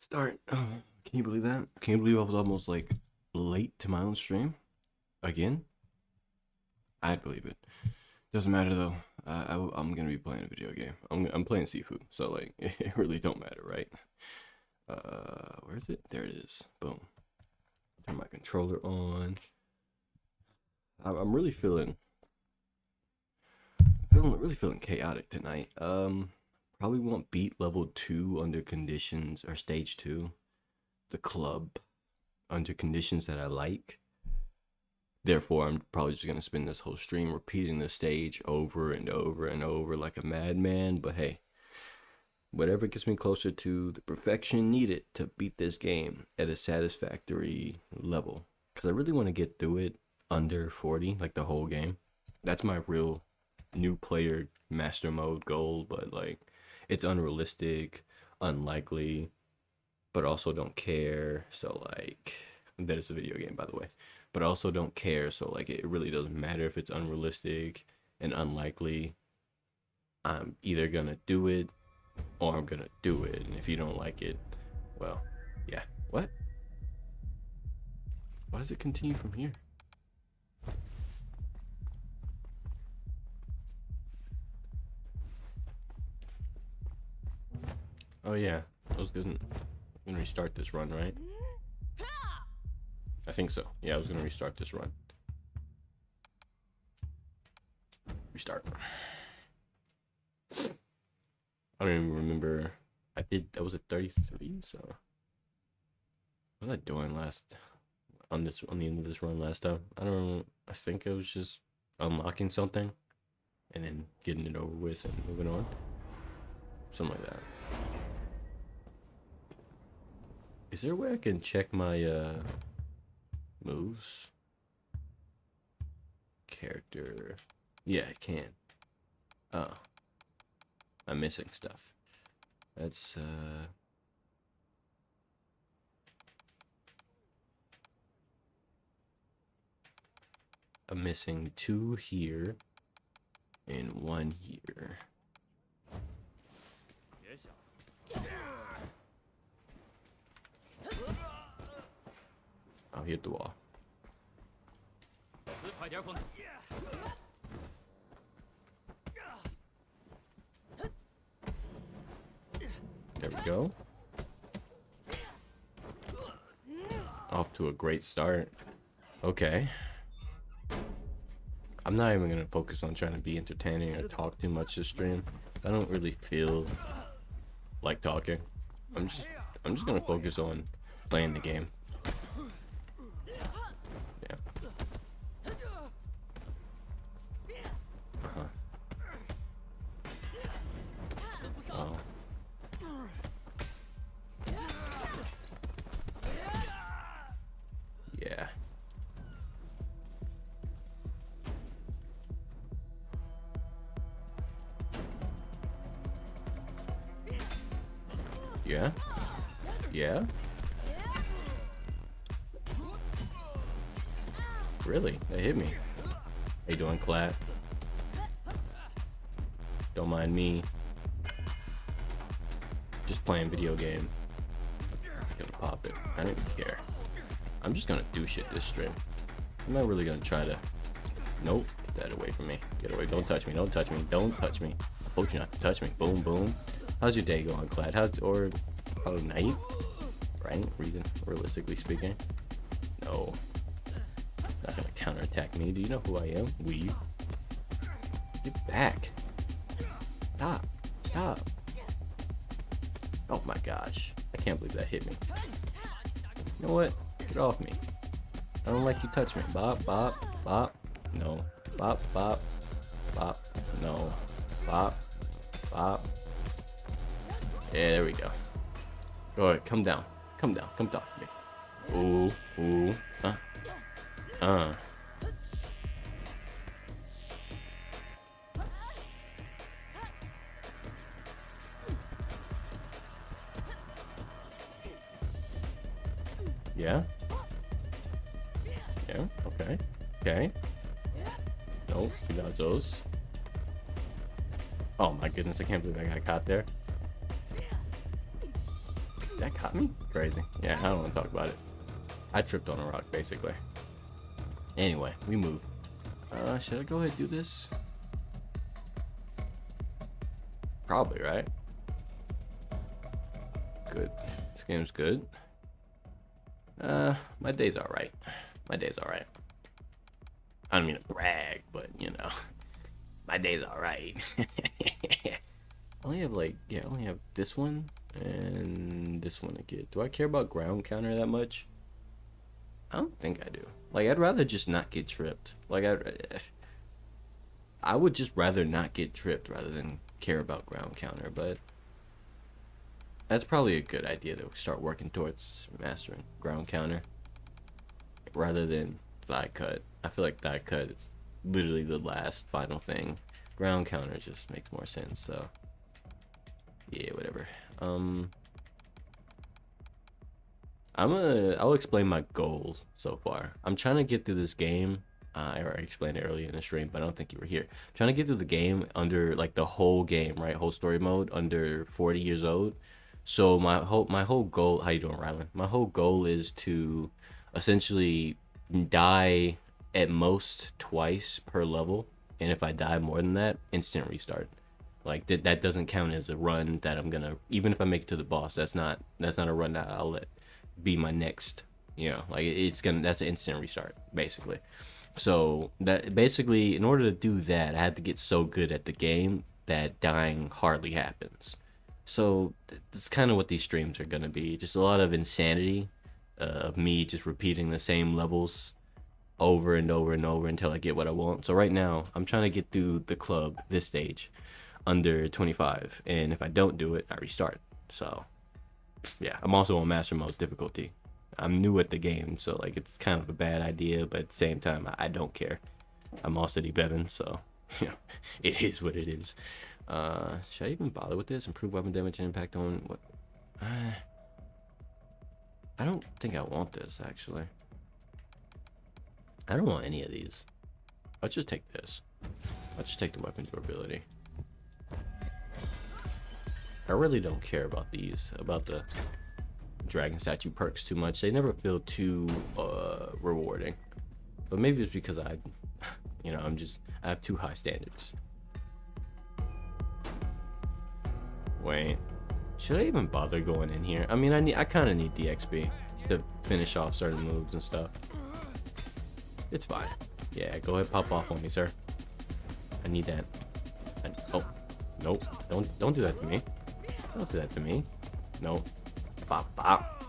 Start. Oh, can you believe that? Can you believe I was almost like late to my own stream again? I believe it. Doesn't matter though. I'm gonna be playing a video game. I'm playing Seafood, so like it really don't matter, right? Where is it? There it is. Boom. Turn my controller on. I'm really feeling chaotic tonight. Probably won't beat level 2 under conditions or stage 2. The club under conditions that I like. Therefore, I'm probably just gonna spend this whole stream repeating the stage over and over and over like a madman. But hey, whatever gets me closer to the perfection needed to beat this game at a satisfactory level. Because I really want to get through it under 40, like the whole game. That's my real new player master mode goal, but like it's unrealistic, unlikely, but also don't care. So like that is a video game, by the way. But I also don't care, so like it really doesn't matter if it's unrealistic and unlikely. I'm either gonna do it or I'm gonna do it. And if you don't like it, well, yeah. What? Why does it continue from here? Oh yeah, I was gonna restart this run, right? I think so. Yeah, I was gonna restart this run. Restart. I don't even remember. I was at 33, so what was I doing on the end of this run last time? I don't know. I think it was just unlocking something and then getting it over with and moving on. Something like that. Is there a way I can check my moves? Character. Yeah, I can. Oh. I'm missing stuff. That's I'm missing 2 here and 1 here. I'll hit the wall. There we go. Off to a great start. Okay. I'm not even gonna focus on trying to be entertaining or talk too much this stream. I don't really feel like talking. I'm just gonna focus on playing the game. Yeah. Oh. Yeah. Yeah. Yeah. Really? That hit me. How you doing, Clap? Don't mind me. Just playing video game. Gonna pop it. I don't even care. I'm just gonna do shit this stream. I'm not really gonna try to. Nope. Get that away from me. Get away. Don't touch me. Don't touch me. Don't touch me. I told you not to touch me. Boom, boom. How's your day going, Clad? Or probably night? Right? Realistically speaking. No. Not gonna counterattack me. Do you know who I am? Weave. Get back. Stop. Stop. Oh my gosh. I can't believe that hit me. You know what? Get off me. I don't like you touch me. Bop, bop, bop. No. Bop, bop, bop. No. Bop, bop. Yeah, there we go. Go ahead. Come down. Come down. Come talk to me. Ooh, ooh. Yeah. Yeah. Okay. Okay. Nope. We got those. Oh my goodness! I can't believe I got caught there. that caught me? Crazy. Yeah, I don't want to talk about it. I tripped on a rock, basically. Anyway, we move. Should I go ahead and do this? Probably, right? Good. This game's good. My day's alright. My day's alright. I don't mean to brag, but you know, my day's alright. I only have like, yeah, I only have this one and this one to get. Do I care about ground counter that much? I don't think I do. Like, I'd rather just not get tripped. Like, I would just rather not get tripped rather than care about ground counter, but that's probably a good idea to start working towards mastering ground counter rather than thigh cut. I feel like thigh cut is literally the last final thing. Ground counter just makes more sense, so yeah, whatever. I'll explain my goal so far. I'm trying to get through this game. I already explained it earlier in the stream, but I don't think you were here. I'm trying to get through the game under, like, the whole game, right? Whole story mode under 40 years old. So my whole goal, how you doing, Rylan? My whole goal is to essentially die at most twice per level, and if I die more than that, instant restart. Like that doesn't count as a run that I'm gonna, even if I make it to the boss, that's not a run that I'll let be my next, you know, like that's an instant restart basically. So that basically, in order to do that, I had to get so good at the game that dying hardly happens. So that's kind of what these streams are gonna be, just a lot of insanity of me just repeating the same levels over and over and over until I get what I want. So right now I'm trying to get through the club, this stage, under 25, and if I don't do it, I restart. So yeah, I'm also on master mode difficulty. I'm new at the game, so like it's kind of a bad idea, but at the same time I don't care. I'm AllCity Bevan, so you know, it is what it is. Should I even bother with this? Improve weapon damage and impact on what? I don't think I want this, actually. I don't want any of these. I'll just take this. I'll just take the weapon durability. I really don't care about these, about the dragon statue perks too much. They never feel too rewarding. But maybe it's because I have too high standards. Wait, should I even bother going in here? I mean, I kind of need the XP to finish off certain moves and stuff. It's fine. Yeah, go ahead, pop off on me, sir. I need that. Oh, nope. Don't do that to me. Don't do that to me. No. Bop, bop.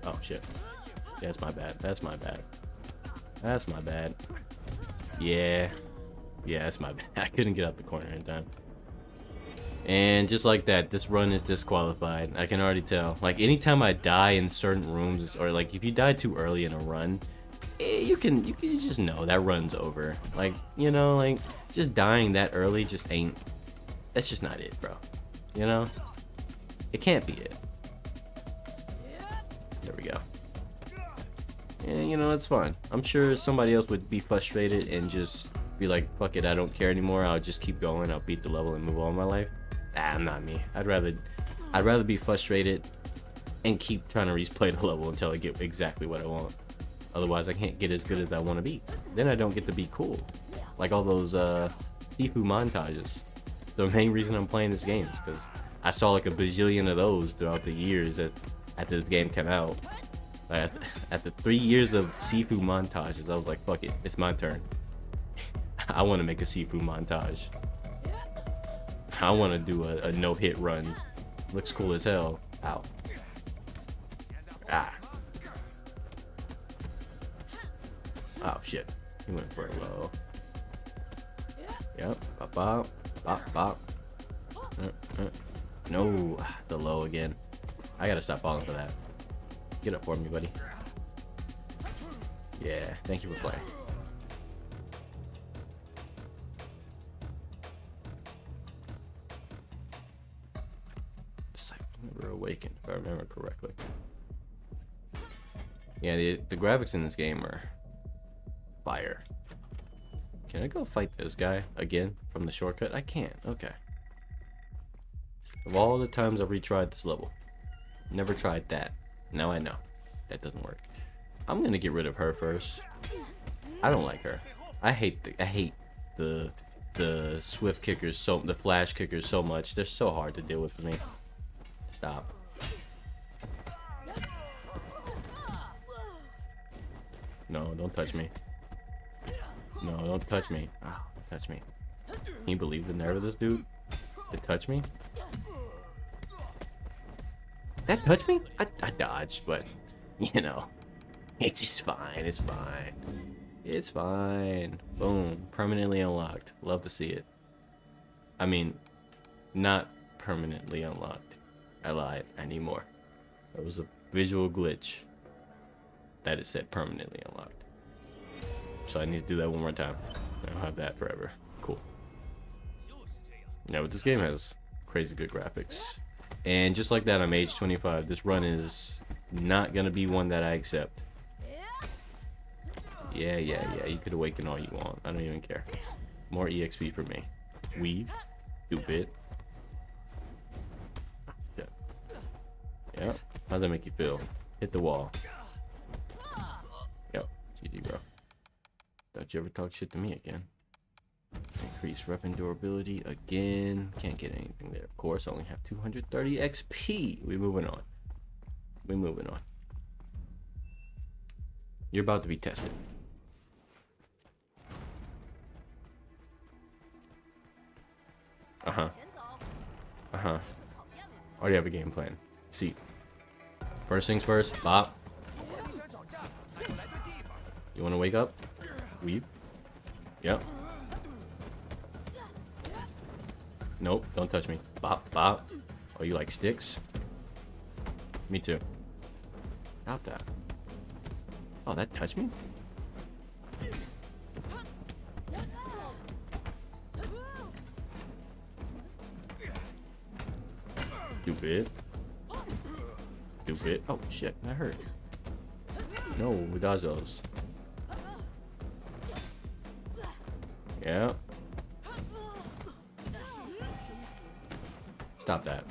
Oh, shit. That's my bad. That's my bad. That's my bad. Yeah. Yeah, that's my bad. I couldn't get out the corner in time. And just like that, this run is disqualified. I can already tell. Like, anytime I die in certain rooms, or like if you die too early in a run, you can just know that run's over. Like, you know, like just dying that early just ain't. That's just not it, bro. You know, it can't be it. There we go. And you know, it's fine. I'm sure somebody else would be frustrated and just be like, fuck it, I don't care anymore. I'll just keep going. I'll beat the level and move on my life. I'm not me. I'd rather be frustrated and keep trying to replay the level until I get exactly what I want. Otherwise, I can't get as good as I want to be. Then I don't get to be cool, like all those Sifu montages. The main reason I'm playing this game is because I saw like a bajillion of those throughout the years after this game came out. Like, after 3 years of Sifu montages, I was like, fuck it, it's my turn. I want to make a Sifu montage. I want to do a no-hit run. Looks cool as hell. Ow. Ah. Oh, shit. He went for a low. Yep. Bop, bop. Bop, bop. No. The low again. I gotta stop falling for that. Get up for me, buddy. Yeah. Thank you for playing. Awakened, if I remember correctly. Yeah, the graphics in this game are fire. Can I go fight this guy again from the shortcut? I can't. Okay. Of all the times I've retried this level, never tried that. Now I know that doesn't work. I'm gonna get rid of her first. I don't like her. I hate the swift kickers, the flash kickers so much. They're so hard to deal with for me. Stop. No, don't touch me. No, don't touch me. Oh, touch me. Can you believe the nerve of this dude to touch me? That touch me? I dodged, but you know, it's just fine. It's fine. It's fine. Boom. Permanently unlocked. Love to see it. I mean, not permanently unlocked. I lied. I need more. That was a visual glitch that it said permanently unlocked. So I need to do that one more time. I'll have that forever. Cool. Yeah, but this game has crazy good graphics. And just like that, I'm age 25. This run is not going to be one that I accept. Yeah. You could awaken all you want. I don't even care. More EXP for me. Weave. Stupid. Yeah. How's that make you feel? Hit the wall. Yep. GG, bro. Don't you ever talk shit to me again. Increase weapon durability again. Can't get anything there. Of course, I only have 230 XP. We're moving on. We're moving on. You're about to be tested. Already have a game plan. See. First things first. Bop. You want to wake up? Weave. Yep. Nope, don't touch me. Bop, bop. Oh, you like sticks? Me too. Stop that. Oh, that touched me? Stupid. Stupid. Oh, shit, that hurt. No, we dodge those. Yeah. Stop that.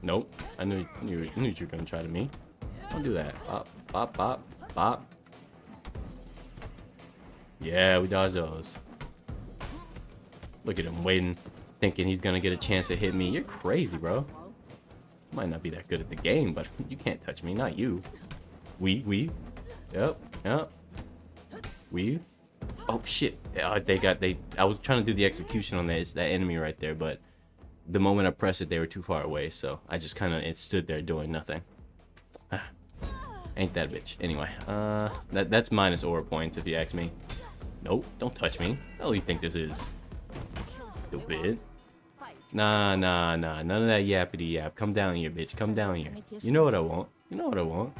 Nope. I knew you were gonna try to me. Don't do that. Bop, bop, bop, bop. Yeah, we dodged those. Look at him waiting, thinking he's gonna get a chance to hit me. You're crazy, bro. Might not be that good at the game, but you can't touch me. Not you. Weave. Yep. Weave. Oh shit. I was trying to do the execution on that enemy right there, but the moment I pressed it, they were too far away, so I just kind of stood there doing nothing. Ain't that a bitch. Anyway, that's minus aura points if you ask me. Nope, don't touch me. What do you think this is? Stupid. Nah. None of that yappity yap. Come down here, bitch. Come down here. You know what I want. You know what I want.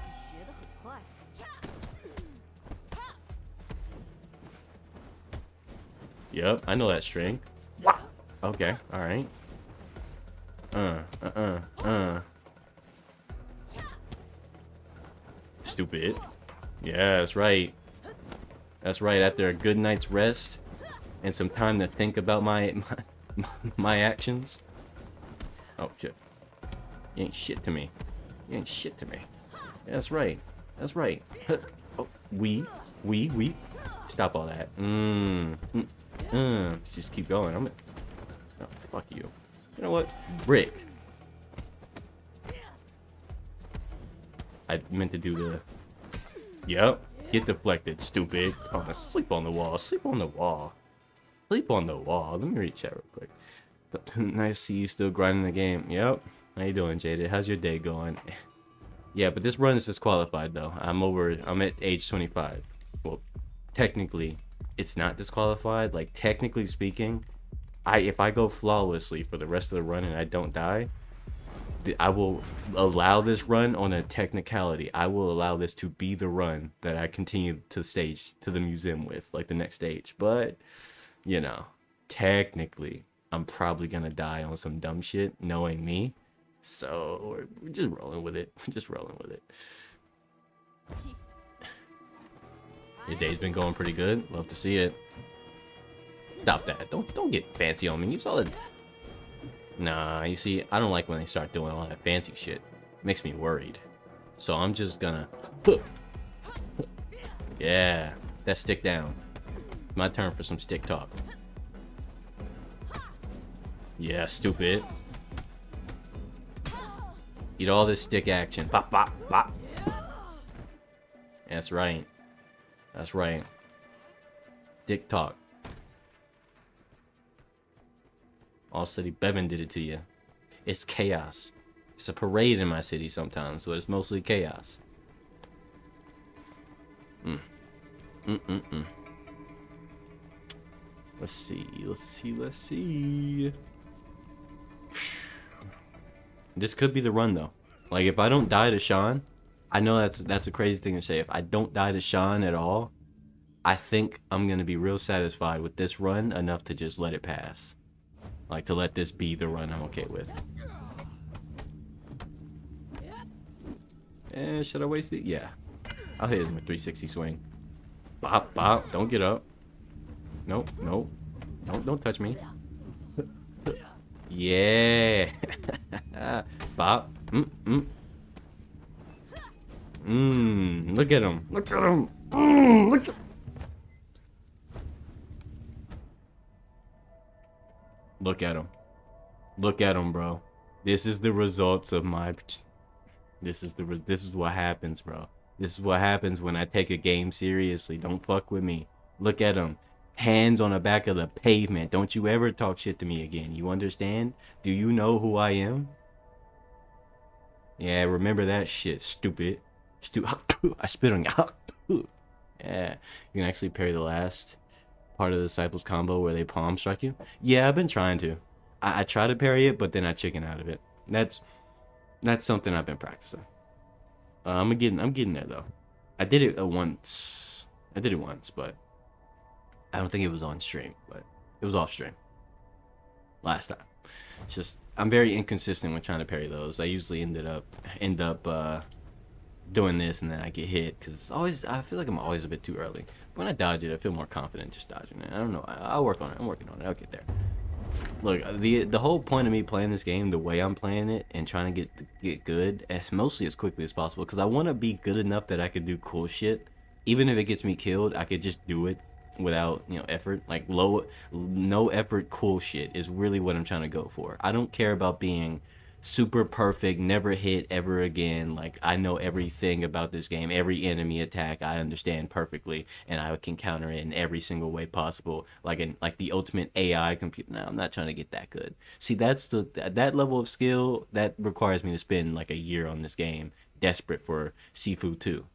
Yep, I know that string. Okay, alright. Stupid. Yeah, that's right. That's right, after a good night's rest and some time to think about my actions. Oh shit. You ain't shit to me. You ain't shit to me. Yeah, that's right. That's right. Oh, we. Stop all that. Just keep going. Oh, fuck you. You know what? Brick. I meant to do the... Yep. Get deflected, stupid. Oh, sleep on the wall. Sleep on the wall. Sleep on the wall. Let me read chat real quick. Nice to see you still grinding the game. Yep. How you doing, Jaded? How's your day going? Yeah, but this run is disqualified, though. I'm at age 25. Well, technically, it's not disqualified. Like, technically speaking, if I go flawlessly for the rest of the run and I don't die, I will allow this run on a technicality. I will allow this to be the run that I continue to the museum with, like the next stage. But, you know, technically, I'm probably gonna die on some dumb shit, knowing me. So we're just rolling with it. Just rolling with it. Your day's been going pretty good. Love to see it. Stop that. Don't get fancy on me. You saw it. Nah, you see, I don't like when they start doing all that fancy shit. Makes me worried. So I'm just gonna... Yeah, that stick down. My turn for some stick talk. Yeah, stupid. Eat all this stick action. Bop, bop, bop. That's right. That's right. Stick talk. AllCity Bevan did it to you. It's chaos. It's a parade in my city sometimes, but it's mostly chaos. Let's see. This could be the run though. Like if I don't die to Sean, I know that's a crazy thing to say. If I don't die to Sean at all, I think I'm gonna be real satisfied with this run enough to just let it pass. Like to let this be the run I'm okay with. Should I waste it? Yeah. I'll hit him with 360 swing. Bop, bop. Don't get up. Nope, nope. Don't touch me. Yeah. Bop. Look at him. Look at him. Look at Look at him. Look at him, bro. This is the results of my... This is what happens, bro. This is what happens when I take a game seriously. Don't fuck with me. Look at him. Hands on the back of the pavement. Don't you ever talk shit to me again. You understand? Do you know who I am? Yeah, remember that shit, stupid. I spit on you. Yeah. You can actually parry the last part of the Disciples combo where they palm strike you. Yeah, I've been trying to. I try to parry it, but then I chicken out of it. That's something I've been practicing. I'm getting there though. I did it once, but I don't think it was on stream, but it was off stream last time. It's just I'm very inconsistent when trying to parry those. I usually end up doing this and then I get hit because I feel like I'm always a bit too early. But when I dodge it, I feel more confident just dodging it. I don't know. I'll work on it. I'm working on it. I'll get there. Look, the whole point of me playing this game, the way I'm playing it, and trying to get good, mostly as quickly as possible, because I want to be good enough that I could do cool shit. Even if it gets me killed, I could just do it without, effort. Like no effort cool shit is really what I'm trying to go for. I don't care about being super perfect, never hit ever again. Like I know everything about this game, every enemy attack I understand perfectly, and I can counter it in every single way possible, like the ultimate AI computer. No, I'm not trying to get that good. See, that's that level of skill that requires me to spend like a year on this game, desperate for Sifu 2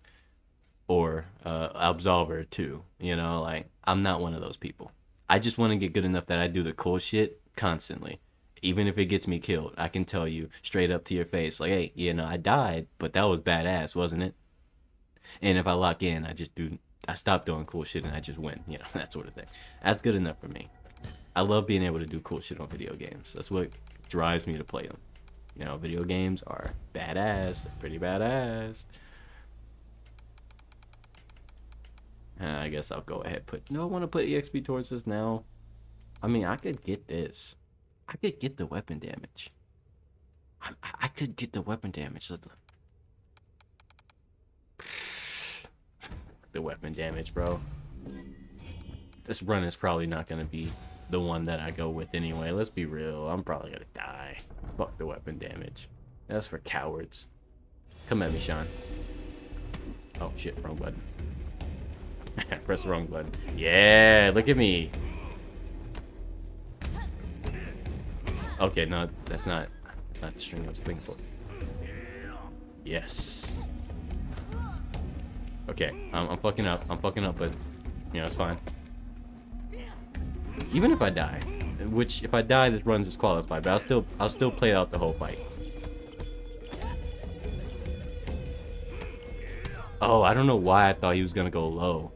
or Absolver 2. Like I'm not one of those people. I just want to get good enough that I do the cool shit constantly. Even if it gets me killed, I can tell you straight up to your face, like, hey, I died, but that was badass, wasn't it? And if I lock in, I stop doing cool shit and I just win, that sort of thing. That's good enough for me. I love being able to do cool shit on video games. That's what drives me to play them. Video games are badass, pretty badass. I guess I'll go ahead I want to put EXP towards this now. I mean, I could get this. I could get the weapon damage. I could get the weapon damage. The weapon damage, bro. This run is probably not going to be the one that I go with anyway. Let's be real. I'm probably going to die. Fuck the weapon damage. That's for cowards. Come at me, Sean. Oh, shit. Wrong button. Press the wrong button. Yeah, look at me. Okay, no, that's not the string I was thinking for. Yes. Okay, I'm fucking up, but it's fine. Even if I die, which if I die, this run's disqualified, but I'll still play out the whole fight. Oh, I don't know why I thought he was gonna go low.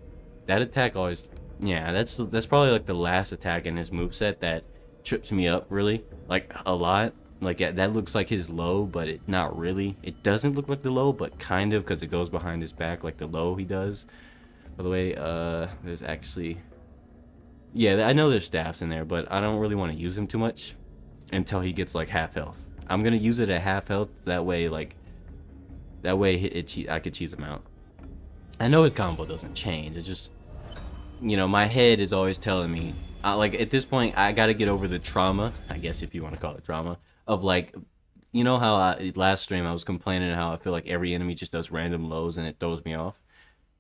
That attack always, yeah, that's probably like the last attack in his moveset that trips me up really, like a lot. Like that looks like his low, but not really. It doesn't look like the low, but kind of, because it goes behind his back like the low he does. By the way, there's actually, yeah, I know there's staffs in there, but I don't really want to use them too much. until he gets like half health. I'm gonna use it at half health. That way, like, I could cheese him out. I know his combo doesn't change. It's just, you know, my head is always telling me, like, at this point, I gotta get over the trauma, I guess if you want to call it trauma, of like, you know how last stream I was complaining how I feel like every enemy just does random lows and it throws me off.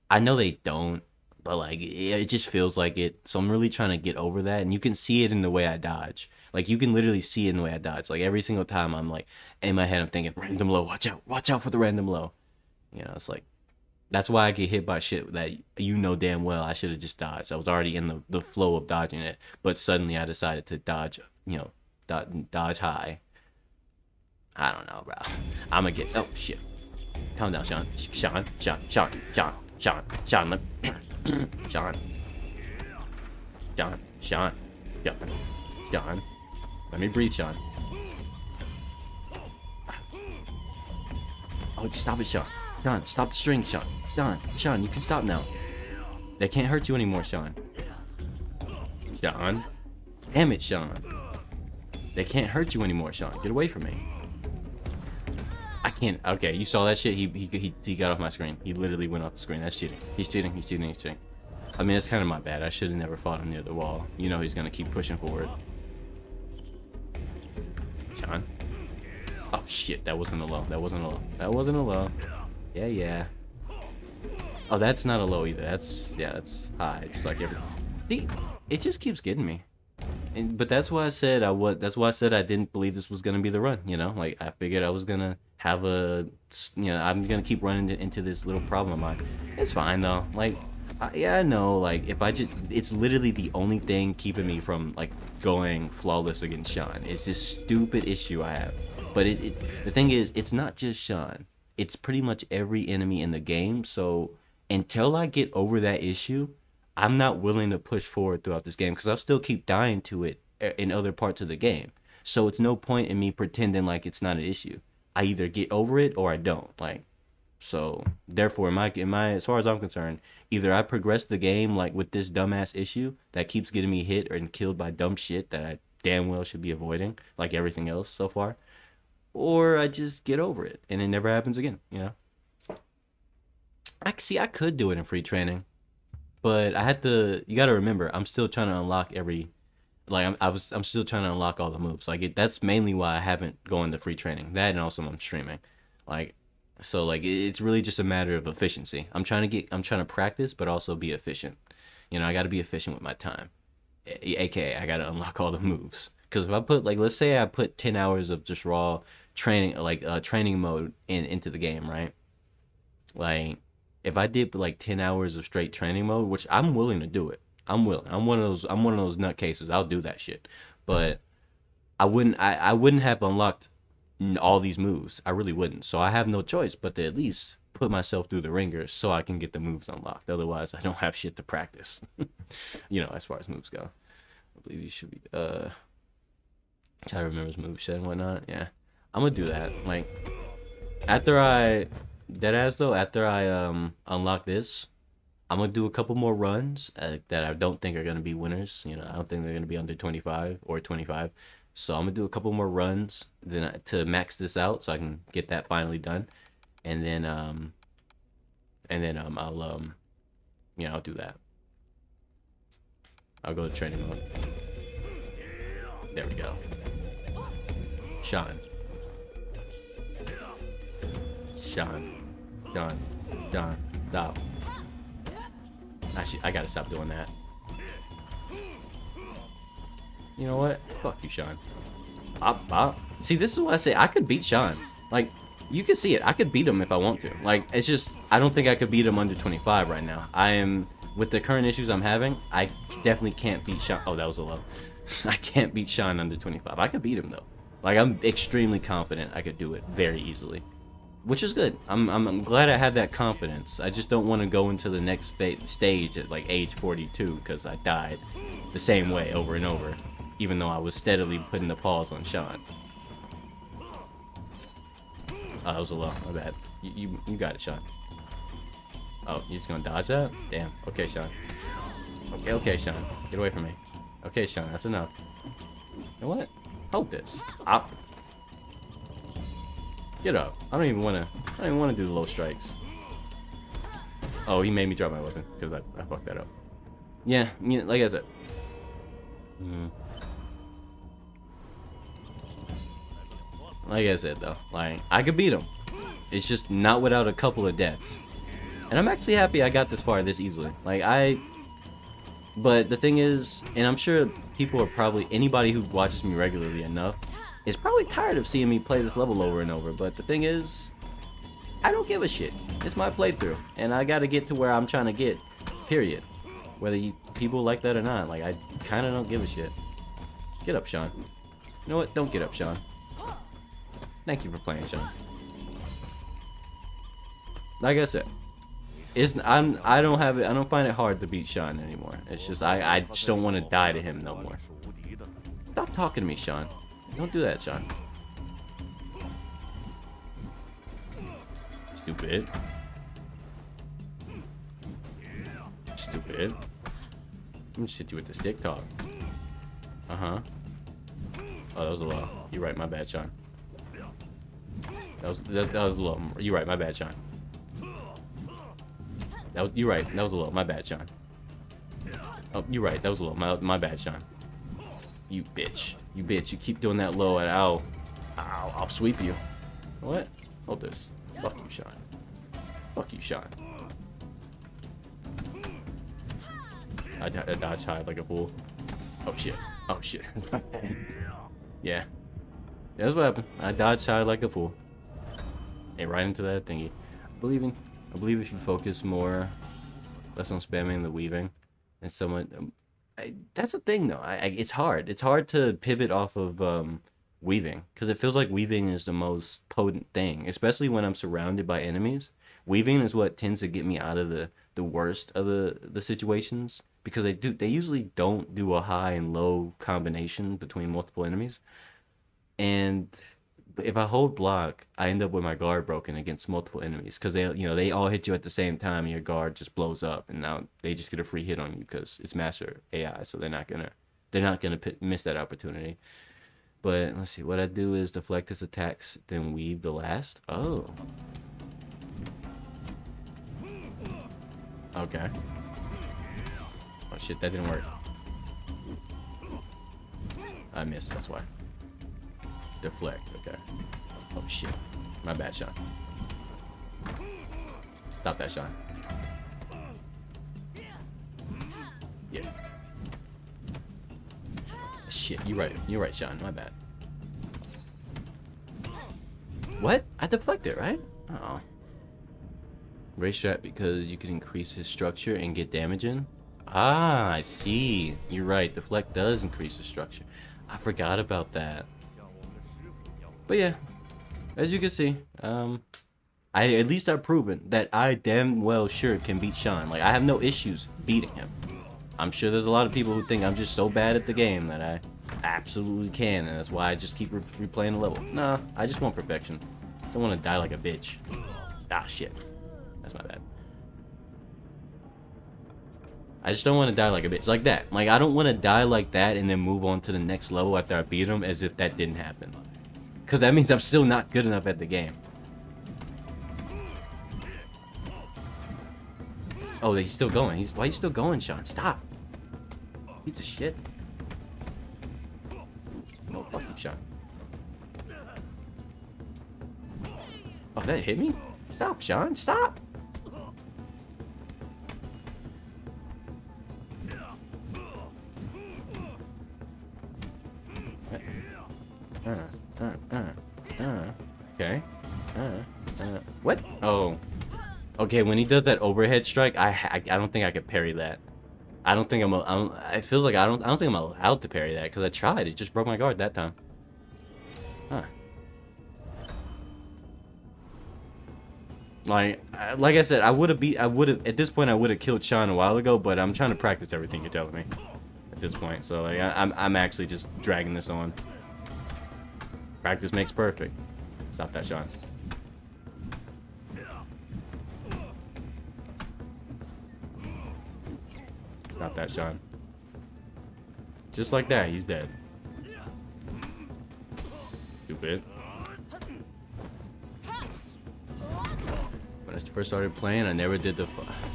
I know they don't, but like it just feels like it. So I'm really trying to get over that, and you can see it in the way I dodge. Like you can literally see it in the way I dodge. Like every single time I'm like in my head I'm thinking random low, watch out for the random low. You know, it's like that's why I get hit by shit that you know damn well I should have just dodged. I was already in the flow of dodging it, but suddenly I decided to dodge, you know, dodge high. I don't know, bro. I'm gonna get, oh shit. Calm down, Sean. Sean. Let me breathe, Sean. Oh, stop it, Sean. Sean, stop the string, Sean. Sean, you can stop now. They can't hurt you anymore, Sean. Sean. Damn it, Sean. They can't hurt you anymore, Sean. Get away from me. I can't. Okay, you saw that shit? He got off my screen. He literally went off the screen. That's cheating. He's cheating. I mean, it's kind of my bad. I should have never fought him near the wall. You know he's going to keep pushing forward. Sean. Oh, shit. That wasn't a low. Yeah. Oh, that's not a low either. That's high. It's like every... See, it just keeps getting me. But that's why I said I didn't believe this was gonna be the run. You know, like I figured I was gonna have I'm gonna keep running into this little problem of mine. It's fine though. Like, I know. Like, if it's literally the only thing keeping me from like going flawless against Sean. It's this stupid issue I have. But the thing is, it's not just Sean. It's pretty much every enemy in the game. So until I get over that issue, I'm not willing to push forward throughout this game because I'll still keep dying to it in other parts of the game. So it's no point in me pretending like it's not an issue. I either get over it or I don't. Like, so therefore, as far as I'm concerned, either I progress the game like with this dumbass issue that keeps getting me hit and killed by dumb shit that I damn well should be avoiding, like everything else so far, or I just get over it and it never happens again. You know. I could do it in free training. But you gotta remember, I'm still trying to unlock I'm still trying to unlock all the moves. Like, that's mainly why I haven't gone to free training. That and also I'm streaming. Like, so like it's really just a matter of efficiency. I'm trying to practice, but also be efficient. You know, I gotta be efficient with my time. AKA, I gotta unlock all the moves. Because if I put, like, let's say I put 10 hours of just raw training, like training mode into the game, right? Like, if I did like 10 hours of straight training mode, which I'm willing to do it. I'm willing. I'm one of those nutcases. I'll do that shit. But I wouldn't have unlocked all these moves. I really wouldn't. So I have no choice but to at least put myself through the ringer so I can get the moves unlocked. Otherwise, I don't have shit to practice. You know, as far as moves go. I believe you should be try to remember his move set and whatnot. Yeah. I'm gonna do that. Like, after I unlock this, I'm gonna do a couple more runs that I don't think are gonna be winners. You know, I don't think they're gonna be under 25 or 25. So I'm gonna do a couple more runs then to max this out so I can get that finally done, and then I'll I'll do that. I'll go to training mode. There we go. Sean. Stop. Actually, I gotta stop doing that. You know what? Fuck you, Sean. See, this is what I say. I could beat Sean. Like, you can see it. I could beat him if I want to. Like, it's just, I don't think I could beat him under 25 right now. With the current issues I'm having, I definitely can't beat Sean. Oh, that was a low. I can't beat Sean under 25. I could beat him, though. Like, I'm extremely confident I could do it very easily. Which is good. I'm glad I have that confidence. I just don't want to go into the next stage at like age 42 because I died the same way over and over, even though I was steadily putting the pause on Sean. Oh, that was a low. My bad. You got it, Sean. Oh, you just gonna dodge that? Damn. Okay, Sean. Okay, Sean. Get away from me. Okay, Sean. That's enough. You know what? Hold this. Up. Get up. I don't even wanna do the low strikes. Oh, he made me drop my weapon because I fucked that up. Yeah, like I said. Like I said though, like I could beat him. It's just not without a couple of deaths. And I'm actually happy I got this far this easily. But the thing is, and I'm sure people are probably, anybody who watches me regularly enough is probably tired of seeing me play this level over and over. But the thing is, I don't give a shit. It's my playthrough, and I gotta get to where I'm trying to get, period. Whether people like that or not, like, I kind of don't give a shit. Get up, Sean. You know what? Don't get up, Sean. Thank you for playing, Sean. Like I said, I don't find it hard to beat Sean anymore. It's just I just don't want to die to him no more. Stop talking to me, Sean. Don't do that, Sean. Stupid. Stupid. I'm gonna hit you with the stick talk. Uh-huh. Oh, that was a low. You're right, my bad, Sean. That was a low. You're right, my bad, Sean. You're right, that was a low. My bad, Sean. Oh, you're right, that was a low. My bad, Sean. You bitch. You bitch. You keep doing that low and I'll sweep you. What? Hold this. Fuck you, Sean. Fuck you, Sean. I dodged high like a fool. Oh shit. Oh shit. Yeah. That's what happened. I dodged high like a fool. And right into that thingy. I believe if you focus more, less on spamming the weaving, and somewhat, that's a thing though. It's hard. It's hard to pivot off of weaving because it feels like weaving is the most potent thing, especially when I'm surrounded by enemies. Weaving is what tends to get me out of the worst of the situations because they usually don't do a high and low combination between multiple enemies, and if I hold block, I end up with my guard broken against multiple enemies because they all hit you at the same time and your guard just blows up and now they just get a free hit on you because it's master AI, so they're not gonna miss that opportunity. But let's see, what I do is deflect his attacks, then weave the last. Oh. Okay. Oh shit, that didn't work. I missed, that's why. Deflect, okay. Oh shit. My bad, Sean. Stop that, Sean. Yeah. Shit, you're right, Sean. My bad. What? I deflected, right? Uh-oh. Race strat because you can increase his structure and get damage in. Ah, I see. You're right. Deflect does increase the structure. I forgot about that. But yeah, as you can see, at least I've proven that I damn well sure can beat Sean. Like, I have no issues beating him. I'm sure there's a lot of people who think I'm just so bad at the game that I absolutely can, and that's why I just keep replaying the level. Nah, I just want perfection. I don't want to die like a bitch. Ah, shit. That's my bad. I just don't want to die like a bitch. Like that. Like, I don't want to die like that and then move on to the next level after I beat him as if that didn't happen. Because that means I'm still not good enough at the game. Oh, he's still going. Why are you still going, Sean? Stop. Piece of shit. Oh, fuck you, Sean. Oh, that hit me? Stop, Sean. Stop. Okay. What? Oh. Okay, when he does that overhead strike, I don't think I could parry that. I don't think it feels like I don't think I'm allowed to parry that because I tried. It just broke my guard that time. Huh. Like I said, I would have at this point I would have killed Sean a while ago, but I'm trying to practice everything you're telling me at this point. So like I'm actually just dragging this on. Practice makes perfect. Stop that, Sean. Stop that, Sean. Just like that, he's dead. Stupid. When I first started playing, I never did the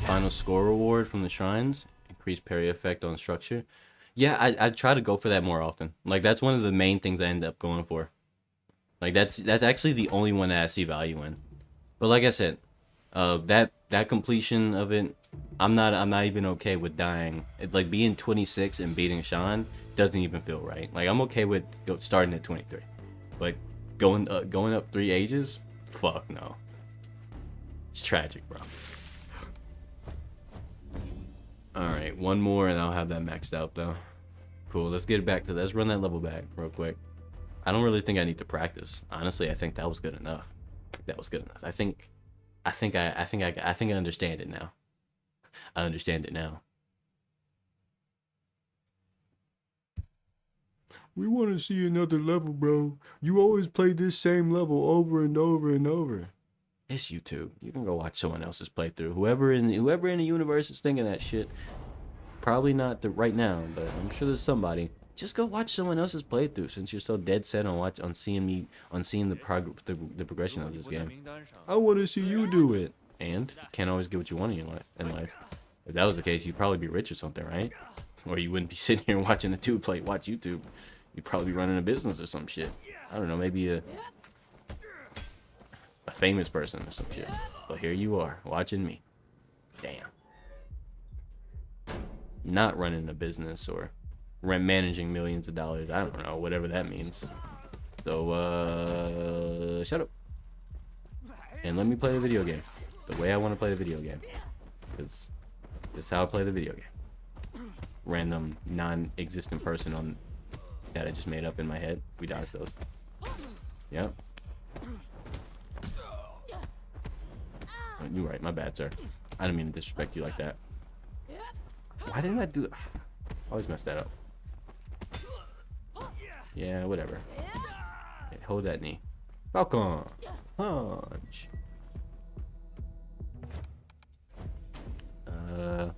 final score reward from the shrines. Increased parry effect on structure. Yeah, I try to go for that more often. Like, that's one of the main things I end up going for. Like, that's actually the only one that I see value in. But like I said, that completion of it, I'm not even okay with dying. Like, being 26 and beating Sean doesn't even feel right. Like, I'm okay with starting at 23, but going up 3 ages, fuck no. It's tragic, bro. All right, one more and I'll have that maxed out though. Cool. Let's get it back to. Let's run that level back real quick. I don't really think I need to practice. Honestly, I think that was good enough. That was good enough. I think I understand it now. I understand it now. We want to see another level, bro. You always play this same level over and over and over. It's YouTube. You can go watch someone else's playthrough. Whoever in the universe is thinking that shit. Probably not right now, but I'm sure there's somebody. Just go watch someone else's playthrough since you're so dead set on seeing the progression of this game. I want to see you do it. And you can't always get what you want in life. If that was the case, you'd probably be rich or something, right? Or you wouldn't be sitting here watching watch YouTube. You'd probably be running a business or some shit. I don't know, maybe a famous person or some shit. But here you are, watching me. Damn. Not running a business or managing millions of dollars. I don't know, whatever that means. So, shut up. And let me play the video game. The way I want to play the video game. Because this is how I play the video game. Random, non-existent person that I just made up in my head. We dodge those. Yep. You're right, my bad, sir. I didn't mean to disrespect you like that. Why didn't I do that? Always mess that up. Yeah, whatever. Okay, hold that knee. Falcon! Punch! I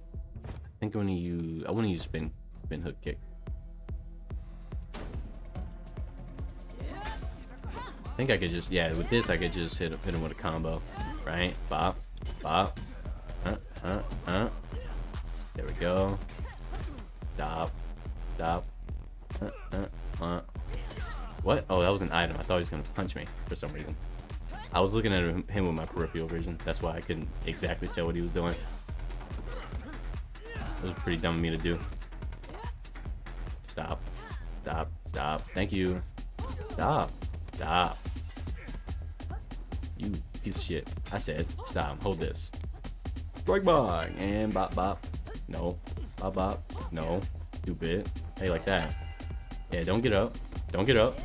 think I want to use spin hook kick. I think I could just, yeah, with this I could just hit him with a combo, right? Bop, bop, there we go. Stop, stop. What? Oh, that was an item. I thought he was gonna punch me for some reason. I was looking at him with my peripheral vision. That's why I couldn't exactly tell what he was doing. It was pretty dumb of me to do. Stop, stop, stop. Thank you. Stop, stop. You piece of shit. I said stop. Hold this. Strike bog and bop bop. No. Bop bop. No. Stupid. Hey, like that. Yeah, don't get up. Don't get up.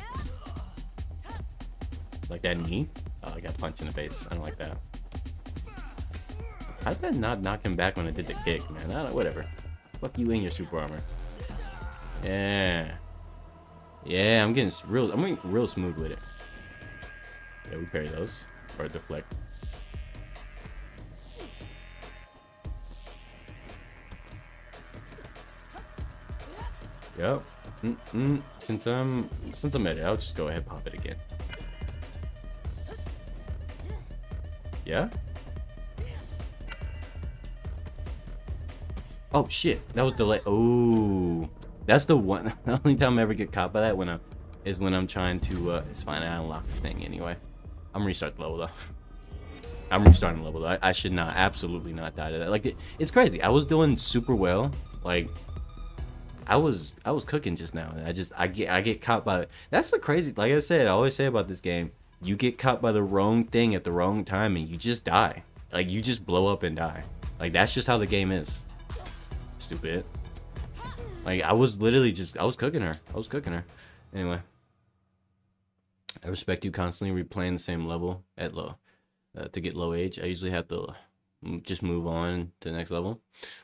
Like that knee. Oh, I got punched in the face. I don't like that. How did that not knock him back when I did the kick, man? I don't, whatever. Fuck you in your super armor. Yeah. Yeah, I'm getting real smooth with it. Yeah, we parry those. Or deflect. Yep. Since I'm at it, I'll just go ahead and pop it again. Yeah? Oh shit, that was delay. Oh, that's the one. The only time I ever get caught by that when I'm trying to. It's fine. I unlock the thing anyway. I'm restart the level though. I'm restarting the level though. I should not, absolutely not die to that. Like it's crazy. I was doing super well. Like I was cooking just now, and I get caught by. That's the crazy. Like I said, I always say about this game. You get caught by the wrong thing at the wrong time, and you just die. Like you just blow up and die. Like that's just how the game is. Stupid. Like I was literally I was cooking her. Anyway, I respect you constantly replaying the same level at low to get low age. I usually have to just move on to the next level,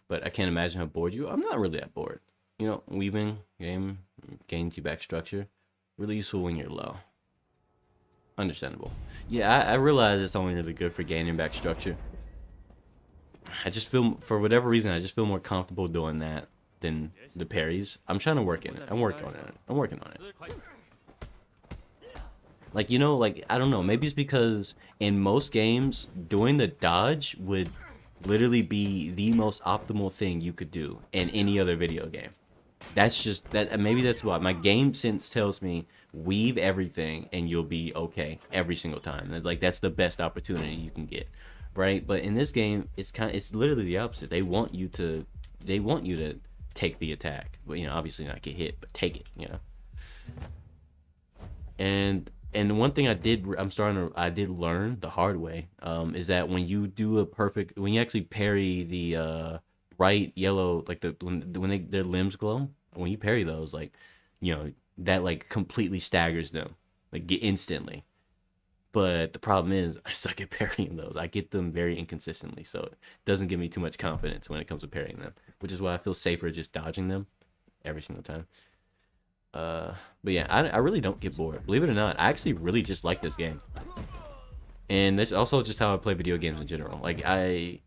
but I can't imagine how bored you. I'm not really that bored. You know, weaving game gains you back structure. Really useful when you're low. Understandable. Yeah, I realize it's only really good for gaining back structure. I just feel, for whatever reason, I just feel more comfortable doing that than the parries. I'm trying to work in it. I'm working on it. Like, you know, like, I don't know, maybe it's because in most games, doing the dodge would literally be the most optimal thing you could do in any other video game. That's just that. Maybe that's why my game sense tells me weave everything and you'll be okay every single time. Like that's the best opportunity you can get, right? But in this game, it's literally the opposite. They want you to take the attack, but you know, obviously not get hit, but take it. You know. And one thing I did learn the hard way, is that when you do when you actually parry the bright yellow, like their limbs glow, when you parry those, like, you know, that like completely staggers them, like instantly. But the problem is I suck at parrying those. I get them very inconsistently, so it doesn't give me too much confidence when it comes to parrying them, which is why I feel safer just dodging them every single time. But yeah, I really don't get bored. Believe it or not, I actually really just like this game. And that's also just how I play video games in general. Like, I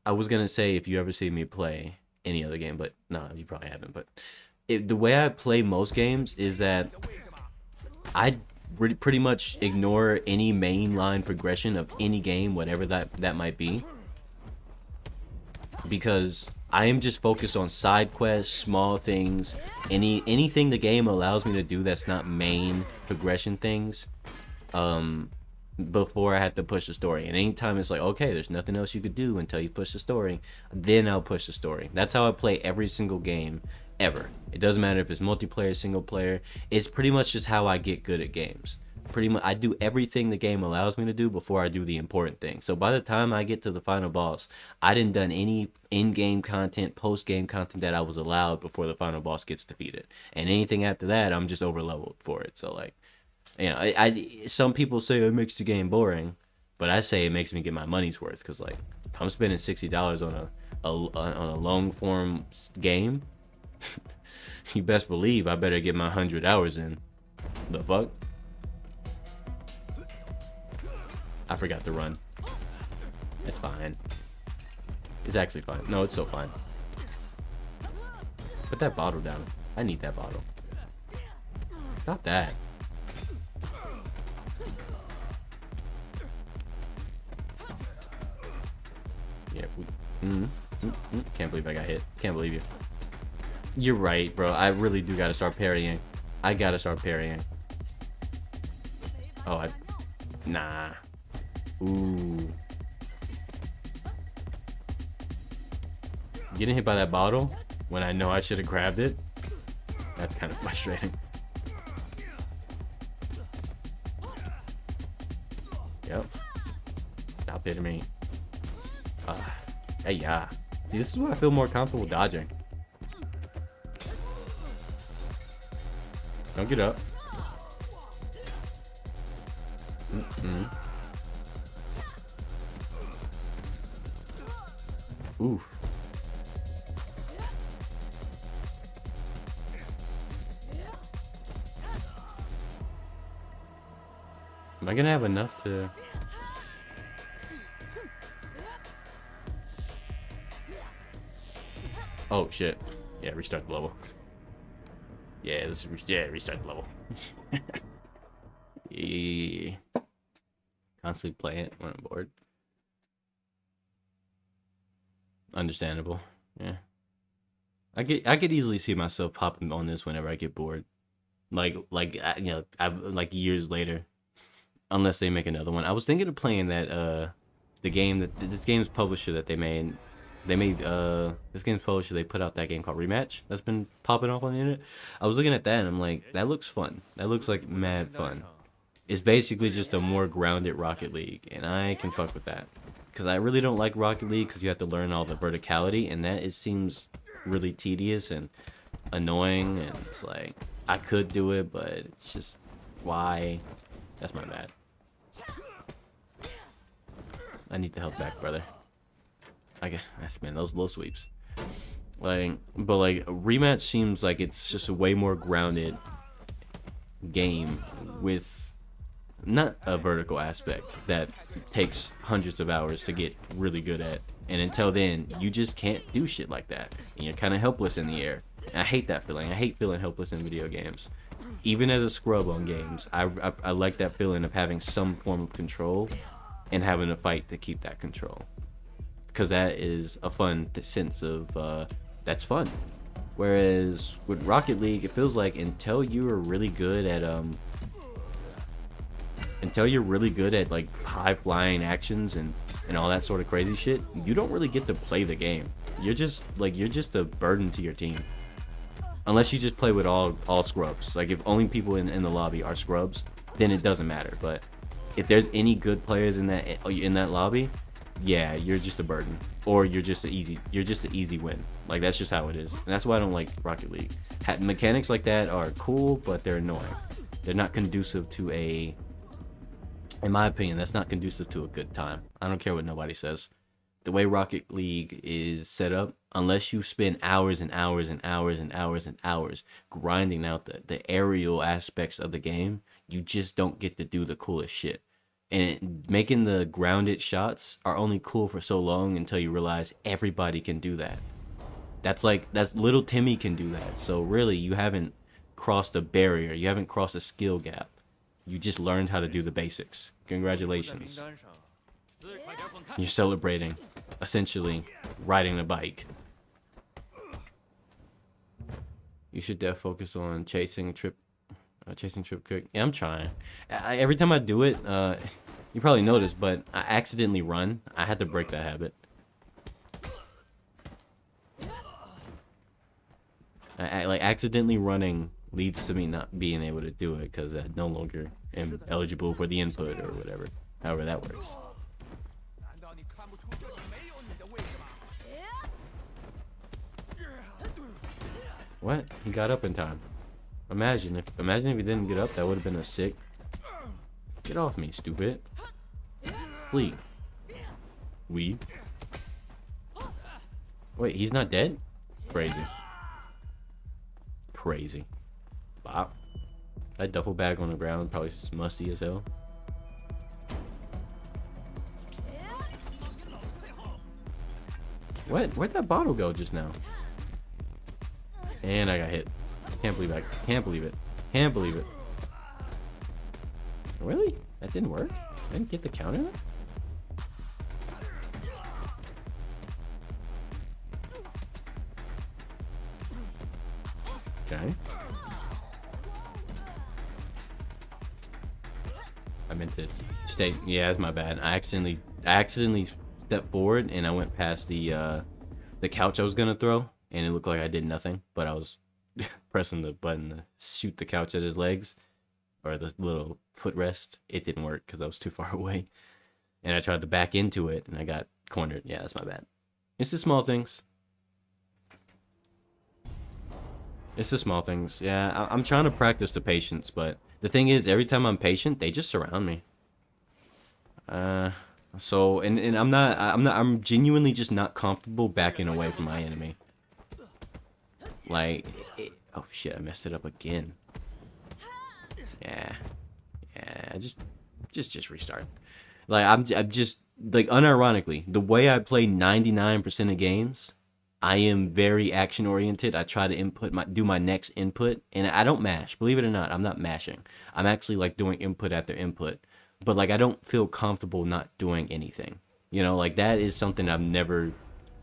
was gonna say if you ever see me play any other game, but no, you probably haven't. But the way I play most games is that I pretty much ignore any mainline progression of any game, whatever that might be. Because I am just focused on side quests, small things, anything the game allows me to do that's not main progression things, before I have to push the story. And anytime it's like, okay, there's nothing else you could do until you push the story, then I'll push the story. That's how I play every single game ever. It doesn't matter if it's multiplayer, single player. It's pretty much just how I get good at games. Pretty much, I do everything the game allows me to do before I do the important thing. So by the time I get to the final boss, I didn't done any in-game content, post-game content that I was allowed before the final boss gets defeated. And anything after that, I'm just over-leveled for it. So like, you know, I some people say it makes the game boring, but I say it makes me get my money's worth. Because like, if I'm spending $60 on a long-form game, you best believe I better get my 100 hours in. The fuck? I forgot to run. It's fine. It's actually fine. No, it's so fine. Put that bottle down. I need that bottle. Not that. Yeah. Can't believe I got hit. Can't believe you. You're right, bro. I really do gotta start parrying. I gotta start parrying. Oh, nah. Ooh. Getting hit by that bottle when I know I should have grabbed it. That's kind of frustrating. Yep. Stop hitting me. Hey, yeah. See, this is where I feel more comfortable dodging. Don't get up. Oof. Am I gonna have enough to... Oh shit. Yeah, restart the level. Yeah, restart the level. Yeah. Constantly play it when I'm bored. Understandable. Yeah. I could easily see myself popping on this whenever I get bored. You know, like years later. Unless they make another one. I was thinking of playing that the game that this game's publisher that they made this game's publisher, they put out that game called Rematch that's been popping off on the internet. I was looking at that and I'm like, that looks fun. That looks like mad fun. It's basically just a more grounded Rocket League, and I can fuck with that. Because I really don't like Rocket League because you have to learn all the verticality, and that it seems really tedious and annoying, and it's like, I could do it, but it's just, why? That's my bad. I need the help back, brother. I guess, man, those low sweeps. Like, but like, Rematch seems like it's just a way more grounded game with not a vertical aspect that takes hundreds of hours to get really good at. And until then, you just can't do shit like that. And you're kind of helpless in the air. And I hate that feeling. I hate feeling helpless in video games. even as a scrub on games, I like that feeling of having some form of control and having to fight to keep that control, because that is a fun sense of that's fun. Whereas with Rocket League, it feels like until you are really good at like high flying actions and all that sort of crazy shit, you don't really get to play the game. You're just a burden to your team. Unless you just play with all scrubs. Like if only people in the lobby are scrubs, then it doesn't matter. But if there's any good players in that lobby, yeah, you're just a burden, or you're just an easy win. Like that's just how it is, and that's why I don't like Rocket League. Mechanics like that are cool, but they're annoying. They're not conducive to in my opinion, that's not conducive to a good time. I don't care what nobody says. The way Rocket League is set up, unless you spend hours and hours and hours and hours and hours grinding out the aerial aspects of the game, you just don't get to do the coolest shit. And making the grounded shots are only cool for so long until you realize everybody can do that. That's little Timmy can do that. So really, you haven't crossed a barrier. You haven't crossed a skill gap. You just learned how to do the basics. Congratulations. You're celebrating, essentially, riding a bike. You should focus on chasing trip quick. Yeah, I'm trying. Every time I do it, you probably noticed, but I accidentally run. I had to break that habit. Like accidentally running leads to me not being able to do it because I no longer am eligible for the input or whatever. However that works. What? He got up in time. Imagine if he didn't get up, that would have been a sick. Get off me, stupid. Flee. Weed. Wait, he's not dead? Crazy. Crazy. Bop. That duffel bag on the ground probably musty as hell. What? Where'd that bottle go just now? And I got hit. Can't believe it. Can't believe it. Can't believe it. Really? That didn't work? I didn't get the counter? Okay. I meant to stay. Yeah, that's my bad. I accidentally stepped forward and I went past the couch I was gonna throw, and it looked like I did nothing, but I was pressing the button to shoot the couch at his legs, or the little footrest. It didn't work because I was too far away, and I tried to back into it and I got cornered. Yeah, that's my bad. It's the small things. It's the small things. Yeah, I'm trying to practice the patience, but the thing is, every time I'm patient, they just surround me. So I'm genuinely just not comfortable backing away from my enemy. Like, oh shit, I messed it up again. Yeah, just restart. Like I'm just like, unironically, the way I play 99% of games, I am very action oriented. I try to do my next input, and I don't mash. Believe it or not, I'm not mashing. I'm actually like doing input after input. But like I don't feel comfortable not doing anything. You know, like that is something I've never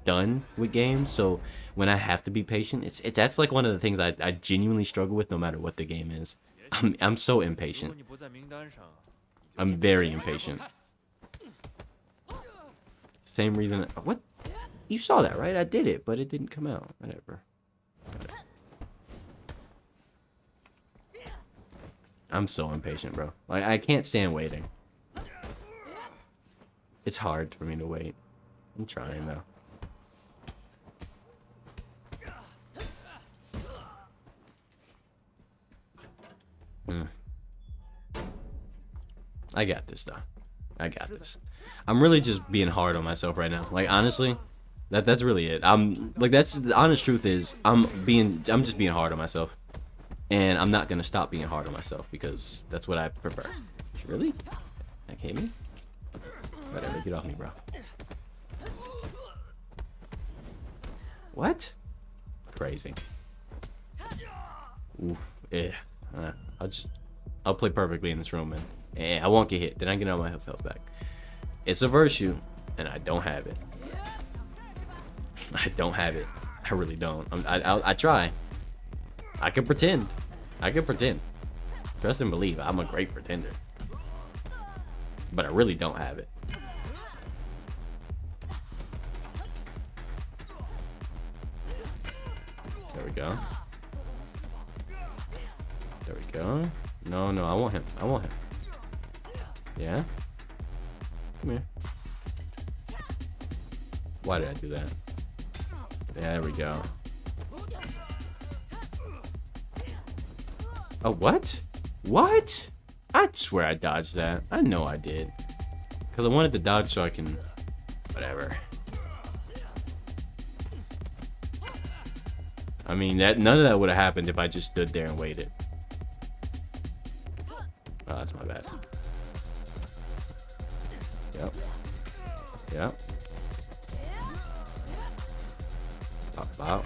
done with games. So when I have to be patient, that's like one of the things I genuinely struggle with no matter what the game is. I'm so impatient. I'm very impatient. Same reason. What? You saw that, right? I did it, but it didn't come out. Whatever. I'm so impatient, bro. Like, I can't stand waiting. It's hard for me to wait. I'm trying, though. I got this, though. I got this. I'm really just being hard on myself right now. Like, honestly, that's really it. That's the honest truth is, I'm just being hard on myself. And I'm not gonna stop being hard on myself because that's what I prefer. Really? That hit me? Whatever, get off me, bro. What? Crazy. Oof. Eh. I'll play perfectly in this room, and I won't get hit. Then I get all my health back. It's a Virtue, and I don't have it. I don't have it. I really don't. I try. I can pretend. I can pretend. Trust and believe. I'm a great pretender. But I really don't have it. There we go. There we go. No, no, I want him. I want him. Yeah? Come here. Why did I do that? There we go. Oh, what? What? I swear I dodged that. I know I did. Because I wanted to dodge so I can... Whatever. I mean, none of that would have happened if I just stood there and waited. Oh, that's my bad. Yep. Yep. Pop, pop.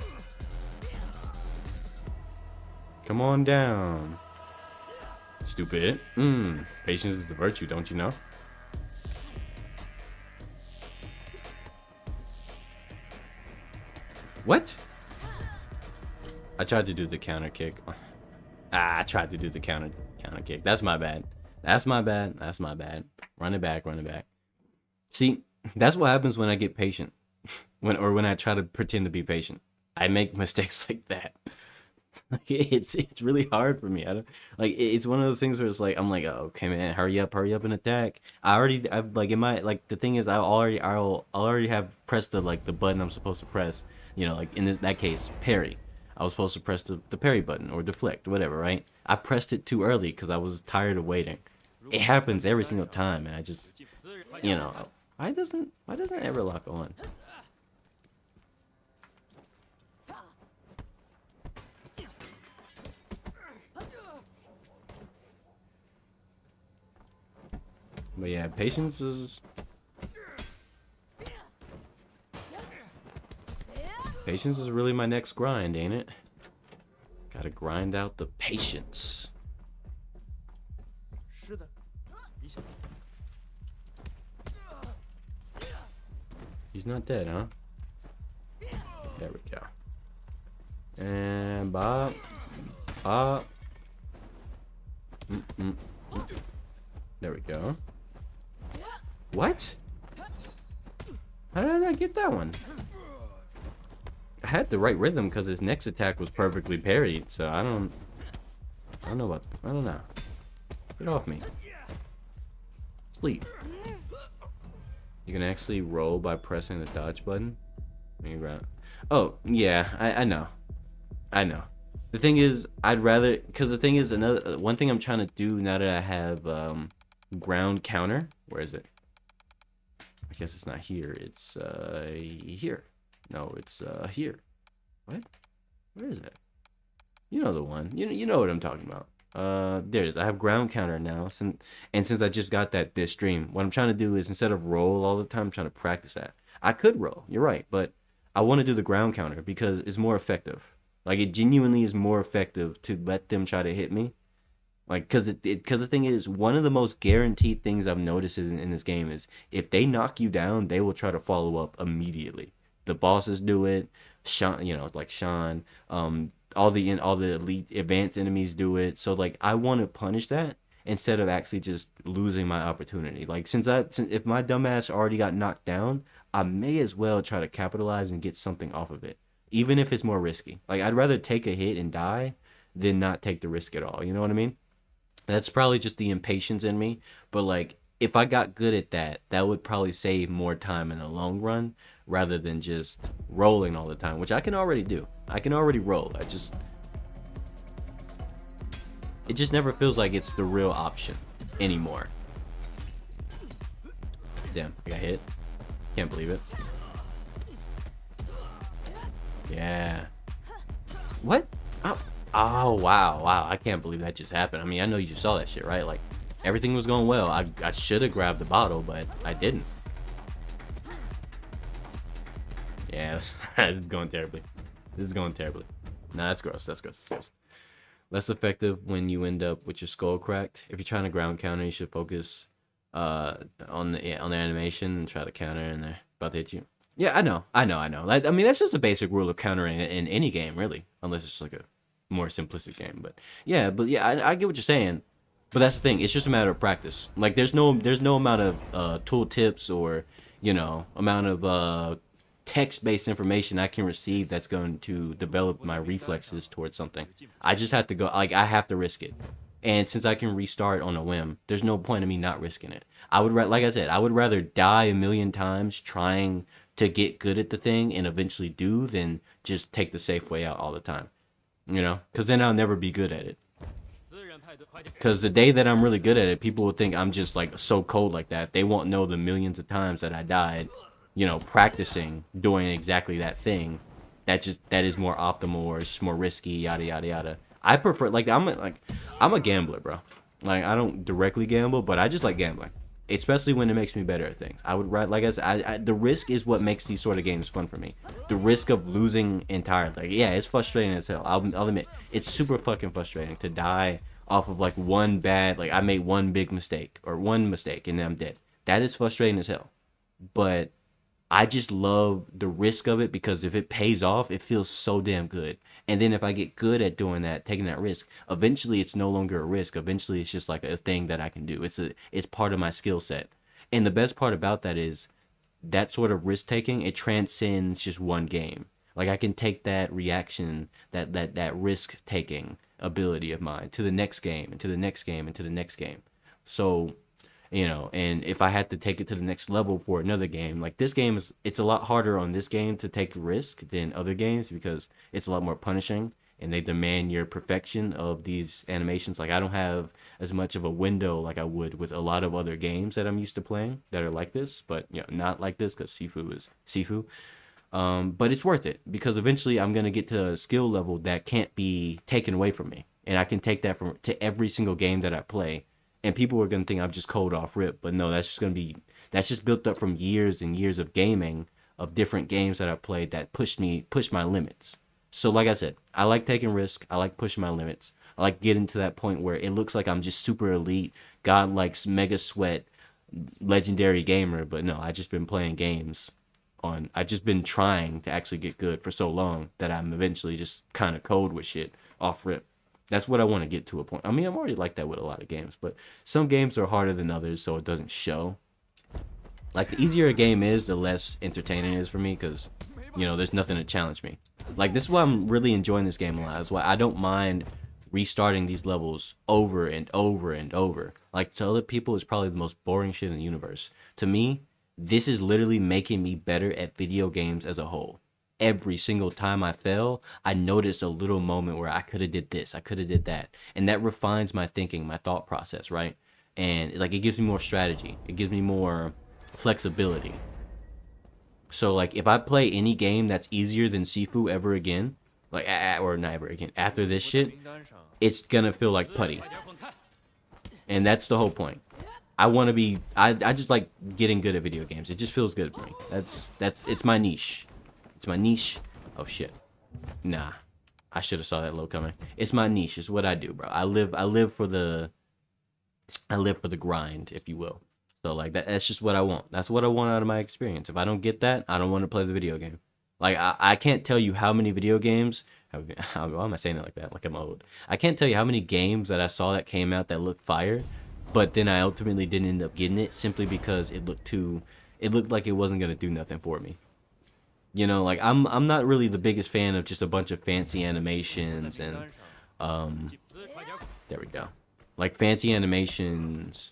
Come on down. Stupid. Patience is the virtue, don't you know? What? I tried to do the counter kick. I tried to do the counter kick. That's my bad. That's my bad. That's my bad. Run it back, run it back. See, that's what happens when I get patient. when I try to pretend to be patient. I make mistakes like that. It's really hard for me. I don't like it's one of those things where it's like I'm like, oh, okay man, hurry up and attack. I've like in my like the thing is I'll already have pressed the button I'm supposed to press, you know, like in that case, parry. I was supposed to press the parry button or deflect, whatever, right? I pressed it too early because I was tired of waiting. It happens every single time, and I just, you know, why doesn't it ever lock on? But yeah, patience is really my next grind, ain't it? Gotta grind out the patience. He's not dead, huh? There we go. And bop. Bop. There we go. What? How did I not get that one? I had the right rhythm because his next attack was perfectly parried, so I don't know. Get off me. Sleep. You can actually roll by pressing the dodge button. Oh, yeah, I know. I know. The thing is, I'd rather, because the thing is, one thing I'm trying to do now that I have ground counter. Where is it? I guess it's not here. It's here. No, it's here. What? Where is it? You know the one. You know what I'm talking about. There it is. I have ground counter now. Since I just got that this stream, what I'm trying to do is instead of roll all the time, I'm trying to practice that. I could roll. You're right, but I want to do the ground counter because it's more effective. Like it genuinely is more effective to let them try to hit me. Like, cause the thing is, one of the most guaranteed things I've noticed in this game is if they knock you down, they will try to follow up immediately. The bosses do it. Sean, you know, like Sean, all the elite advanced enemies do it. So like, I want to punish that instead of actually just losing my opportunity. Like, since if my dumbass already got knocked down, I may as well try to capitalize and get something off of it, even if it's more risky. Like, I'd rather take a hit and die than not take the risk at all. You know what I mean? That's probably just the impatience in me, but like if I got good at that, that would probably save more time in the long run rather than just rolling all the time, which I can already do. I can already roll. It just never feels like it's the real option anymore. Damn, I got hit. Can't believe it. Yeah. What? Oh, wow. I can't believe that just happened. I mean, I know you just saw that shit, right? Like, everything was going well. I should have grabbed the bottle, but I didn't. Yeah, this is going terribly. Nah, that's gross. less effective when you end up with your skull cracked. If you're trying to ground counter, you should focus on the animation and try to counter and they're about to hit you. Yeah, I know. I mean, that's just a basic rule of countering in any game, really, unless it's like a more simplistic game. But yeah, I get what you're saying. But that's the thing. It's just a matter of practice. Like there's no amount of tool tips or amount of text-based information I can receive that's going to develop my reflexes towards something. I just have to go. Like I have to risk it. And since I can restart on a whim, there's no point in me not risking it. Like I said, I would rather die a million times trying to get good at the thing and eventually do than just take the safe way out all the time. Because then I'll never be good at it. Because the day that I'm really good at it, people will think I'm just like so cold like that. They won't know the millions of times that I died, practicing doing exactly that thing. That is more optimal or it's more risky, yada yada yada. I prefer I'm a gambler, bro. Like I don't directly gamble, but I just like gambling, especially when it makes me better at things. I would like I said, the risk is what makes these sort of games fun for me. The risk of losing entirely, like yeah, it's frustrating as hell. I'll admit, it's super fucking frustrating to die off of like one bad, like I made one big mistake or one mistake and then I'm dead. That is frustrating as hell. But I just love the risk of it because if it pays off, it feels so damn good. And then if I get good at doing that, taking that risk, eventually it's no longer a risk. Eventually it's just like a thing that I can do. It's part of my skill set. And the best part about that is that sort of risk taking, it transcends just one game. Like I can take that reaction, that risk taking ability of mine to the next game and to the next game and to the next game. So and if I had to take it to the next level for another game, like this game it's a lot harder on this game to take risk than other games because it's a lot more punishing and they demand your perfection of these animations. Like I don't have as much of a window like I would with a lot of other games that I'm used to playing that are like this, but not like this because Sifu is Sifu. But it's worth it because eventually I'm gonna get to a skill level that can't be taken away from me, and I can take that to every single game that I play. And people are gonna think I'm just cold off rip, but no, that's just built up from years and years of gaming of different games that I've played that pushed my limits. So like I said, I like taking risk. I like pushing my limits. I like getting to that point where it looks like I'm just super elite, god likes mega sweat, legendary gamer. But no, I just been playing games I just been trying to actually get good for so long that I'm eventually just kind of cold with shit off rip. That's what I want to get to a point. I mean, I'm already like that with a lot of games, but some games are harder than others, so it doesn't show. Like, the easier a game is, the less entertaining it is for me, because, there's nothing to challenge me. Like, this is why I'm really enjoying this game a lot. That's why I don't mind restarting these levels over and over and over. Like, to other people, it's probably the most boring shit in the universe. To me, this is literally making me better at video games as a whole. Every single time I fail, I notice a little moment where I could have did this, I could have did that. And that refines my thinking, my thought process, right? And like it gives me more strategy. It gives me more flexibility. So like if I play any game that's easier than Sifu ever again, like or not ever again, after this shit, it's gonna feel like putty. And that's the whole point. I just like getting good at video games. It just feels good for me. It's my niche. It's my niche. Oh shit. Nah. I should have saw that low coming. It's my niche. It's what I do, bro. I live for the grind, if you will. So like that's just what I want. That's what I want out of my experience. If I don't get that, I don't want to play the video game. Like I can't tell you how many video games why am I saying it like that? Like I'm old. I can't tell you how many games that I saw that came out that looked fire, but then I ultimately didn't end up getting it simply because it looked like it wasn't gonna do nothing for me. Like I'm not really the biggest fan of just a bunch of fancy animations and there we go. Like fancy animations.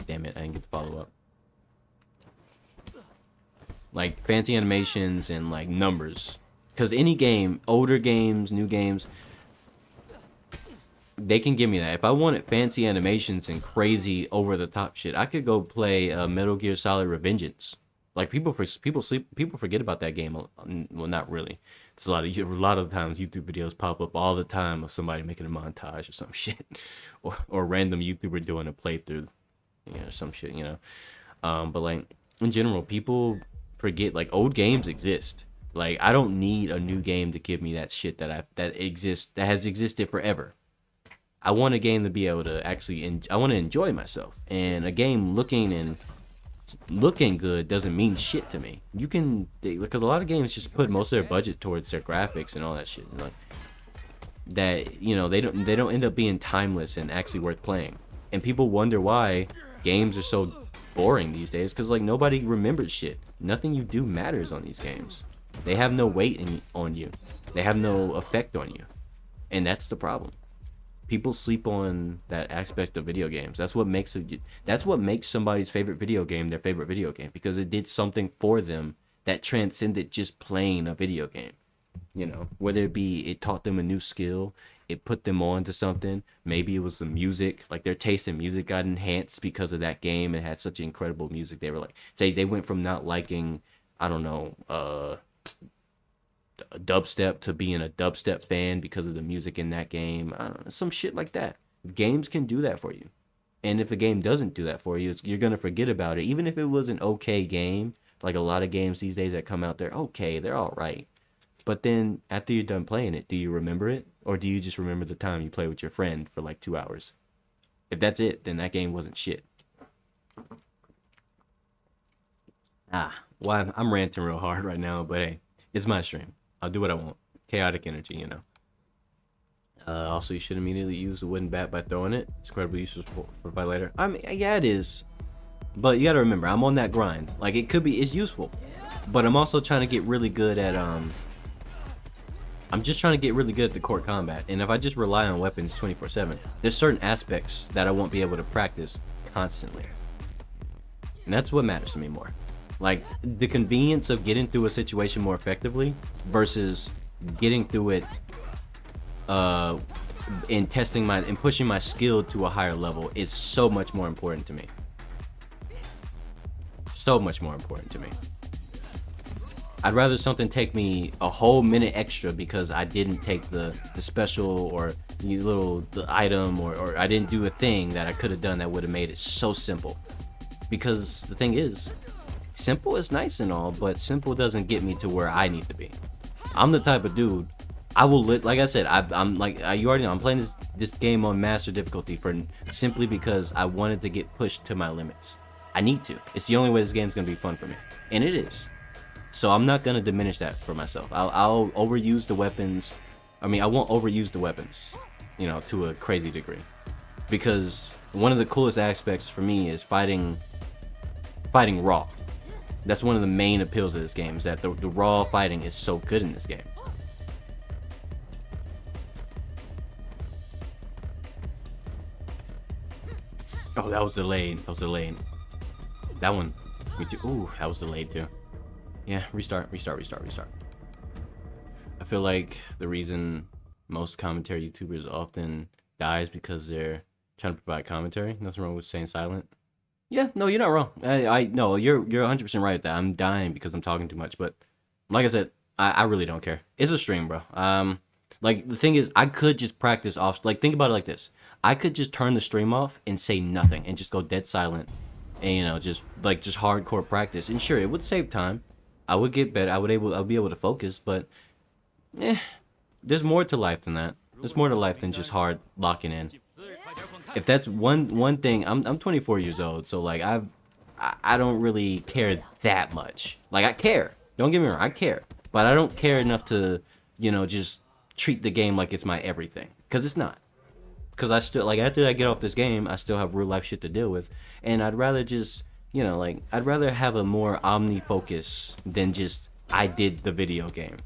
Damn it, I didn't get the follow up. Like fancy animations and like numbers. Cause any game, older games, new games, they can give me that. If I wanted fancy animations and crazy over the top shit, I could go play Metal Gear Solid Revengeance. Like people forget about that game. Well, not really. It's a lot of times YouTube videos pop up all the time of somebody making a montage or some shit, or random YouTuber doing a playthrough, some shit, But like in general, people forget like old games exist. Like I don't need a new game to give me that shit that has existed forever. I want a game to be able to actually I want to enjoy myself. And a game looking good doesn't mean shit to me. You can, because a lot of games just put most of their budget towards their graphics and all that shit. Like that, they don't end up being timeless and actually worth playing. And people wonder why games are so boring these days, because like nobody remembers shit. Nothing you do matters on these games. They have no weight on you. They have no effect on you, and that's the problem. People sleep on that aspect of video games. That's what makes somebody's favorite video game their favorite video game, because it did something for them that transcended just playing a video game. Whether it be it taught them a new skill, it put them on to something. Maybe it was the music, like their taste in music got enhanced because of that game. It had such incredible music. They were like, say they went from not liking, I don't know, dubstep to being a dubstep fan because of the music in that game. I don't know, some shit like that. Games can do that for you. And if a game doesn't do that for you, you're going to forget about it. Even if it was an okay game, like a lot of games these days that come out, they're okay, they're all right. But then after you're done playing it, do you remember it? Or do you just remember the time you played with your friend for like 2 hours? If that's it, then that game wasn't shit. Well, I'm ranting real hard right now, but hey, it's my stream. I'll do what I want. Chaotic energy, Also, you should immediately use the wooden bat by throwing it. It's incredibly useful for fight later. I mean, yeah, it is. But you gotta remember, I'm on that grind. Like, it's useful. But I'm also trying to get really good at, I'm just trying to get really good at the court combat. And if I just rely on weapons 24/7, there's certain aspects that I won't be able to practice constantly. And that's what matters to me more. Like, the convenience of getting through a situation more effectively versus getting through it and pushing my skill to a higher level is so much more important to me. So much more important to me. I'd rather something take me a whole minute extra because I didn't take the special or the item or I didn't do a thing that I could have done that would have made it so simple. Because the thing is, simple is nice and all, but simple doesn't get me to where I need to be. I'm the type of dude, I will like I said, I'm like, you already know, I'm playing this game on master difficulty simply because I wanted to get pushed to my limits. I need to. It's the only way this game's gonna be fun for me, and it is. So I'm not gonna diminish that for myself. I'll overuse the weapons. I mean, I won't overuse the weapons, to a crazy degree, because one of the coolest aspects for me is fighting raw. That's one of the main appeals of this game, is that the raw fighting is so good in this game. Oh, that was delayed. That one, me too. Ooh, that was delayed too. Yeah, restart. I feel like the reason most commentary YouTubers often die is because they're trying to provide commentary. Nothing wrong with staying silent. Yeah, no, you're not wrong. No, you're 100% right at that. I'm dying because I'm talking too much, but like I said, I really don't care. It's a stream, bro. Like the thing is, I could just practice off. Like, think about it like this: I could just turn the stream off and say nothing and just go dead silent, and just hardcore practice. And sure, it would save time. I would get better. I'll be able to focus, but there's more to life than that. There's more to life than just hard locking in. If that's one thing, I'm 24 years old, so like I don't really care that much. Like, I care. Don't get me wrong, I care, but I don't care enough to just treat the game like it's my everything, because it's not. Because I still, like, after I get off this game, I still have real life shit to deal with, and I'd rather just I'd rather have a more omni focus than just I did the video game.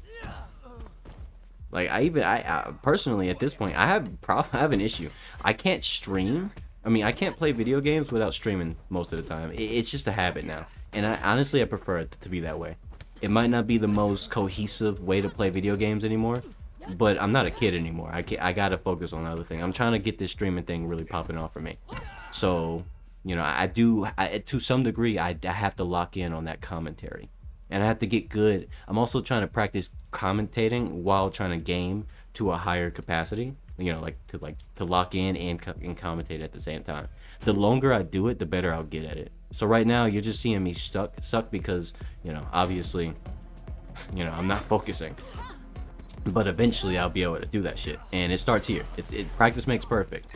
Like, I personally, at this point, I have an issue. I can't stream. I mean, I can't play video games without streaming most of the time. It's just a habit now. And honestly, I prefer it to be that way. It might not be the most cohesive way to play video games anymore, but I'm not a kid anymore. I gotta focus on other things. I'm trying to get this streaming thing really popping off for me. So, to some degree, I have to lock in on that commentary. And I have to get good. I'm also trying to practice commentating while trying to game to a higher capacity. To lock in and commentate at the same time. The longer I do it, the better I'll get at it. So right now, you're just seeing me suck because, obviously, You know, I'm not focusing. But eventually I'll be able to do that shit. And it starts here. Practice makes perfect.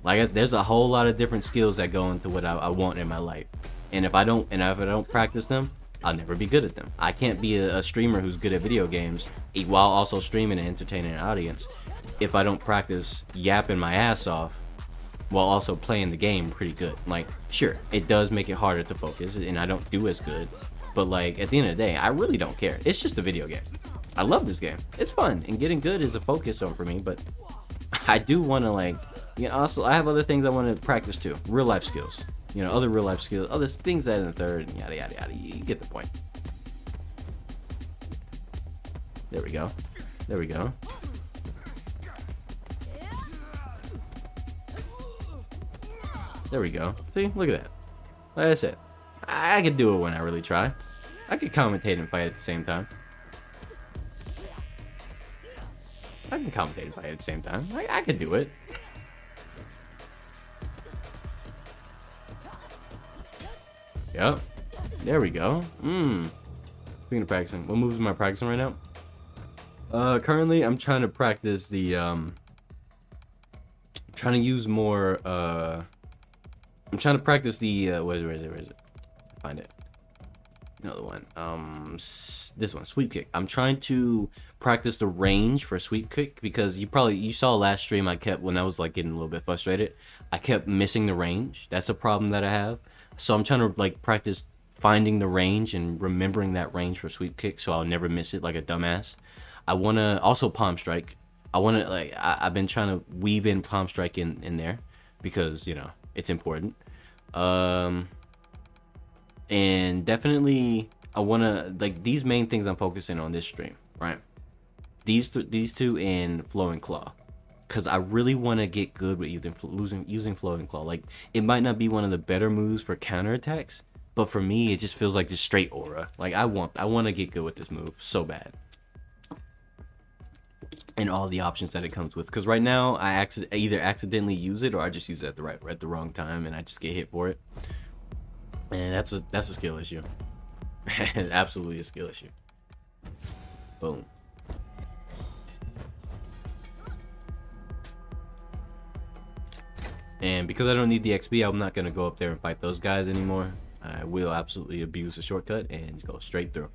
Like, there's a whole lot of different skills that go into what I want in my life. And if I don't practice them, I'll never be good at them. I can't be a streamer who's good at video games while also streaming and entertaining an audience if I don't practice yapping my ass off while also playing the game pretty good. Like, sure, it does make it harder to focus and I don't do as good. But like, at the end of the day, I really don't care. It's just a video game. I love this game. It's fun, and getting good is a focus on for me, but I do want to, like, you know, also I have other things I want to practice too. Real life skills. You know, other real life skills, other things that in the third, and yada yada yada. You get the point. There we go. There we go. There we go. See, look at that. Like I said, I could do it when I really try. I could commentate and fight at the same time. I can commentate and fight at the same time. I could do it. Yep. There we go. Speaking of practicing, what moves am I practicing right now? Currently I'm trying to practice the trying to use more I'm trying to practice the where is it? Find it. Another one. This one, sweep kick. I'm trying to practice the range for sweep kick because you saw last stream when I was like getting a little bit frustrated, I kept missing the range. That's a problem that I have. So I'm trying to like practice finding the range and remembering that range for sweep kick so I'll never miss it like a dumbass. I want to also palm strike. I want to like I've been trying to weave in palm strike in there because, you know, it's important. And definitely I want to, like, these main things I'm focusing on this stream, right? These two and flowing claw, because I really want to get good with using flowing claw. Like, it might not be one of the better moves for counterattacks, but for me it just feels like just straight aura. Like, I want to get good with this move so bad, and all the options that it comes with. Because right now I either accidentally use it or I just use it at the wrong time and I just get hit for it, and that's a skill issue. Absolutely a skill issue. Boom. And because I don't need the XP, I'm not going to go up there and fight those guys anymore. I will absolutely abuse the shortcut and go straight through.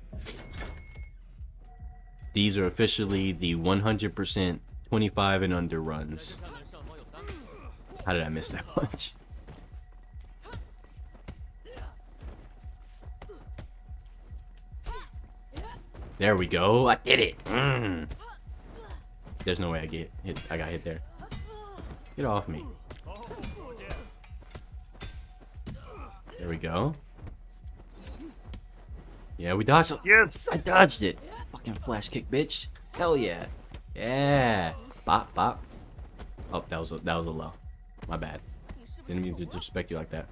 These are officially the 100% 25 and under runs. How did I miss that much? There we go. I did it. There's no way I get hit. I got hit there. Get off me. There we go. Yeah, we dodged it. Yes, I dodged it. Fucking flash kick, bitch. Hell yeah. Yeah. Bop, bop. Oh, that was a low. My bad. Didn't mean to disrespect you like that.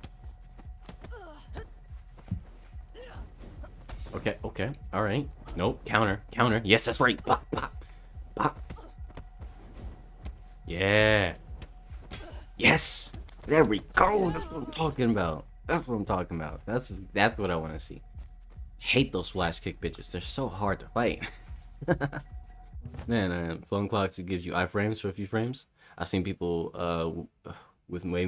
Okay, okay. All right. Nope. Counter. Counter. Yes, that's right. Bop, bop, bop. Yeah. Yes. There we go. That's what I'm talking about. That's what I'm talking about. That's what I want to see. Hate those flash kick bitches. They're so hard to fight. Man, flowing clocks, it gives you iframes for a few frames. I've seen people with way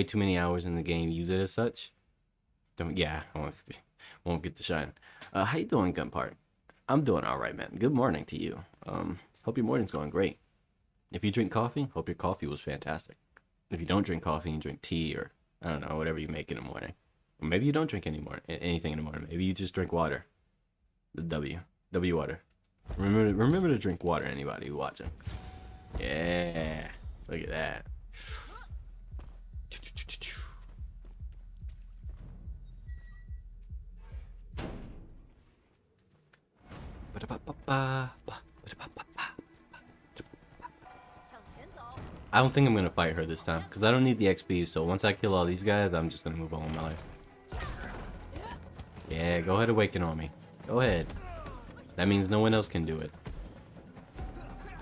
too many hours in the game use it as such. I won't get to shine. How you doing, Gunpart? I'm doing all right, man. Good morning to you. Hope your morning's going great. If you drink coffee, hope your coffee was fantastic. If you don't drink coffee and you drink tea or I don't know, whatever you make in the morning, or maybe you don't drink anything in the morning. Maybe you just drink water. The W water. Remember to drink water. Anybody who's watching? Yeah, look at that. I don't think I'm gonna fight her this time because I don't need the XP. So once I kill all these guys, I'm just gonna move on with my life. Yeah, go ahead, awaken on me. Go ahead. That means no one else can do it.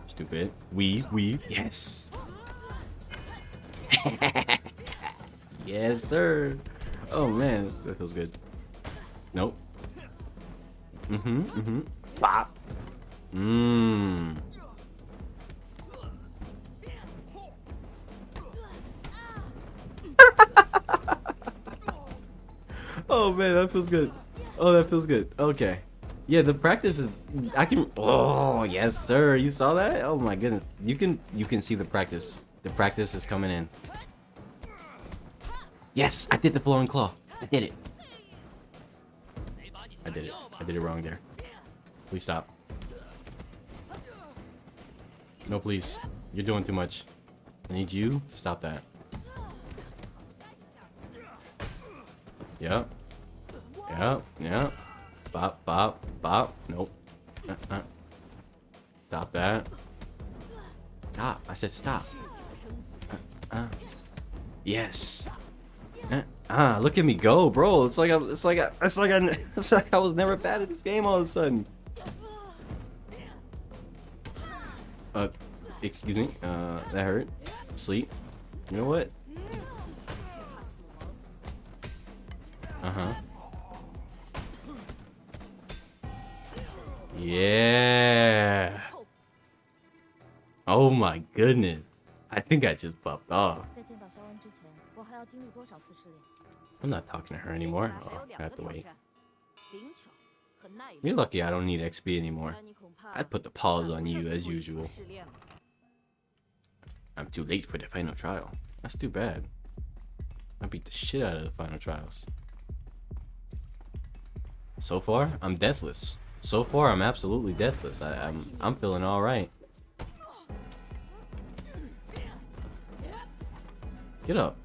Stupid. Yes. Yes, sir. Oh man, that feels good. Nope. Bop. Mmm. Oh man, that feels good. Oh, that feels good. Okay. Yeah, the practice is. I can. Oh yes, sir. You saw that? Oh my goodness. You can see the practice. The practice is coming in. Yes, I did the blowing claw. I did it. I did it. I did it wrong there. Please stop. No, please. You're doing too much. I need you to stop that. Yep. Yep. Yep. Bop, bop, bop. Nope. Stop that. Stop. I said stop. Yes. Look at me go, bro. It's like I was never bad at this game all of a sudden. Excuse me. That hurt. Sleep. You know what? Yeah. Oh my goodness. I think I just popped off. I'm not talking to her anymore. Oh, I have to wait. You're lucky I don't need XP anymore. I'd put the pause on you as usual. I'm too late for the final trial. That's too bad. I beat the shit out of the final trials. So far, I'm deathless. So far, I'm absolutely deathless. I'm feeling all right. Get up.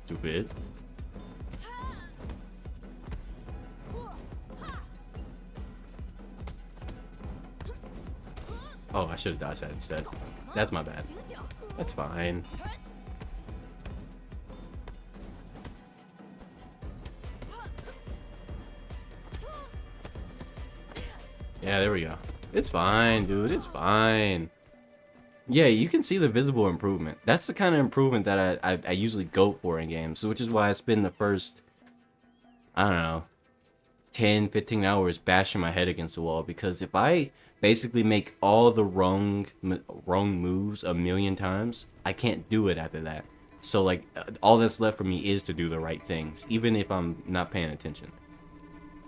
Stupid. Oh, I should have dodged that instead. That's my bad. That's fine. Yeah, there we go. It's fine, dude. It's fine. Yeah, you can see the visible improvement. That's the kind of improvement that I usually go for in games, which is why I spend the first, I don't know, 10, 15 hours bashing my head against the wall. Because if I basically make all the wrong moves a million times, I can't do it after that. So like, all that's left for me is to do the right things, even if I'm not paying attention.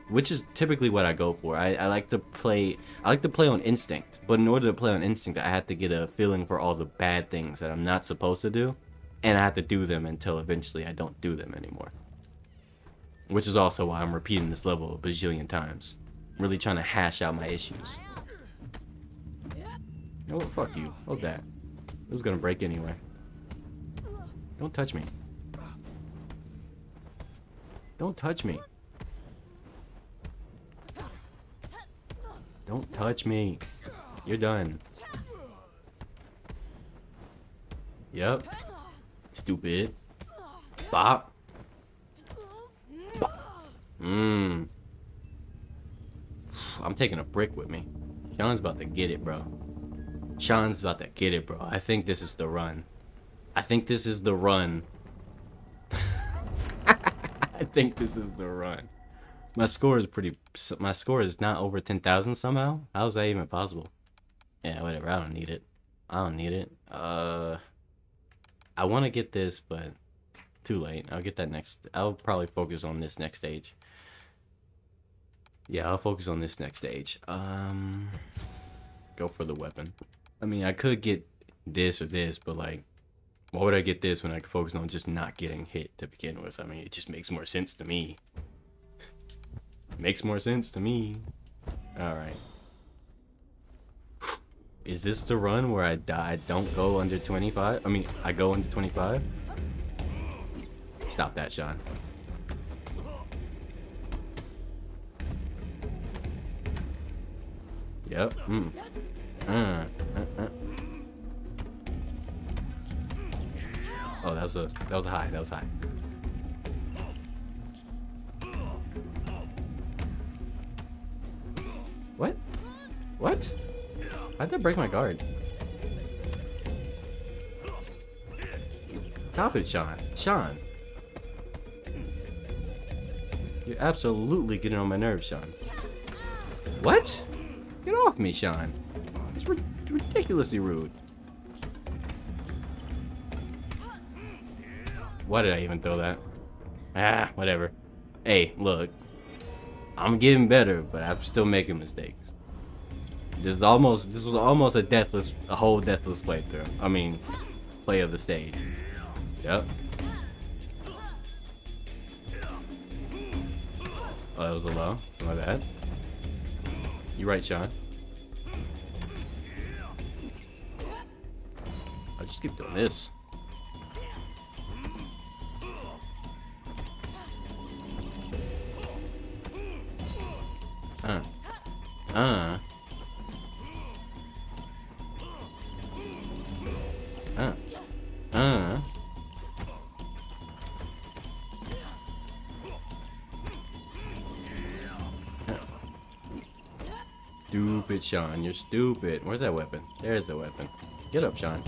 Which is typically what I go for. I like to play on instinct, but in order to play on instinct, I have to get a feeling for all the bad things that I'm not supposed to do, and I have to do them until eventually I don't do them anymore. Which is also why I'm repeating this level a bajillion times. I'm really trying to hash out my issues. You know what? Fuck you. Hold that. It was gonna break anyway. Don't touch me. Don't touch me. Don't touch me. You're done. Yep. Stupid. Bop. Bop. I'm taking a brick with me. Sean's about to get it, bro. Sean's about to get it, bro. I think this is the run. I think this is the run. I think this is the run. My score is not over 10,000 somehow. How is that even possible? Yeah, whatever. I don't need it. I don't need it. I want to get this, but too late. I'll get that next. I'll probably focus on this next stage. Yeah, I'll focus on this next stage. Go for the weapon. I mean, I could get this or this, but like, why would I get this when I could focus on just not getting hit to begin with? I mean, it just makes more sense to me. Makes more sense to me. Alright. Is this the run where I die? Don't go under 25? I mean, I go under 25? Stop that, Sean. Yep. Oh, that was high. That was high. What? What? How'd that break my guard? Stop it, Sean. Sean. You're absolutely getting on my nerves, Sean. What? Get off me, Sean. It's ridiculously rude. Why did I even throw that? Ah, whatever. Hey, look. I'm getting better, but I'm still making mistakes. This was almost a whole deathless playthrough. I mean, play of the stage. Yep. Oh, that was a low. My bad. You right, Sean. I'll just keep doing this. Stupid Sean, you're stupid. Where's that weapon? There's the weapon. Get up, Sean.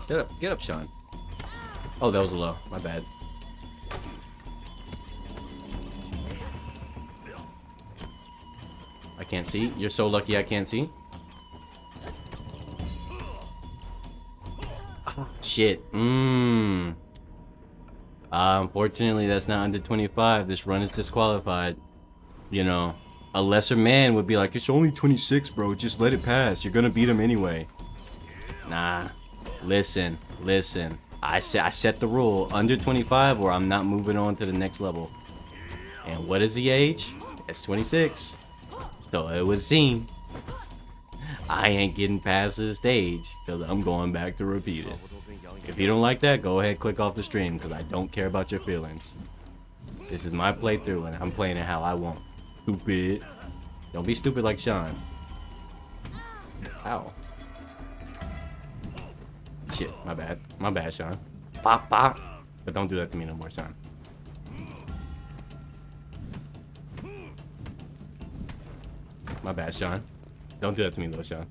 Get up, Sean. Oh, that was a low. My bad. I can't see. You're so lucky I can't see. Oh, shit. Unfortunately, that's not under 25. This run is disqualified. You know, a lesser man would be like, it's only 26, bro. Just let it pass. You're gonna beat him anyway. Nah. Listen. I set the rule. Under 25 or I'm not moving on to the next level. And what is the age? It's 26. So it would seem I ain't getting past this stage because I'm going back to repeat it. If you don't like that, go ahead, click off the stream because I don't care about your feelings. This is my playthrough and I'm playing it how I want. Stupid. Don't be stupid like Sean. Ow. Shit, my bad. My bad, Sean. Pop, pop. But don't do that to me no more, Sean. My bad, Sean. Don't do that to me though, Sean.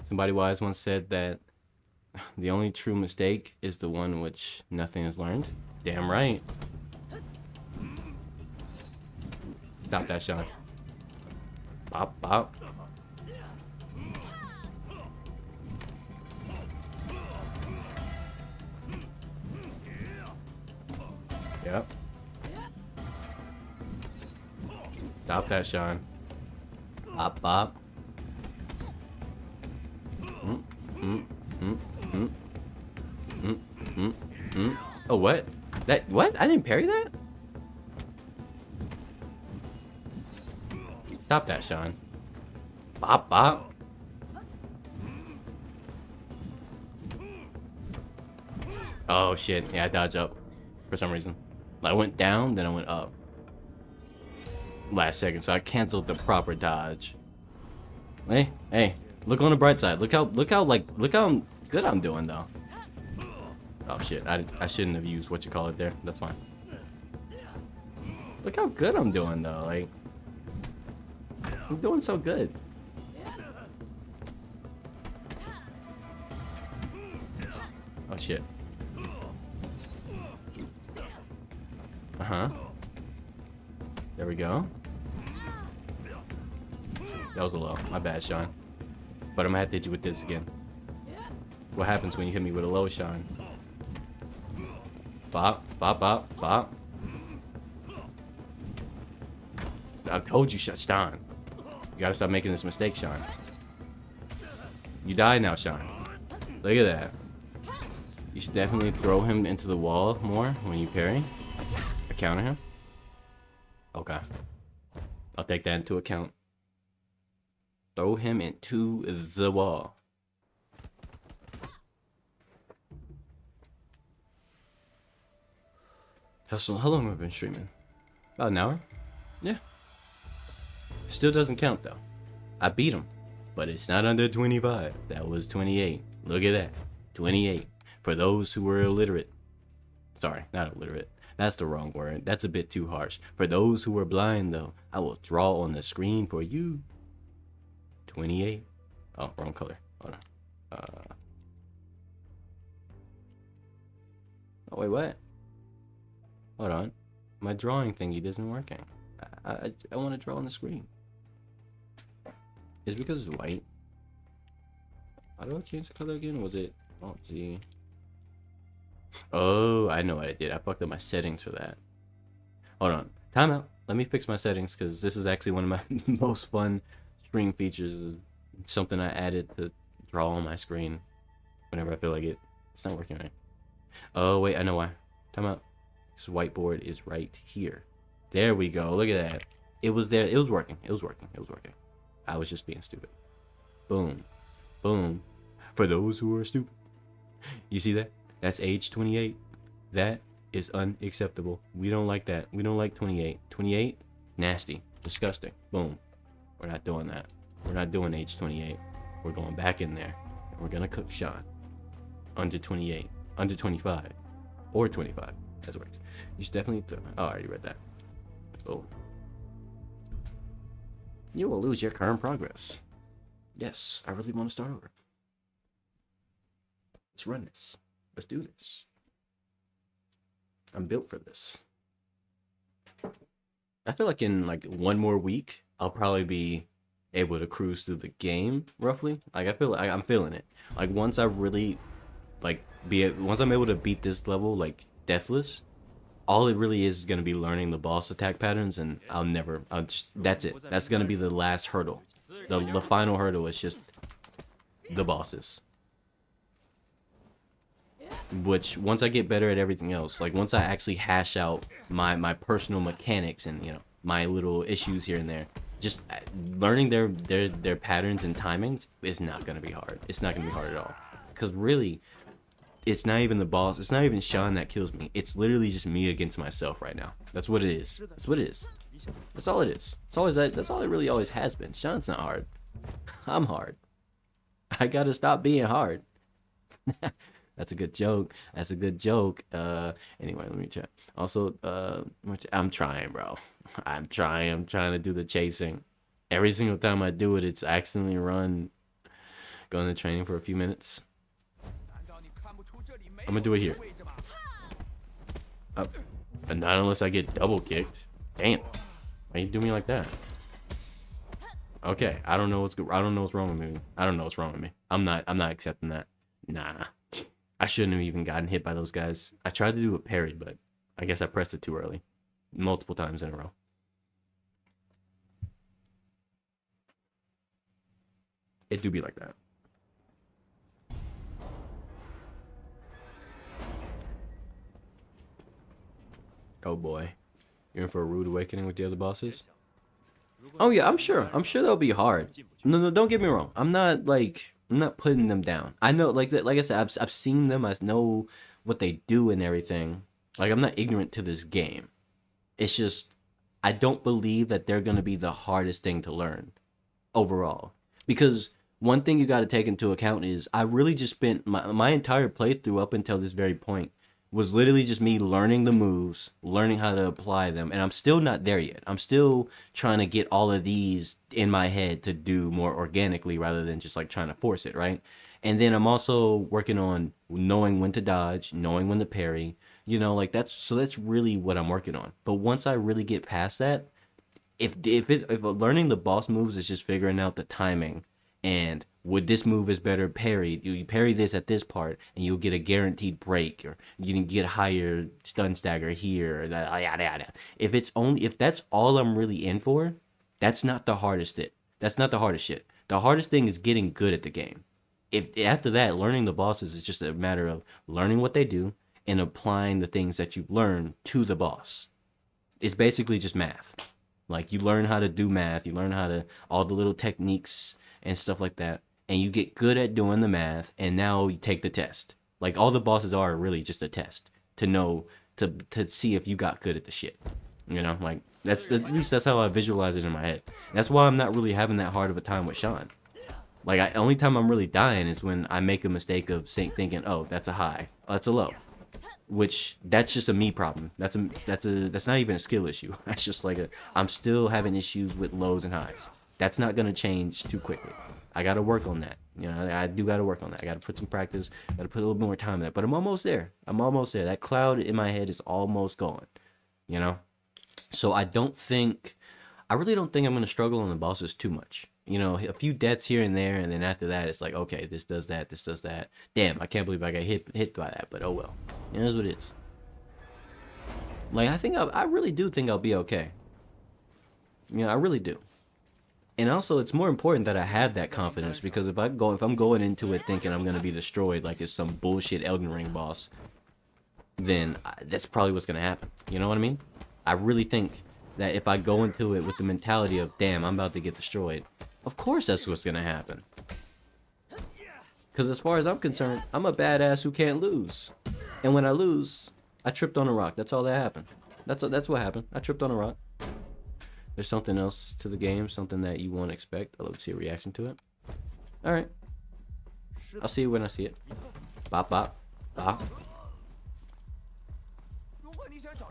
Somebody wise once said that the only true mistake is the one which nothing is learned. Damn right. Stop that, Sean. Pop, pop. Yep. Stop that, Sean. Bop, bop. Oh, what? What? I didn't parry that? Stop that, Sean. Bop, bop. Oh, shit. Yeah, I dodged up for some reason. I went down, then I went up. Last second, so I canceled the proper dodge. Hey, look on the bright side. Look how good I'm doing though. Oh shit, I shouldn't have used what you call it there. That's fine. Look how good I'm doing though. Like, I'm doing so good. Oh shit. There we go. That was a low. My bad, Sean. But I'm gonna have to hit you with this again. What happens when you hit me with a low, Sean? Bop, bop, bop, bop. I told you, Sean. You gotta stop making this mistake, Sean. You die now, Sean. Look at that. You should definitely throw him into the wall more when you parry. I counter him. Okay. I'll take that into account. Throw him into the wall. How long have I been streaming? About an hour? Yeah. Still doesn't count though. I beat him. But it's not under 25. That was 28. Look at that. 28. For those who were illiterate. Sorry, not illiterate. That's the wrong word. That's a bit too harsh. For those who were blind though, I will draw on the screen for you. 28. Oh, wrong color. Hold on. Oh, wait, what? Hold on. My drawing thingy isn't working. I want to draw on the screen. It's because it's white. How do I change the color again? Was it Alt Z? Oh, I know what I did. I fucked up my settings for that. Hold on. Time out. Let me fix my settings because this is actually one of my most fun screen features. Something I added to draw on my screen whenever I feel like it. It's not working right. Oh, wait. I know why. Time out. This whiteboard is right here. There we go. Look at that. It was there. It was working. It was working. It was working. I was just being stupid. Boom. Boom. For those who are stupid. You see that? That's age 28. That is unacceptable. We don't like that. We don't like 28. 28? Nasty. Disgusting. Boom. We're not doing that. We're not doing age 28. We're going back in there. And we're going to cook Sean. Under 28. Under 25. Or 25. That works. You should definitely... Oh, I already read that. Boom. You will lose your current progress. Yes, I really want to start over. Let's run this. Let's do this. I'm built for this. I feel like in like one more week, I'll probably be able to cruise through the game roughly. Like I feel like I'm feeling it. Like once I really like once I'm able to beat this level like deathless, all it really is gonna be learning the boss attack patterns, and that's it. That's gonna be the last hurdle. The final hurdle is just the bosses. Which once I get better at everything else, like once I actually hash out my personal mechanics and my little issues here and there, just learning their patterns and timings is not gonna be hard. It's not gonna be hard at all. Because really, it's not even the boss. It's not even Sean that kills me. It's literally just me against myself right now. That's what it is. That's what it is. That's all it is. It's always that. That's all it really always has been. Sean's not hard. I'm hard. I gotta stop being hard. That's a good joke. That's a good joke. Anyway, let me check. Also, I'm trying, bro. I'm trying. I'm trying to do the chasing. Every single time I do it, it's accidentally run. Going to training for a few minutes. I'm gonna do it here. And not unless I get double kicked. Damn. Why you do me like that? Okay, I don't know what's wrong with me. I don't know what's wrong with me. I'm not accepting that. Nah. I shouldn't have even gotten hit by those guys. I tried to do a parry, but I guess I pressed it too early. Multiple times in a row. It do be like that. Oh boy. You're in for a rude awakening with the other bosses? Oh yeah, I'm sure they'll be hard. No, don't get me wrong. I'm not putting them down. I know, like I said, I've seen them. I know what they do and everything. Like I'm not ignorant to this game. It's just I don't believe that they're gonna be the hardest thing to learn overall. Because one thing you got to take into account is I really just spent my entire playthrough up until this very point was literally just me learning the moves, learning how to apply them, and I'm still not there yet. I'm still trying to get all of these in my head to do more organically rather than just like trying to force it, right? And then I'm also working on knowing when to dodge, knowing when to parry, that's really what I'm working on. But once I really get past that, if learning the boss moves is just figuring out the timing and would this move is better parried, you parry this at this part and you'll get a guaranteed break, or you can get a higher stun stagger here, yada. If that's all I'm really in for, that's not the hardest shit. That's not the hardest shit. The hardest thing is getting good at the game. If after that, learning the bosses is just a matter of learning what they do and applying the things that you've learned to the boss. It's basically just math. Like you learn how to do math, you learn how to all the little techniques and stuff like that, and you get good at doing the math, and now you take the test. Like all the bosses are really just a test to know to see if you got good at the shit. Like that's at least that's how I visualize it in my head. That's why I'm not really having that hard of a time with Sean. Like only time I'm really dying is when I make a mistake of thinking, oh, that's a high, oh, that's a low, which that's just a me problem. That's not even a skill issue. That's just like I'm still having issues with lows and highs. That's not gonna change too quickly. I gotta work on that. I do gotta work on that. I gotta put some practice. Gotta put a little bit more time in that. But I'm almost there. That cloud in my head is almost gone. So I really don't think I'm gonna struggle on the bosses too much. You know, a few deaths here and there, and then after that, it's like, okay, this does that, this does that. Damn, I can't believe I got hit by that, but oh well. It is what it is. Like, I really do think I'll be okay. You know, I really do. And also, it's more important that I have that confidence, because if I'm going into it thinking I'm gonna be destroyed like it's some bullshit Elden Ring boss, then that's probably what's gonna happen. You know what I mean? I really think that if I go into it with the mentality of, damn, I'm about to get destroyed, of course that's what's gonna happen. Because as far as I'm concerned, I'm a badass who can't lose. And when I lose, I tripped on a rock. That's all that happened. That's what happened. I tripped on a rock. There's something else to the game, something that you won't expect. I'd love to see a reaction to it. Alright. I'll see you when I see it. Bop, bop, bop.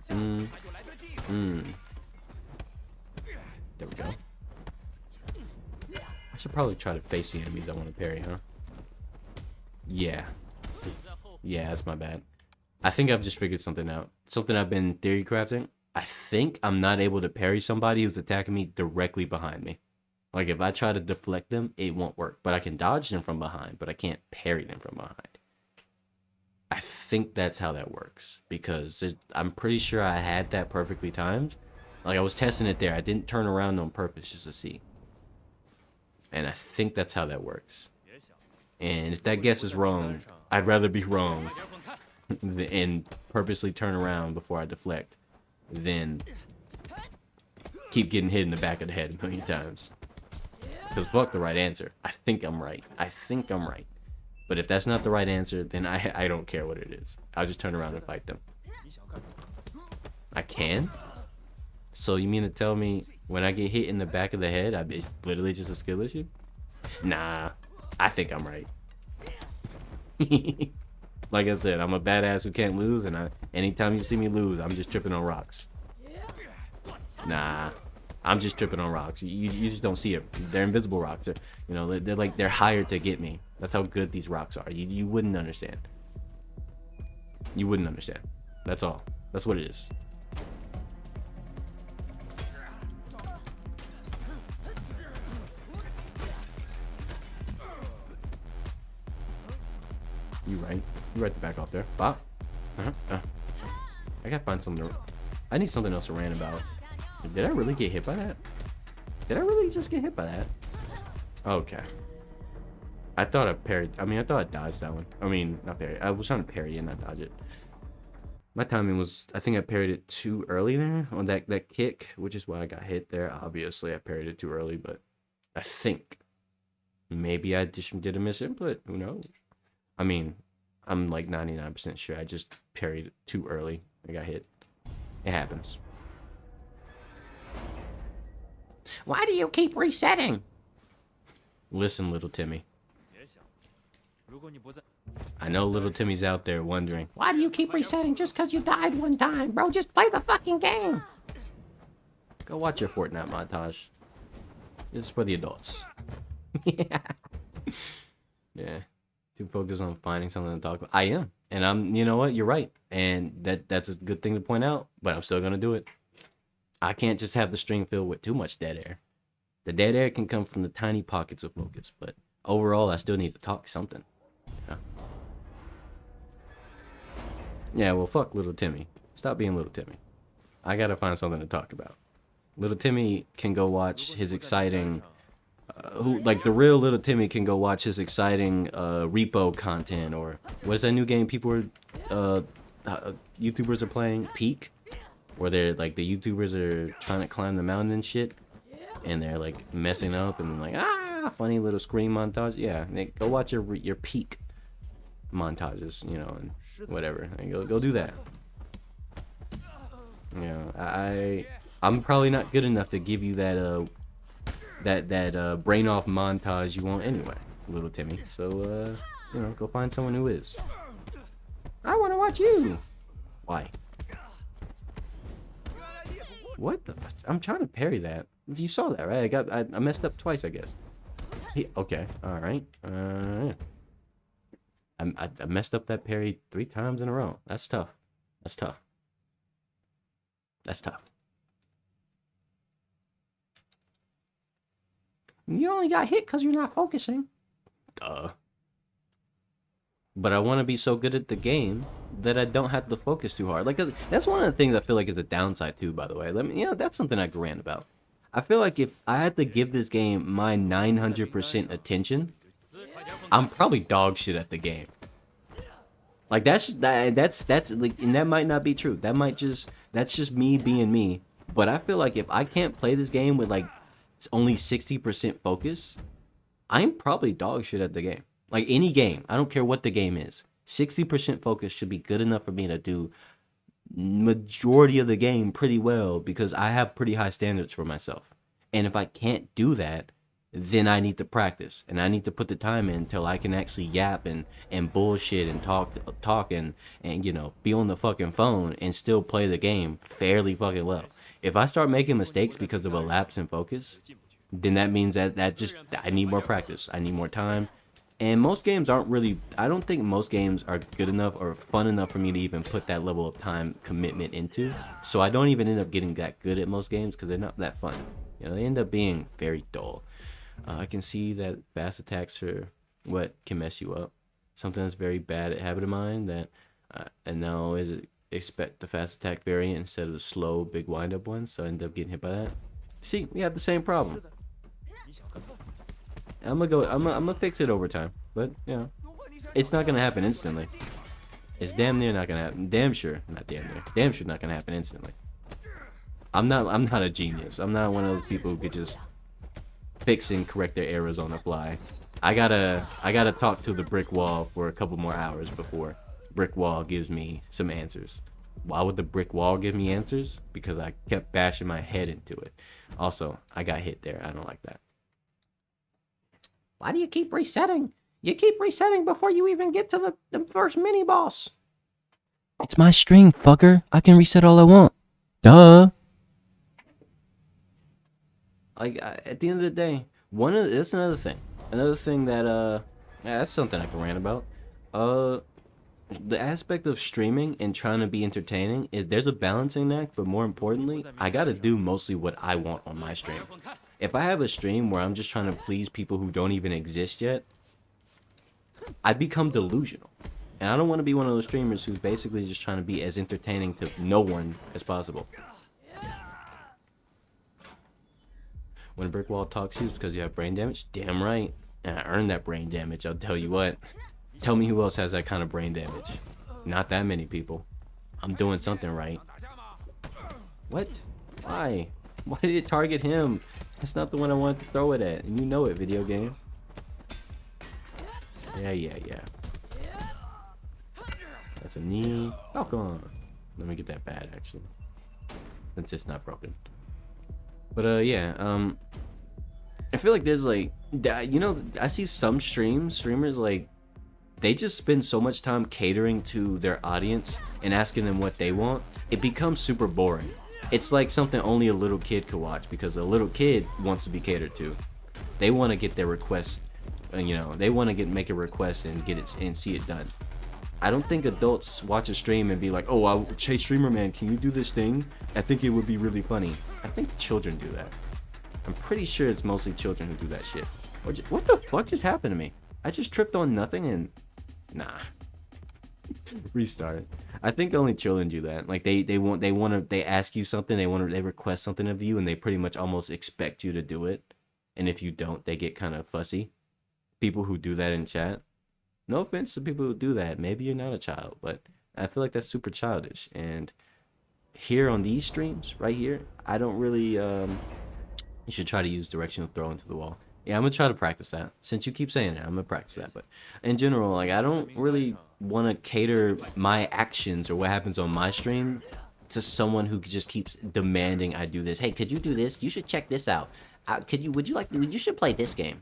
There we go. I should probably try to face the enemies I want to parry, huh? Yeah. Yeah, that's my bad. I think I've just figured something out. Something I've been theory crafting. I think I'm not able to parry somebody who's attacking me directly behind me. Like, if I try to deflect them, it won't work. But I can dodge them from behind, but I can't parry them from behind. I think that's how that works. Because I'm pretty sure I had that perfectly timed. Like, I was testing it there. I didn't turn around on purpose just to see. And I think that's how that works. And if that guess is wrong, I'd rather be wrong and purposely turn around before I deflect than keep getting hit in the back of the head a million times. Because fuck the right answer. I think I'm right. I think I'm right. But if that's not the right answer, then I don't care what it is. I'll just turn around and fight them. I can? So you mean to tell me when I get hit in the back of the head, it's literally just a skill issue? Nah, I think I'm right. Like I said, I'm a badass who can't lose, and anytime you see me lose, I'm just tripping on rocks. Nah, I'm just tripping on rocks. You just don't see it. They're invisible rocks. They're hired to get me. That's how good these rocks are. You wouldn't understand. You wouldn't understand. That's all. That's what it is. You right. You right to back off there. Bop. I gotta find something. I need something else to rant about. Did I really get hit by that? Did I really just get hit by that? Okay. I thought I parried. I thought I dodged that one. Not parry. I was trying to parry and not dodge it. My timing was, I think I parried it too early there on that kick, which is why I got hit there. Obviously, I parried it too early, but I think maybe I just did a misinput. Who knows? I'm like 99% sure I just parried it too early. I got hit. It happens. Why do you keep resetting? Listen, little Timmy. I know little Timmy's out there wondering, why do you keep resetting just because you died one time, bro? Just play the fucking game. Go watch your Fortnite montage. This is for the adults. Yeah. Yeah. Too focused on finding something to talk about. I am. And you know what? You're right. And that's a good thing to point out, but I'm still going to do it. I can't just have the stream filled with too much dead air. The dead air can come from the tiny pockets of focus, but overall, I still need to talk something. Yeah, well, fuck little Timmy. Stop being little Timmy. I gotta find something to talk about. Little Timmy can go watch his exciting... the real little Timmy can go watch his exciting repo content, or what is that new game YouTubers are playing? Peak? Where they're like, the YouTubers are trying to climb the mountain and shit, and they're like messing up and like, funny little scream montage. Yeah, go watch your Peak montages, and whatever, and go do that. I'm probably not good enough to give you that brain off montage you want anyway, little Timmy. So go find someone who is. I want to watch you. Why? What the? I'm trying to parry that. You saw that, right? I messed up twice, I guess. Okay, all right. I messed up that parry 3 times in a row. That's tough. That's tough. That's tough. You only got hit because you're not focusing. Duh. But I want to be so good at the game that I don't have to focus too hard. Like, 'cause that's one of the things I feel like is a downside too, by the way. That's something I could rant about. I feel like if I had to give this game my 900% attention, I'm probably dog shit at the game. Like that's like, and that might not be true. That's just me being me. But I feel like if I can't play this game with like it's only 60% focus, I'm probably dog shit at the game. Like any game, I don't care what the game is. 60% focus should be good enough for me to do majority of the game pretty well because I have pretty high standards for myself. And if I can't do that, then I need to practice and I need to put the time in until I can actually yap and bullshit and talk and you know, be on the fucking phone and still play the game fairly fucking well. If I start making mistakes because of a lapse in focus, then that means that just I need more practice. I need more time. And most games aren't really, I don't think most games are good enough or fun enough for me to even put that level of time commitment into. So I don't even end up getting that good at most games because they're not that fun. You know, they end up being very dull. I can see that fast attacks are what can mess you up. Something that's very bad at habit of mine that, and now is expect the fast attack variant instead of the slow big wind up one. So I end up getting hit by that. See, we have the same problem. I'm gonna fix it over time, but you know, it's not gonna happen instantly. It's damn near not gonna happen. Damn sure, not damn near. Damn sure not gonna happen instantly. I'm not a genius. I'm not one of those people who could just fix and correct their errors on the fly. I gotta talk to the brick wall for a couple more hours before brick wall gives me some answers. Why would the brick wall give me answers? Because I kept bashing my head into it. Also, I got hit there. I don't like that. Why do you keep resetting? You keep resetting before you even get to the first mini boss. It's my stream, fucker. I can reset all I want. Duh. Like at the end of the day, that's another thing. Another thing that that's something I can rant about. The aspect of streaming and trying to be entertaining is there's a balancing act, but more importantly, I gotta do mostly what I want on my stream. If I have a stream where I'm just trying to please people who don't even exist yet, I become delusional. And I don't want to be one of those streamers who's basically just trying to be as entertaining to no one as possible. When a brick wall talks to you, it's because you have brain damage? Damn right. And I earned that brain damage, I'll tell you what. Tell me who else has that kind of brain damage. Not that many people. I'm doing something right. What? Why? Why did it target him? That's not the one I wanted to throw it at. And you know it, video game. Yeah. That's a knee. Falcon. Let me get that bad, actually. Since it's not broken. But, yeah. I feel like there's, like... You know, I see some streamers, like... They just spend so much time catering to their audience and asking them what they want. It becomes super boring. It's like something only a little kid could watch because a little kid wants to be catered to. They want to get their request, you know, they want to make a request and get it and see it done. I don't think adults watch a stream and be like, "Oh, hey streamer man, can you do this thing? I think it would be really funny." I think children do that. I'm pretty sure it's mostly children who do that shit. What the fuck just happened to me? I just tripped on nothing and nah. Restart. I think only children do that. Like they ask you something, they request something of you, and they pretty much almost expect you to do it. And if you don't, they get kind of fussy. People who do that in chat. No offense to people who do that. Maybe you're not a child, but I feel like that's super childish. And here on these streams, right here, I don't really. You should try to use directional throw into the wall. Yeah, I'm gonna try to practice that. Since you keep saying it, I'm gonna practice that. But in general, like I don't really want to cater my actions or what happens on my stream to someone who just keeps demanding I do this. Hey, could you do this? You should check this out. You should play this game.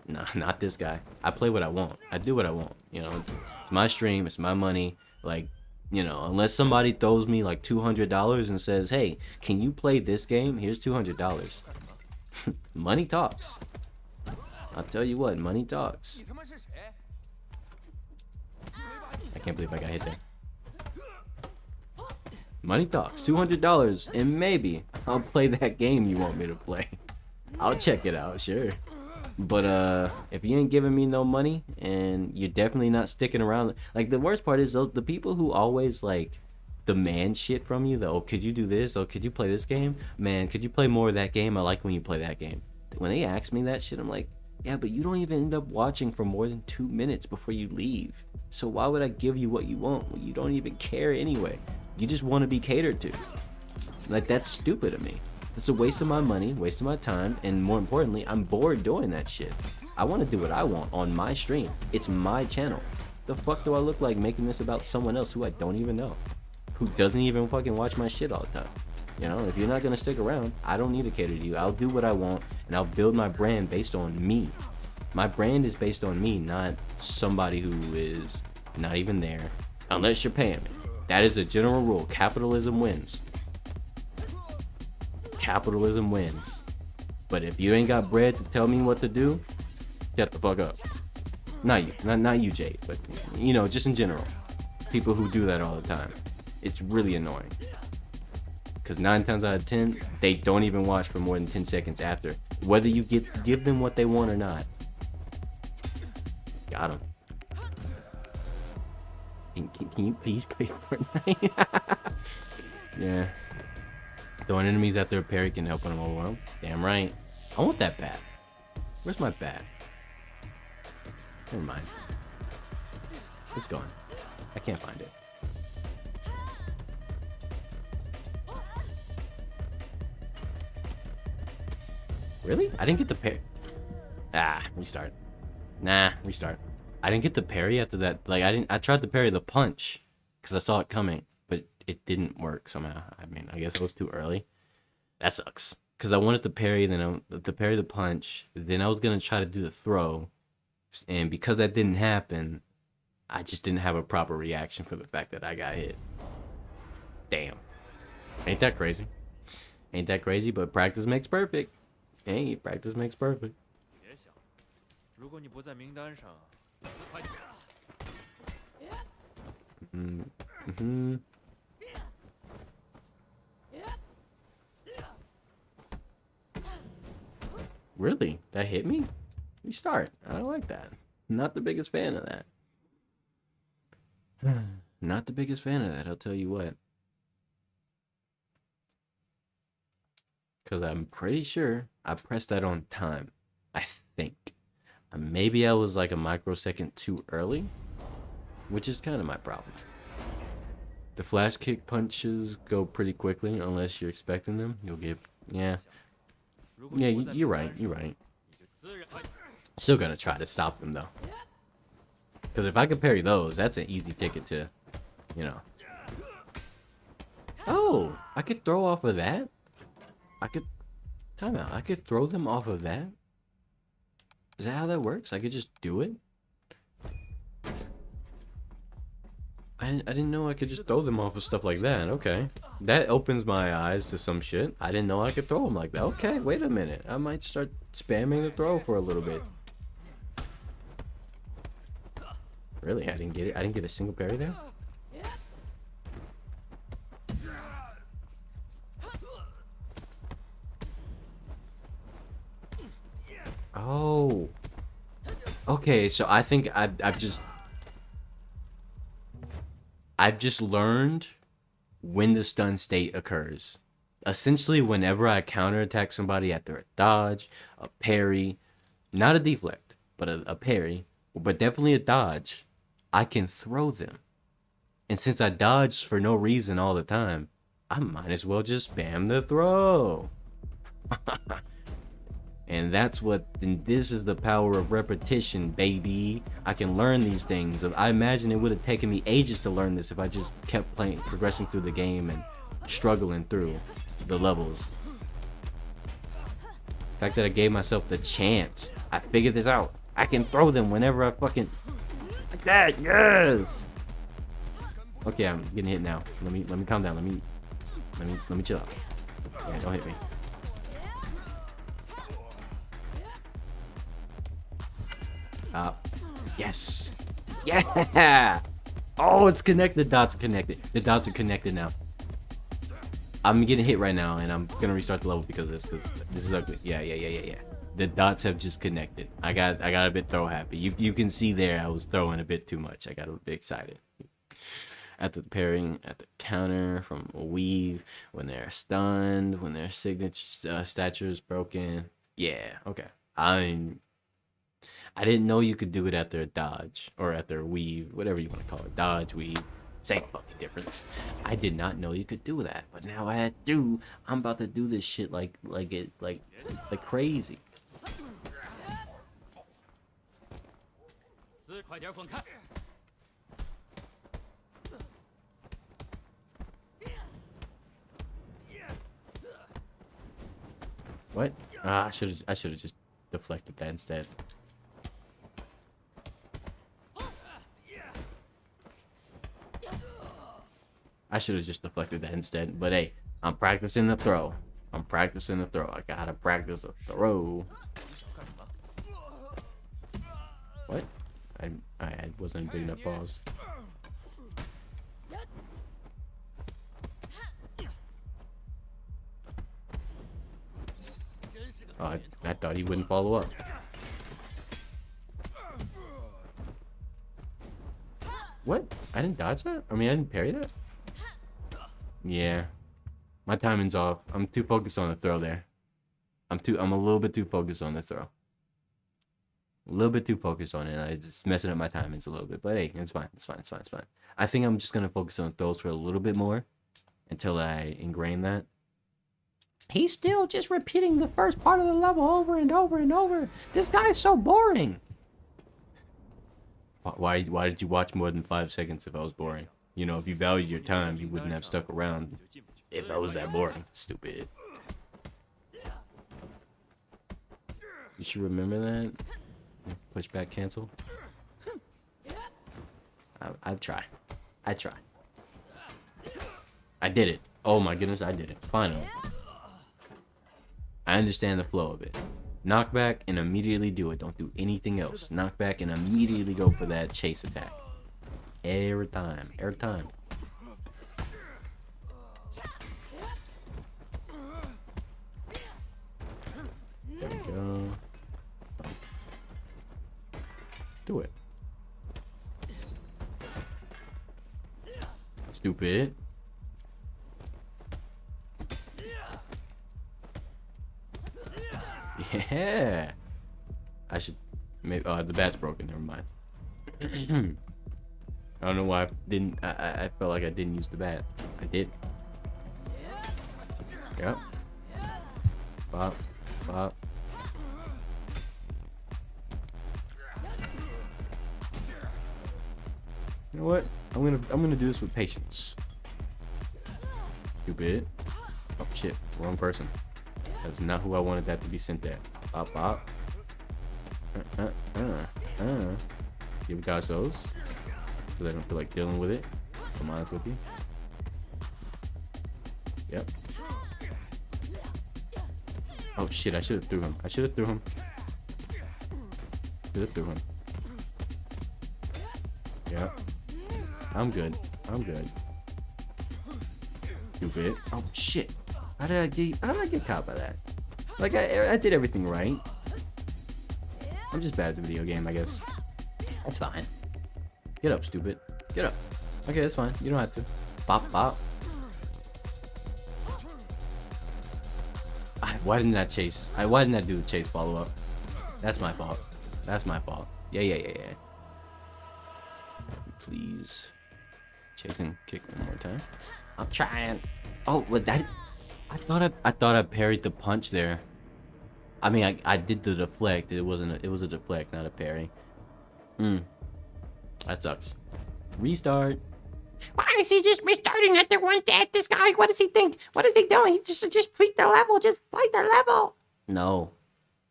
Nah, not this guy. I play what I want. I do what I want. You know, it's my stream. It's my money. Like, you know, unless somebody throws me like $200 and says, "Hey, can you play this game? Here's $200." Money talks. I'll tell you what, money talks. I can't believe I got hit there. Money talks. $200, and maybe I'll play that game you want me to play. I'll check it out, sure. But if you ain't giving me no money and you're definitely not sticking around, like the worst part is those the people who always like demand shit from you though. Oh, could you do this? Oh, could you play this game? Man, could you play more of that game? I like when you play that game. When they ask me that shit, I'm like, yeah, but you don't even end up watching for more than 2 minutes before you leave. So why would I give you what you want when you don't even care anyway? You just want to be catered to. Like, that's stupid of me. It's a waste of my money, waste of my time, and more importantly, I'm bored doing that shit. I want to do what I want on my stream. It's my channel. The fuck do I look like making this about someone else who I don't even know? Who doesn't even fucking watch my shit all the time? You know, if you're not gonna stick around, I don't need to cater to you. I'll do what I want, and I'll build my brand based on me. My brand is based on me, not somebody who is not even there. Unless you're paying me. That is a general rule. Capitalism wins. Capitalism wins. But if you ain't got bread to tell me what to do, shut the fuck up. Not you, not you, Jade, but you know, just in general, people who do that all the time. It's really annoying. Because 9 times out of 10, they don't even watch for more than 10 seconds after, whether you give them what they want or not. Got him. Can you please play Fortnite? Yeah. Throwing enemies after a parry can help when I'm overwhelmed. Damn right. I want that bat. Where's my bat? Never mind. It's gone. I can't find it. Really? I didn't get the parry. Ah, restart. Nah, restart. I didn't get the parry after that. Like, I tried to parry the punch because I saw it coming, but it didn't work somehow. I mean, I guess it was too early. That sucks. Because I wanted to parry, then to parry the punch. Then I was going to try to do the throw. And because that didn't happen, I just didn't have a proper reaction for the fact that I got hit. Damn. Ain't that crazy? Ain't that crazy, but practice makes perfect. Hey, practice makes perfect. Really? That hit me? Restart. I don't like that. Not the biggest fan of that. Not the biggest fan of that, I'll tell you what. Because I'm pretty sure I pressed that on time. I think. Maybe I was like a microsecond too early, which is kind of my problem. The flash kick punches go pretty quickly unless you're expecting them. You'll get, yeah. Yeah, you're right, you're right. Still gonna try to stop them though. Because if I could parry those, that's an easy ticket to, you know. Oh, I could throw off of that? I could, time out, I could throw them off of that? Is that how that works? I could just do it? I didn't know I could just throw them off of stuff like that. Okay. That opens my eyes to some shit. I didn't know I could throw them like that. Okay, wait a minute. I might start spamming the throw for a little bit. Really? I didn't get it? I didn't get a single parry there? Oh. Okay, so I think I've just learned when the stun state occurs. Essentially, whenever I counterattack somebody after a dodge, a parry, not a deflect, but a parry, but definitely a dodge, I can throw them. And since I dodge for no reason all the time, I might as well just spam the throw. And that's and this is the power of repetition, baby. I can learn these things. I imagine it would have taken me ages to learn this if I just kept playing, progressing through the game and struggling through the levels. The fact that I gave myself the chance, I figured this out. I can throw them whenever I fucking, like that, yes! Okay, I'm getting hit now. Let me calm down, let me chill out. Yeah, don't hit me. Yes. Yeah. Oh, it's connected. The dots are connected. The dots are connected now. I'm getting hit right now, and I'm gonna restart the level because of this. Because this is ugly. Yeah. The dots have just connected. I got a bit throw happy. You can see there I was throwing a bit too much. I got a bit excited. At the parrying at the counter from a weave, when they're stunned, when their signature stature is broken. Yeah, okay. I didn't know you could do it at their dodge or at their weave, whatever you want to call it. Dodge, weave, same fucking difference. I did not know you could do that, but now I do. I'm about to do this shit like crazy. What? I should have just deflected that instead. I should have just deflected that instead. But hey, I'm practicing the throw. I gotta practice the throw. What? I wasn't big enough pause. Oh, I thought he wouldn't follow up. What? I didn't dodge that? I mean, I didn't parry that? Yeah. My timing's off. I'm too focused on the throw there. I'm a little bit too focused on the throw. A little bit too focused on it. I just messing up my timings a little bit. But hey, it's fine. I think I'm just gonna focus on throws for a little bit more until I ingrain that. He's still just repeating the first part of the level over and over and over. This guy's so boring. Why did you watch more than 5 seconds if I was boring? You know, if you valued your time, you wouldn't have stuck around if I was that boring. Stupid. You should remember that. Push back, cancel. I'd try. I did it. Oh my goodness, I did it. Finally. I understand the flow of it. Knock back and immediately do it. Don't do anything else. Knock back and immediately go for that chase attack. Every time. There we go. Do it. Stupid. Yeah. I should maybe the bat's broken, never mind. I don't know why I didn't I felt like I didn't use the bat. I did. Yep. Bop. You know what? I'm gonna do this with patience. Stupid. Oh shit, wrong person. That's not who I wanted that to be sent at. Bop. Give guys those. Because I don't feel like dealing with it. If I'm honest with you. Yep. Oh shit, I should have threw him. Yep. I'm good. Stupid. Oh shit. How did I get caught by that? Like I did everything right. I'm just bad at the video game, I guess. That's fine. Get up, stupid. Get up. Okay, that's fine. You don't have to. Bop. Why didn't I chase? Why didn't I do the chase follow up? That's my fault. Yeah. Please. Chasing kick one more time. I'm trying. Oh, but that. I thought I parried the punch there. I mean, I did the deflect. It was a deflect, not a parry. That sucks. Restart. Why is he just restarting at the one at this guy? What does he think? What is he doing? He just beat the level. Just fight the level. No,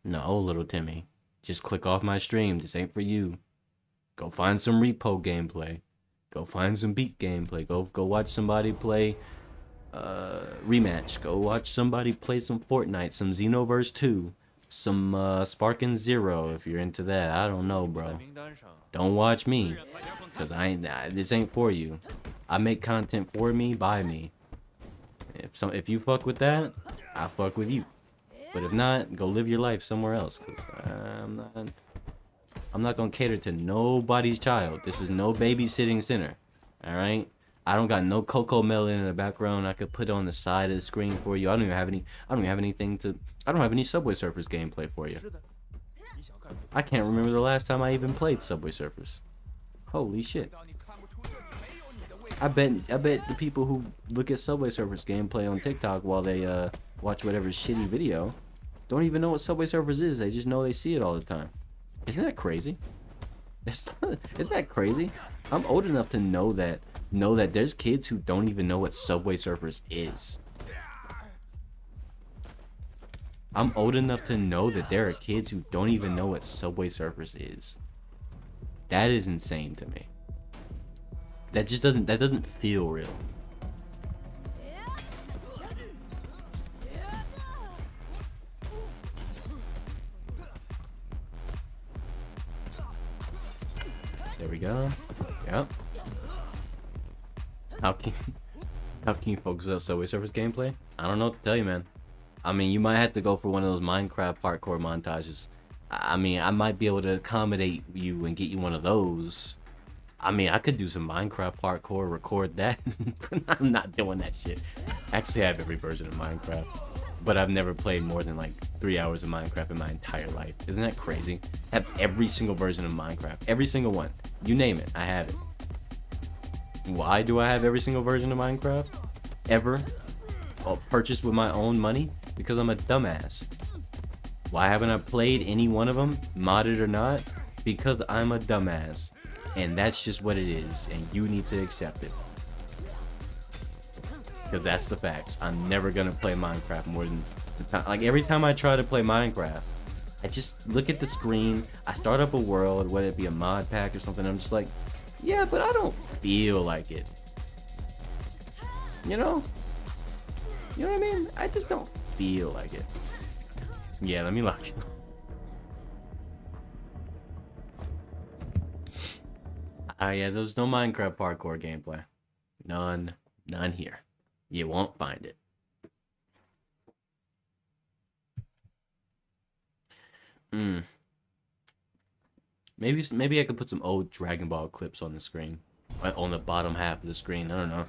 little Timmy. Just click off my stream. This ain't for you. Go find some repo gameplay. Go find some beat gameplay. Go watch somebody play rematch. Go watch somebody play some Fortnite, some Xenoverse 2, some Sparking Zero if you're into that. I don't know, bro. Don't watch me, cause this ain't for you. I make content for me, by me. If you fuck with that, I fuck with you. But if not, go live your life somewhere else. Cause I'm not gonna cater to nobody's child. This is no babysitting center. All right. I don't got no Coco Melon in the background I could put on the side of the screen for you. I don't even have any. I don't have anything to. I don't have any Subway Surfers gameplay for you. I can't remember the last time I even played Subway Surfers. Holy shit. I bet the people who look at Subway Surfers gameplay on TikTok while they watch whatever shitty video don't even know what Subway Surfers is. They just know they see it all the time. Isn't that crazy? Isn't that crazy? I'm old enough to know that there's kids who don't even know what Subway Surfers is. I'm old enough to know that there are kids who don't even know what Subway Surfers is. That is insane to me. That doesn't feel real. There we go. Yep. How can you focus on Subway Surfers gameplay? I don't know what to tell you, man. I mean, you might have to go for one of those Minecraft parkour montages. I mean, I might be able to accommodate you and get you one of those. I mean, I could do some Minecraft parkour, record that, but I'm not doing that shit. Actually, I have every version of Minecraft, but I've never played more than like 3 hours of Minecraft in my entire life. Isn't that crazy? I have every single version of Minecraft. Every single one. You name it, I have it. Why do I have every single version of Minecraft? Ever? Purchased with my own money? Because I'm a dumbass. Why haven't I played any one of them, modded or not? Because I'm a dumbass. And that's just what it is, and you need to accept it. Because that's the facts. I'm never gonna play Minecraft more than... Like, every time I try to play Minecraft, I just look at the screen, I start up a world, whether it be a mod pack or something, I'm just like, yeah, but I don't feel like it. You know? You know what I mean? I just don't feel like it. Yeah, let me lock it. Yeah, there's no Minecraft parkour gameplay. None here. You won't find it. Maybe I could put some old Dragon Ball clips on the screen, on the bottom half of the screen. I don't know,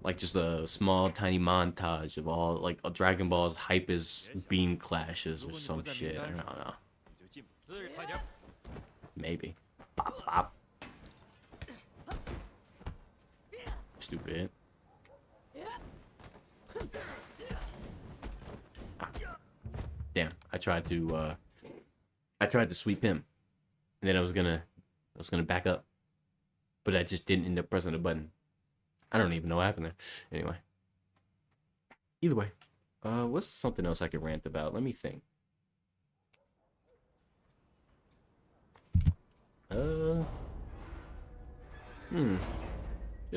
like just a small tiny montage of all like a Dragon Ball's hypest beam clashes or some shit. I don't know. Maybe. Bop, bop. Stupid. Damn, I tried to sweep him, and then I was gonna back up, but I just didn't end up pressing the button. I don't even know what happened there. Anyway, either way, what's something else I could rant about? Let me think. You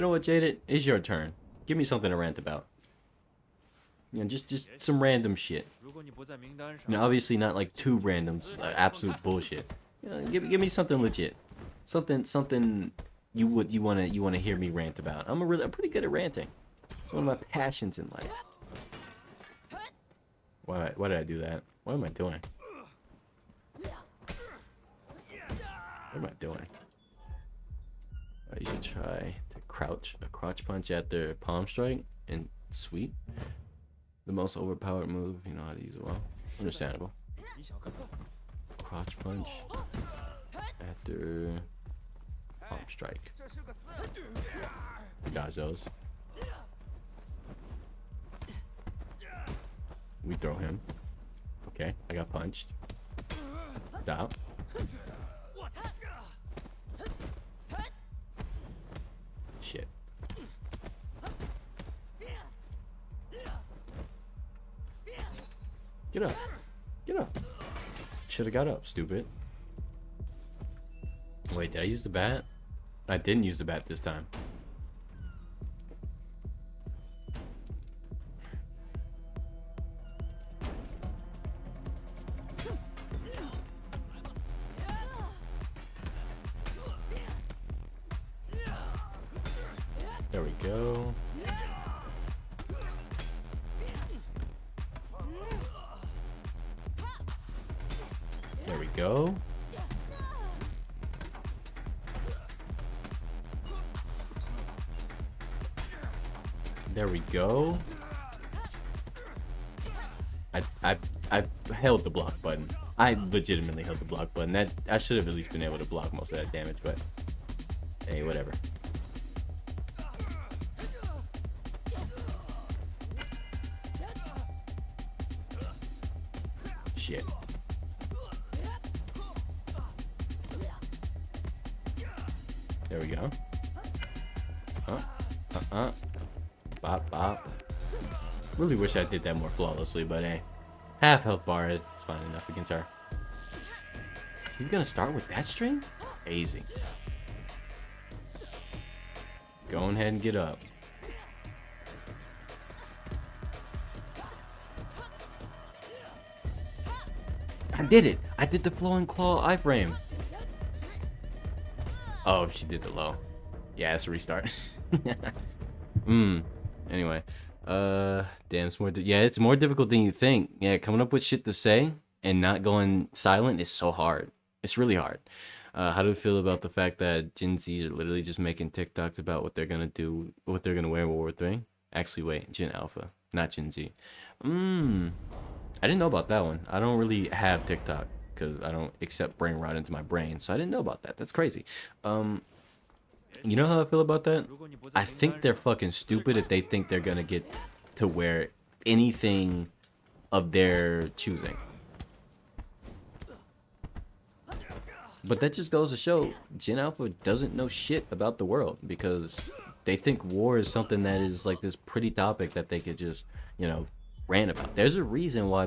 know what, Jaded? It's your turn. Give me something to rant about. You know, just some random shit. You know, obviously not like too randoms, absolute bullshit. You know, give me something legit. Something you wanna hear me rant about. I'm pretty good at ranting. It's one of my passions in life. Why did I do that? What am I doing? What am I doing? You should try to a crouch punch at their palm strike and sweep. The most overpowered move, you know how to use it well. Understandable. Crotch punch after palm strike. Dodge those. We throw him. Okay, I got punched. Stop. Shit. Get up. Get up. Should have got up, stupid. Wait, did I use the bat? I didn't use the bat this time. There we go. There we go. I held the block button. I legitimately held the block button. That I should have at least been able to block most of that damage, but hey, whatever. Shit. There we go. Bop, bop. Really wish I did that more flawlessly, but hey. Half health bar is fine enough against her. She's gonna start with that string? Easy. Go ahead and get up. I did it! I did the flowing claw iframe. Oh, she did the low. Yeah, it's a restart. Anyway. Damn, it's more it's more difficult than you think. Yeah, coming up with shit to say and not going silent is so hard. It's really hard. How do you feel about the fact that Gen Z are literally just making TikToks about what they're gonna do, what they're gonna wear in World War 3? Actually, wait, Gen Alpha, not Gen Z. I didn't know about that one. I don't really have TikTok because I don't accept brain rot into my brain, so I didn't know about that. That's crazy. You know how I feel about that? I think they're fucking stupid if they think they're gonna get to wear anything of their choosing. But that just goes to show Gen Alpha doesn't know shit about the world because they think war is something that is like this pretty topic that they could just, you know, rant about. There's a reason why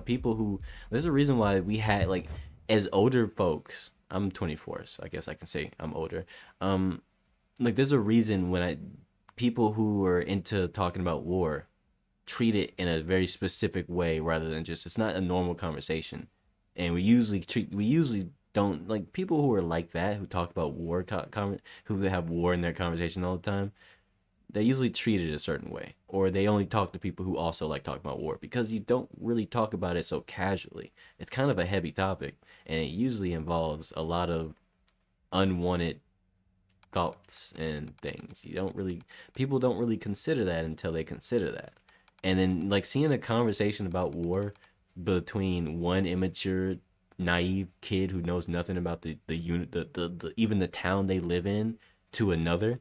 we had, like, as older folks, I'm 24, so I guess I can say I'm older. Like, there's a reason when people who are into talking about war treat it in a very specific way rather than just, it's not a normal conversation. And we usually don't, like, people who are like that, who talk about war, who have war in their conversation all the time, they usually treat it a certain way. Or they only talk to people who also like talking about war because you don't really talk about it so casually. It's kind of a heavy topic, and it usually involves a lot of unwanted thoughts and things. People don't really consider that until they consider that. And then, like, seeing a conversation about war between one immature, naive kid who knows nothing about the even the town they live in to another,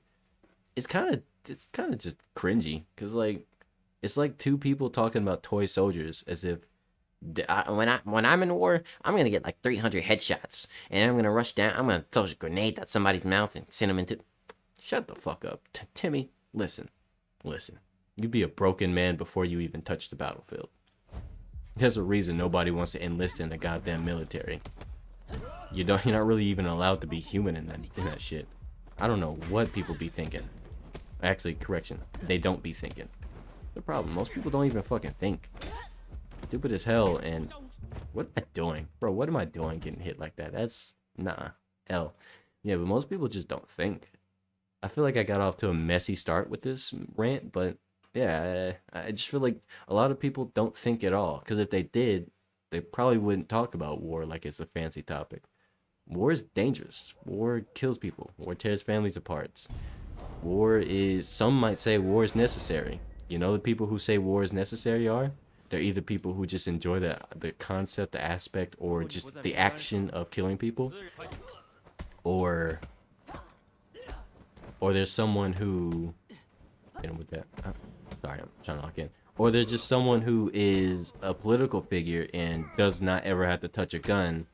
it's kind of just cringy, because, like, it's like two people talking about toy soldiers as if when I'm in war, I'm gonna get like 300 headshots, and I'm gonna rush down. I'm gonna throw a grenade at somebody's mouth and send them into. Shut the fuck up, Timmy. Listen. You'd be a broken man before you even touch the battlefield. There's a reason nobody wants to enlist in the goddamn military. You're not really even allowed to be human in that shit. I don't know what people be thinking. Actually, correction, they don't be thinking. The problem, most people don't even fucking think. Stupid as hell. And what am I doing, bro? What am I doing getting hit like that? That's L. Yeah, but most people just don't think. I feel like I got off to a messy start with this rant, but yeah, I just feel like a lot of people don't think at all, because if they did, they probably wouldn't talk about war like it's a fancy topic. War is dangerous. War kills people. War tears families apart. Some might say war is necessary. You know, the people who say war is necessary they're either people who just enjoy the concept, the aspect, or just the action of killing people, or there's someone who, hit him with that. Sorry, I'm trying to lock in. Or there's just someone who is a political figure and does not ever have to touch a gun.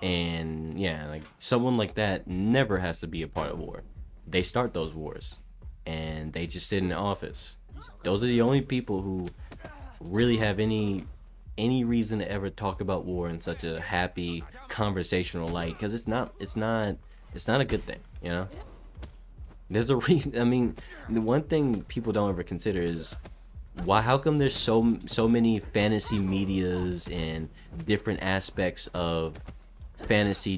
And yeah, like, someone like that never has to be a part of war. They start those wars, and they just sit in the office. Those are the only people who really have any reason to ever talk about war in such a happy conversational light, because it's not a good thing, you know. There's a reason. I mean, the one thing people don't ever consider is how come there's so many fantasy medias and different aspects of the fantasy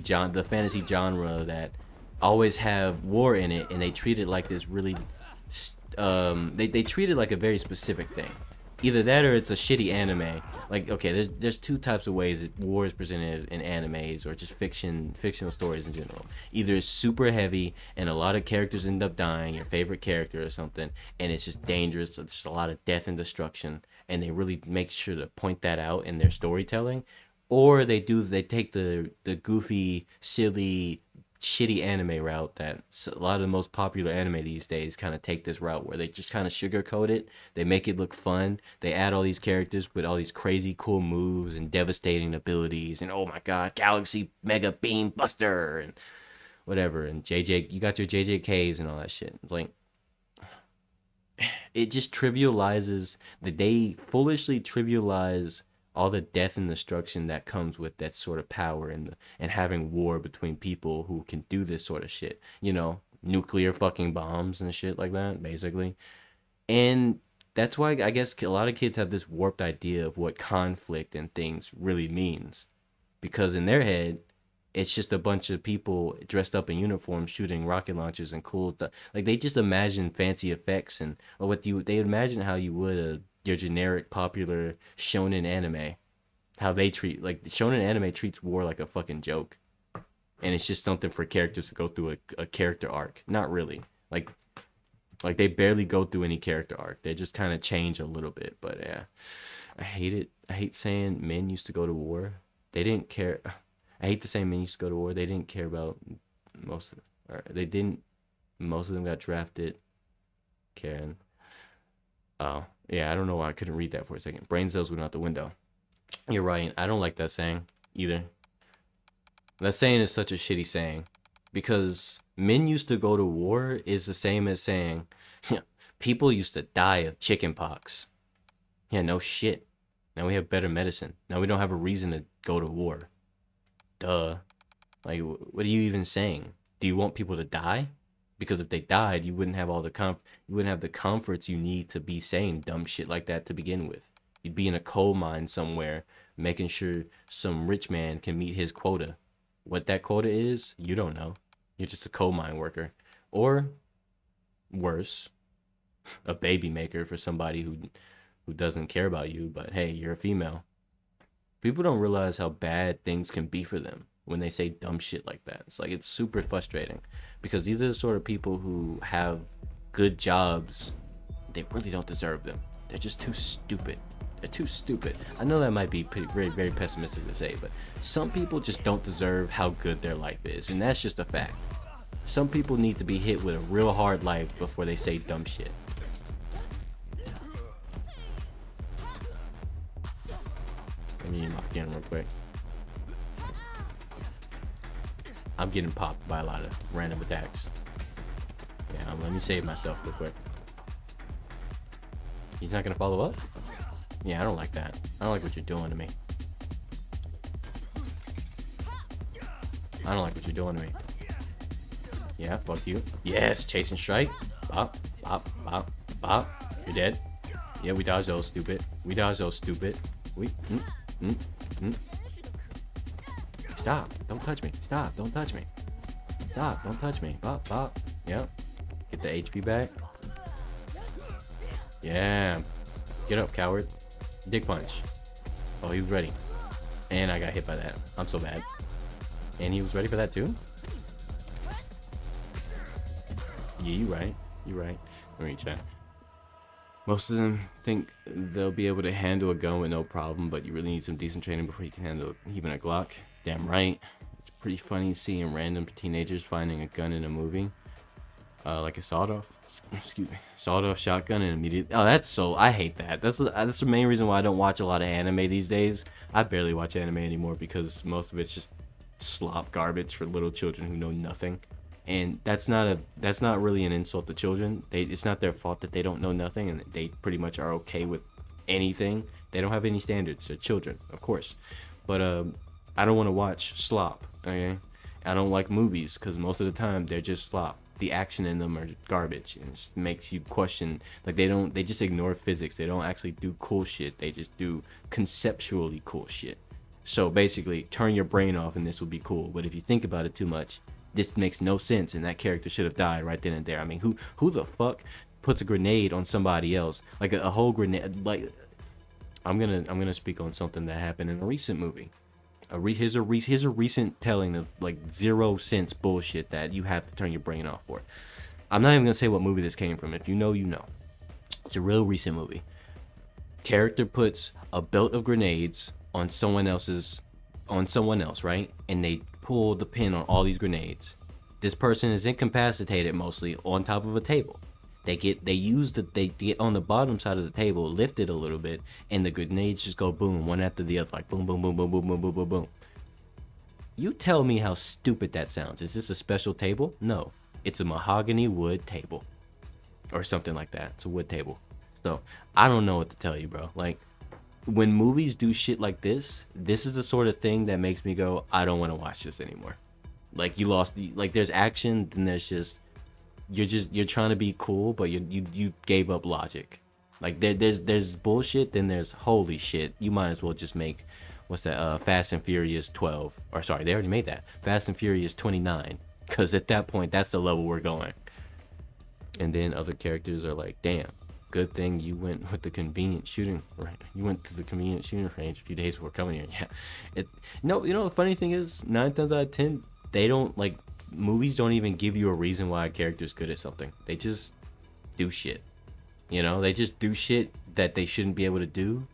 genre that always have war in it, and they treat it like this really they treat it like a very specific thing. Either that or it's a shitty anime. Like, okay, there's two types of ways that war is presented in animes or just fictional stories in general. Either it's super heavy and a lot of characters end up dying, your favorite character or something, and it's just dangerous. So there's a lot of death and destruction, and they really make sure to point that out in their storytelling. Or they take the goofy, silly, shitty anime route that a lot of the most popular anime these days kind of take this route where they just kind of sugarcoat it. They make it look fun. They add all these characters with all these crazy cool moves and devastating abilities and oh my god, Galaxy Mega Beam Buster and whatever, and you got your JJKs and all that shit. It's like it just trivializes they foolishly trivialize all the death and destruction that comes with that sort of power and having war between people who can do this sort of shit. You know, nuclear fucking bombs and shit like that, basically. And that's why I guess a lot of kids have this warped idea of what conflict and things really means, because in their head, it's just a bunch of people dressed up in uniforms shooting rocket launchers and cool stuff. Like they just imagine fancy effects and or they imagine how you would your generic popular shonen anime, how they treat like shonen anime treats war like a fucking joke, and it's just something for characters to go through a character arc. Not really, like they barely go through any character arc. They just kind of change a little bit. But yeah, I hate it. I hate saying men used to go to war. They didn't care. I hate to say men used to go to war. They didn't care about most of or they didn't. Most of them got drafted. Karen. Oh, yeah, I don't know why I couldn't read that for a second. Brain cells went out the window. You're right. I don't like that saying either. That saying is such a shitty saying because men used to go to war is the same as saying people used to die of chicken pox. Yeah, no shit. Now we have better medicine. Now we don't have a reason to go to war. Duh. Like, what are you even saying? Do you want people to die? Because if they died, you wouldn't have you wouldn't have the comforts you need to be saying dumb shit like that to begin with. You'd be in a coal mine somewhere, making sure some rich man can meet his quota. What that quota is, you don't know. You're just a coal mine worker, or worse, a baby maker for somebody who doesn't care about you. But hey, you're a female. People don't realize how bad things can be for them when they say dumb shit like that. It's like it's super frustrating because these are the sort of people who have good jobs. They really don't deserve them. They're just too stupid. They're too stupid. I know that might be very, very pessimistic to say, but some people just don't deserve how good their life is, and that's just a fact. Some people need to be hit with a real hard life before they say dumb shit. Let me lock in real quick. I'm getting popped by a lot of random attacks. Yeah, let me save myself real quick. He's not gonna follow up? Yeah, I don't like that. I don't like what you're doing to me. I don't like what you're doing to me. Yeah, fuck you. Yes, chase and strike. Bop, bop, bop, bop. You're dead. Yeah, we dodged those, stupid. We dodged those, stupid. Stop. Don't touch me. Stop. Don't touch me. Stop. Don't touch me. Bop, bop. Yep. Get the HP back. Yeah. Get up, coward. Dick punch. Oh, he was ready. And I got hit by that. I'm so bad. And he was ready for that too? Yeah, you right. You right. Let me check. Most of them think they'll be able to handle a gun with no problem, but you really need some decent training before you can handle even a Glock. Damn right. It's pretty funny seeing random teenagers finding a gun in a movie. Like a sawed-off shotgun and immediately. Oh, I hate that. That's the main reason why I don't watch a lot of anime these days. I barely watch anime anymore because most of it's just slop garbage for little children who know nothing. And that's not really an insult to children. It's not their fault that they don't know nothing, and they pretty much are okay with anything. They don't have any standards. They're children, of course. But I don't want to watch slop. Okay, I don't like movies because most of the time they're just slop. The action in them are garbage, and it just makes you question. Like they just ignore physics. They don't actually do cool shit. They just do conceptually cool shit. So basically, turn your brain off, and this will be cool. But if you think about it too much, this makes no sense, and that character should have died right then and there. I mean, who the fuck puts a grenade on somebody else? Like a whole grenade, like I'm gonna speak on something that happened in a recent movie. Here's a recent telling of like 0 cents bullshit that you have to turn your brain off for. I'm not even gonna say what movie this came from. If you know, you know. It's a real recent movie. Character puts a belt of grenades on someone else, right? And they pull the pin on all these grenades. This person is incapacitated mostly on top of a table. They get on the bottom side of the table, lift it a little bit, and the grenades just go boom, one after the other, like boom, boom, boom, boom, boom, boom, boom, boom, boom. You tell me how stupid that sounds. Is this a special table? No, it's a mahogany wood table, or something like that. It's a wood table. So I don't know what to tell you, bro. Like, when movies do shit like this is the sort of thing that makes me go, I don't want to watch this anymore. Like, there's action, then there's just you're trying to be cool, but you gave up logic. Like, there's bullshit, then there's holy shit. You might as well just make what's that? Fast and Furious 12, or sorry, they already made that. Fast and Furious 29, because at that point, that's the level we're going. And then other characters are like, damn, good thing you went with the convenient shooting. Right? You went to the convenient shooting range a few days before coming here. Yeah. No, the funny thing is, 9 times out of 10, they don't like movies don't even give you a reason why a character's good at something. They just do shit. They just do shit that they shouldn't be able to do,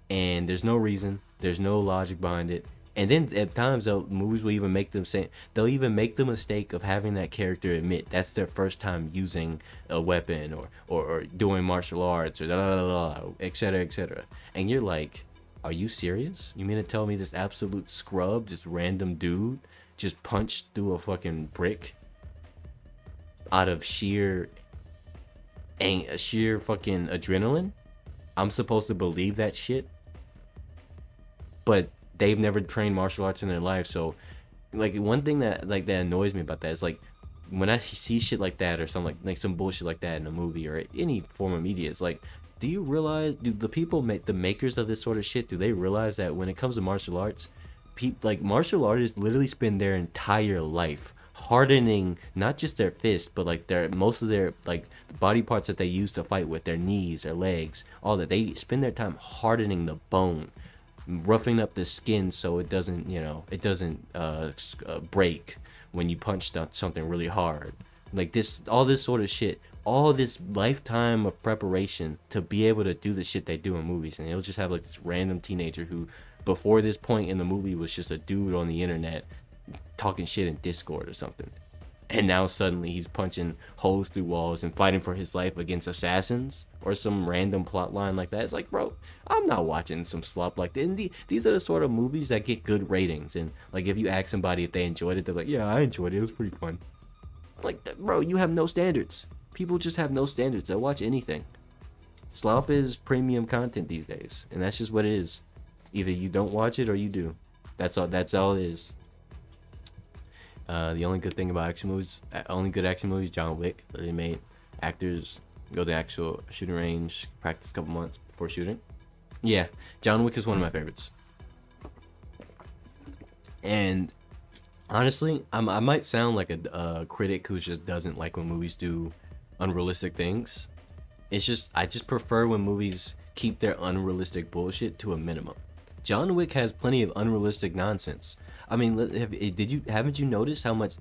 and there's no reason. There's no logic behind it. And then at times, movies will even make them say, they'll even make the mistake of having that character admit that's their first time using a weapon or doing martial arts or et cetera, et cetera. And you're like, are you serious? You mean to tell me this absolute scrub, this random dude, just punched through a fucking brick out of sheer fucking adrenaline? I'm supposed to believe that shit? But they've never trained martial arts in their life. So like, one thing that annoys me about that is, like, when I see shit like that or something like some bullshit like that in a movie or any form of media, it's like, do you realize, do the people the makers of this sort of shit, do they realize that when it comes to martial arts, martial artists literally spend their entire life hardening not just their fist, but like most of their like body parts that they use to fight with, their knees, their legs, all that. They spend their time hardening the bone, roughing up the skin so it doesn't break when you punch something really hard. Like all this sort of shit, all this lifetime of preparation to be able to do the shit they do in movies. And it'll just have like this random teenager who before this point in the movie was just a dude on the internet talking shit in Discord or something, and now suddenly he's punching holes through walls and fighting for his life against assassins or some random plot line like that. It's like, bro, I'm not watching some slop like that. And these are the sort of movies that get good ratings, and like, if you ask somebody if they enjoyed it, they're like, yeah, I enjoyed it, it was pretty fun. Like, bro, you have no standards. People just have no standards. They'll watch anything. Slop is premium content these days, and that's just what it is. Either you don't watch it or you do. That's all it is. The only good thing about only good action movies, John Wick. They made actors go to the actual shooting range, practice a couple months before shooting. Yeah, John Wick is one of my favorites. And honestly, I might sound like a critic who just doesn't like when movies do unrealistic things. I just prefer when movies keep their unrealistic bullshit to a minimum. John Wick has plenty of unrealistic nonsense. I mean, haven't you noticed how much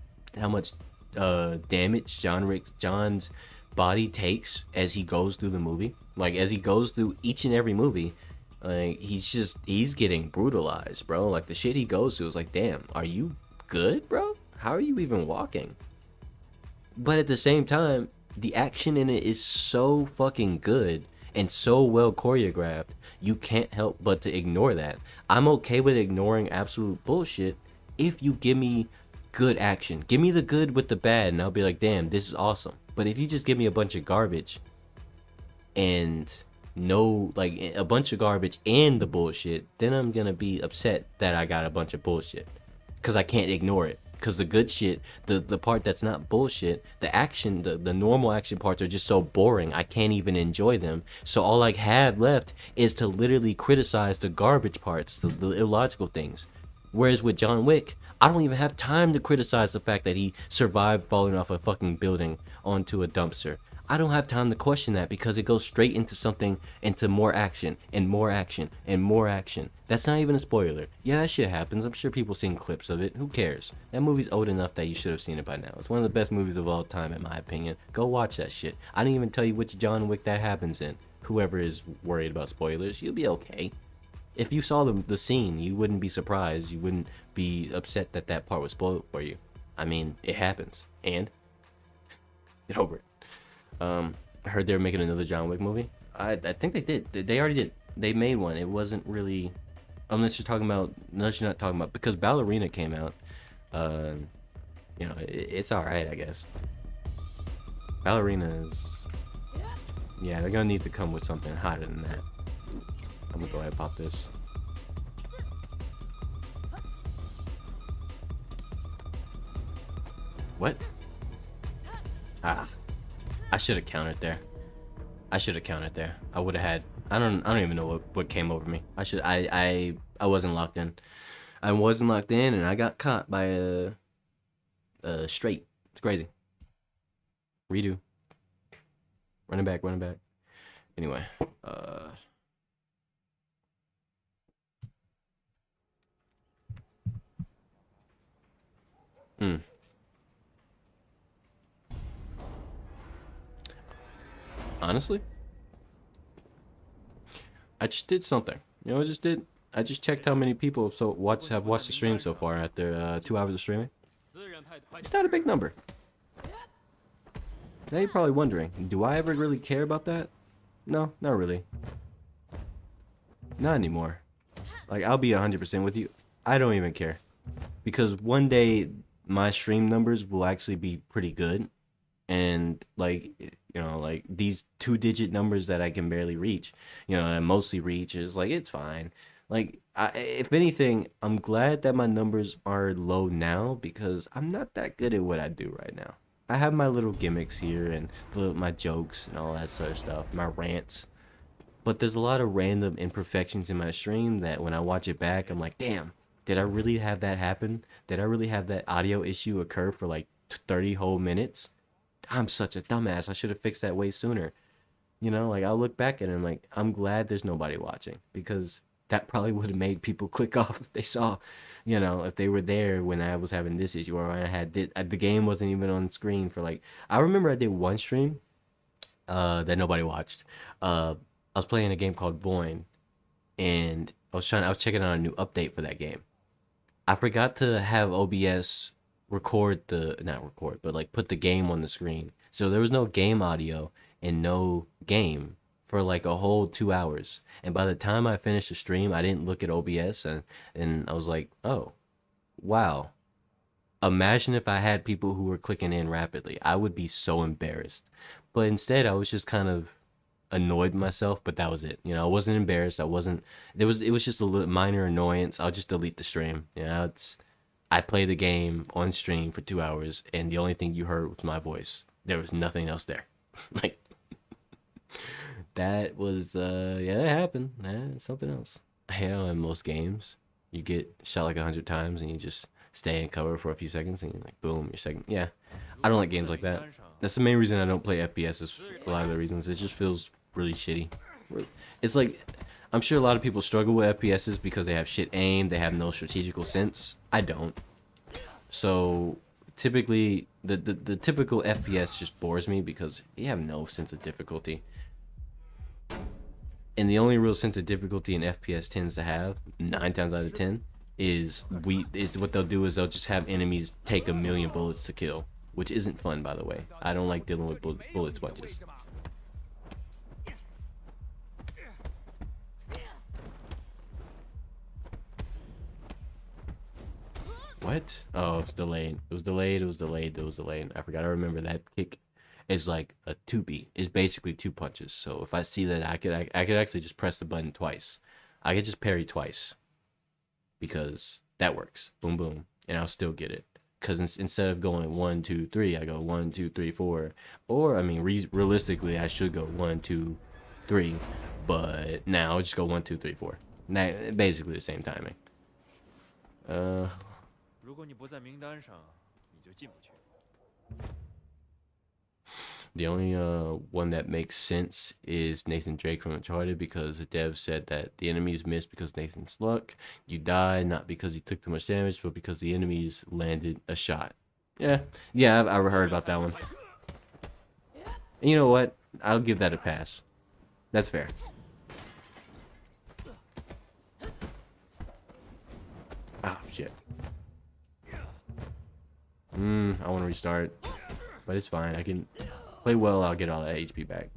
damage John's body takes as he goes through the movie? Like, as he goes through each and every movie, like, he's getting brutalized, bro. Like, the shit he goes through is like, damn, are you good, bro? How are you even walking? But at the same time, the action in it is so fucking good and so well choreographed, you can't help but to ignore that. I'm okay with ignoring absolute bullshit if you give me good action. Give me the good with the bad, and I'll be like, damn, this is awesome. But if you just give me a bunch of garbage and a bunch of garbage and the bullshit, then I'm gonna be upset that I got a bunch of bullshit, because I can't ignore it. Because the good shit, the part that's not bullshit, the action, the normal action parts are just so boring, I can't even enjoy them. So all I have left is to literally criticize the garbage parts, the illogical things. Whereas with John Wick, I don't even have time to criticize the fact that he survived falling off a fucking building onto a dumpster. I don't have time to question that because it goes straight into something, into more action and more action and more action. That's not even a spoiler. Yeah, that shit happens. I'm sure people seen clips of it. Who cares? That movie's old enough that you should have seen it by now. It's one of the best movies of all time, in my opinion. Go watch that shit. I didn't even tell you which John Wick that happens in. Whoever is worried about spoilers, you'll be okay. If you saw the scene, you wouldn't be surprised. You wouldn't be upset that that part was spoiled for you. I mean, it happens. And get over it. I heard they were making another John Wick movie. I think they did. They already did. They made one. It wasn't really, unless you're not talking about, because Ballerina came out. You know, it's all right, I guess. Ballerina is, yeah, they're gonna need to come with something hotter than that. I'm gonna go ahead and pop this. What? Ah. I should have countered there. I would have had. I don't even know what came over me. I wasn't locked in. And I got caught by a straight. It's crazy. Redo. Running back. Anyway, honestly, I just did something. You know, I just checked how many people have watched the stream so far after 2 hours of streaming. It's not a big number. Now you're probably wondering, do I ever really care about that? No, not really. Not anymore. Like, I'll be 100% with you. I don't even care. Because one day, my stream numbers will actually be pretty good. And, like, you know, like, these 2-digit numbers that I can barely reach, you know, I mostly reach, is like, it's fine. Like, if anything, I'm glad that my numbers are low now because I'm not that good at what I do right now. I have my little gimmicks here and my jokes and all that sort of stuff, my rants. But there's a lot of random imperfections in my stream that when I watch it back, I'm like, damn, did I really have that happen? Did I really have that audio issue occur for like 30 whole minutes? I'm such a dumbass. I should have fixed that way sooner. You know, like I'll look back at it and like, I'm glad there's nobody watching because that probably would have made people click off if they saw, you know, if they were there when I was having this issue or when I had the game wasn't even on screen for like, I remember I did one stream that nobody watched. I was playing a game called Void and I was checking out a new update for that game. I forgot to have OBS not record, but like put the game on the screen. So there was no game audio and no game for like a whole 2 hours. And by the time I finished the stream, I didn't look at OBS and I was like, oh, wow. Imagine if I had people who were clicking in rapidly. I would be so embarrassed. But instead, I was just kind of annoyed myself, but that was it. You know, I wasn't embarrassed. It was just a little minor annoyance. I'll just delete the stream. You know, I played the game on stream for 2 hours and the only thing you heard was my voice. There was nothing else there. Like that was yeah, that happened. It's something else. Hell, in most games, you get shot like 100 times and you just stay in cover for a few seconds and you're like, boom, you're second. Yeah, I don't like games like that. That's the main reason I don't play FPS. Is a lot of the reasons. It just feels really shitty. It's like, I'm sure a lot of people struggle with FPSs because they have shit aim, they have no strategical sense. I don't. So typically, the typical FPS just bores me because you have no sense of difficulty. And the only real sense of difficulty an FPS tends to have, 9 times out of 10, is what they'll do is they'll just have enemies take 1,000,000 bullets to kill, which isn't fun, by the way. I don't like dealing with bullet sponges. What? Oh, it's delayed. It was delayed. I forgot to remember that kick is like a 2B. It's basically 2 punches. So if I see that, I could actually just press the button twice. I could just parry twice. Because that works. Boom, boom. And I'll still get it. Because instead of going 1, 2, 3, I go 1, 2, 3, 4. Or, I mean, realistically, I should go 1, 2, 3. But now I'll just go 1, 2, 3, 4. Now, basically the same timing. The only one that makes sense is Nathan Drake from Uncharted, because the dev said that the enemies missed because Nathan's luck. You die not because he took too much damage, but because the enemies landed a shot. Yeah, I've heard about that one. And you know what? I'll give that a pass. That's fair. Oh shit. I want to restart, but it's fine. I can play well. I'll get all that HP back.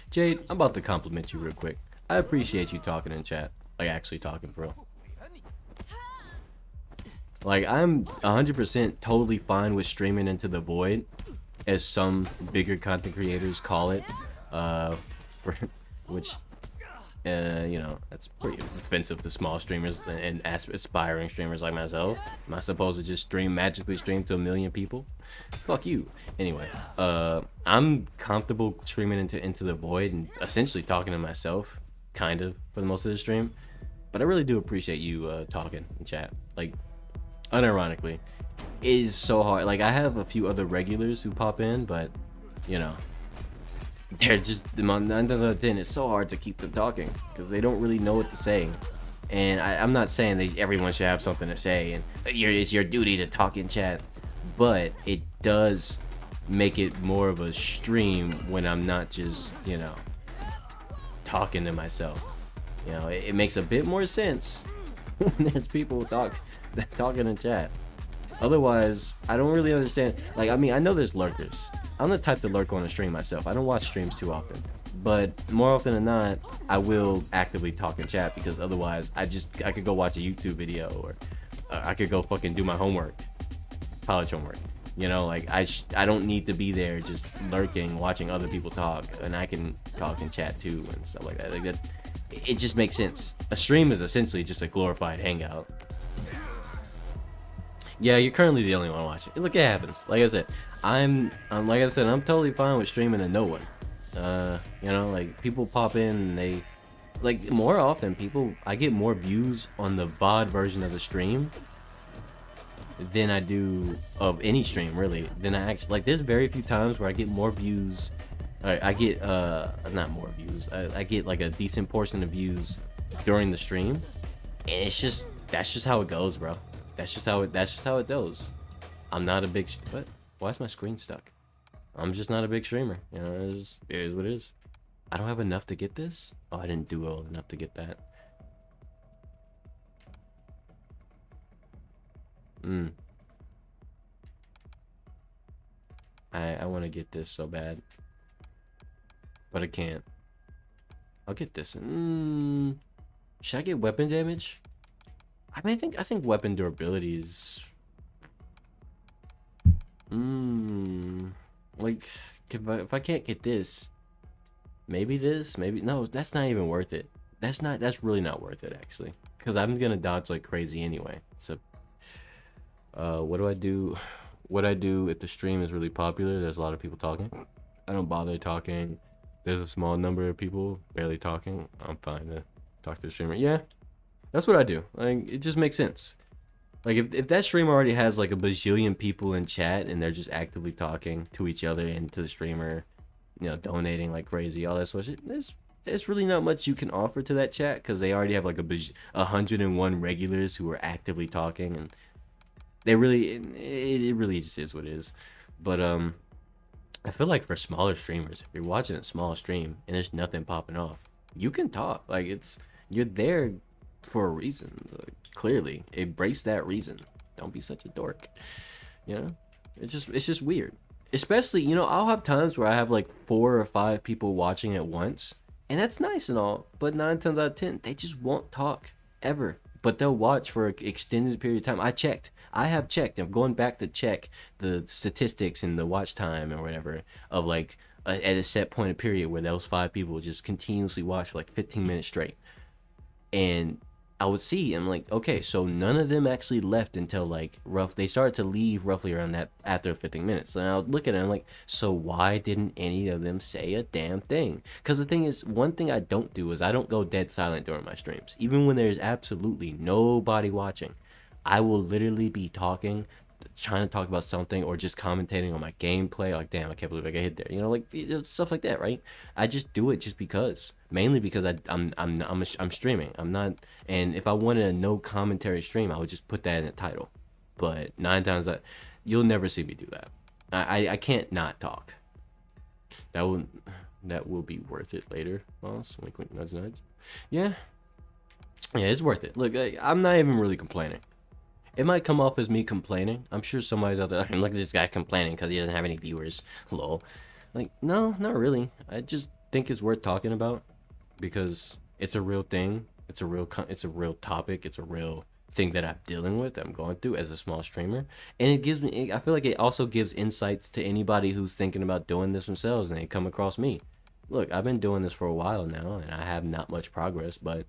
Jade, I'm about to compliment you real quick. I appreciate you talking in chat, like actually talking for real. Like, I'm 100% totally fine with streaming into the void, as some bigger content creators call it, which, you know, that's pretty offensive to small streamers and aspiring streamers like myself. Am I supposed to just magically stream to 1 million people? Fuck you. Anyway, I'm comfortable streaming into the void and essentially talking to myself, kind of, for the most of the stream. But I really do appreciate you talking in chat. Like, unironically, it is so hard. Like, I have a few other regulars who pop in, but, you know, they're just, 9 times out of 10, it's so hard to keep them talking because they don't really know what to say. And I'm not saying that everyone should have something to say and it's your duty to talk in chat, but it does make it more of a stream when I'm not just, you know, talking to myself. You know, it makes a bit more sense when there's people talking in chat. Otherwise, I don't really understand. Like, I mean, I know there's lurkers. I'm the type to lurk on a stream myself. I don't watch streams too often, but more often than not, I will actively talk in chat because otherwise, I could go watch a YouTube video or I could go fucking do my homework, college homework. You know, like I don't need to be there just lurking, watching other people talk, and I can talk in chat too and stuff like that. Like that, it just makes sense. A stream is essentially just a glorified hangout. Yeah, you're currently the only one watching. Look, it happens. Like I said, I'm totally fine with streaming to no one. You know, like people pop in and they, like, more often I get more views on the VOD version of the stream than I do of any stream, really. Then I actually, like, there's very few times where I get more views. I get not more views. I get like a decent portion of views during the stream, and that's just how it goes, bro. That's just how it goes. I'm not a big what? Why is my screen stuck? I'm just not a big streamer. You know, it is what it is. I don't have enough to get this. Oh, I didn't do well enough to get that. I want to get this so bad, but I can't. I'll get this. Should I get weapon damage? I mean, I think weapon durability is. Like, if I can't get this, maybe no. That's not even worth it. That's really not worth it, actually, because I'm gonna dodge like crazy anyway. So, what do I do? What I do if the stream is really popular, there's a lot of people talking, I don't bother talking. There's a small number of people barely talking, I'm fine to talk to the streamer. Yeah, that's what I do. Like, it just makes sense. Like, if that streamer already has like a bajillion people in chat and they're just actively talking to each other and to the streamer, you know, donating like crazy, all that sort of shit, there's really not much you can offer to that chat because they already have like 101 regulars who are actively talking, and they really, it really just is what it is. But I feel like for smaller streamers, if you're watching a small stream and there's nothing popping off, you can talk. Like, you're there for a reason. Like, clearly, embrace that reason. Don't be such a dork. You know, it's just weird. Especially, you know, I'll have times where I have like 4 or 5 people watching at once, and that's nice and all. But 9 times out of 10, they just won't talk ever. But they'll watch for an extended period of time. I have checked. I'm going back to check the statistics and the watch time or whatever of like at a set point of period where those 5 people just continuously watch for like 15 minutes straight. And I would see, I'm like, okay, so none of them actually left until like they started to leave roughly around that after 15 minutes. And I would look at it, I'm like, so why didn't any of them say a damn thing? Because the thing is, one thing I don't do is I don't go dead silent during my streams. Even when there's absolutely nobody watching, I will literally be talking trying to talk about something or just commentating on my gameplay. Like, damn, I can't believe I got hit there. You know, like stuff like that, right? I just do it just because, mainly because I'm streaming. I'm not, and if I wanted a no commentary stream, I would just put that in the title. But 9 times you'll never see me do that. I can't not talk. That will be worth it later, boss. Wink, wink, nudge, nudge. Yeah, it's worth it. Look, I'm not even really complaining. It might come off as me complaining. I'm sure somebody's out there like, look at this guy complaining because he doesn't have any viewers. Lol. Like, no, not really. I just think it's worth talking about because it's a real thing. It's a real topic. It's a real thing that I'm dealing with, that I'm going through as a small streamer. And it gives me, I feel like it also gives insights to anybody who's thinking about doing this themselves and they come across me. Look, I've been doing this for a while now and I have not much progress, but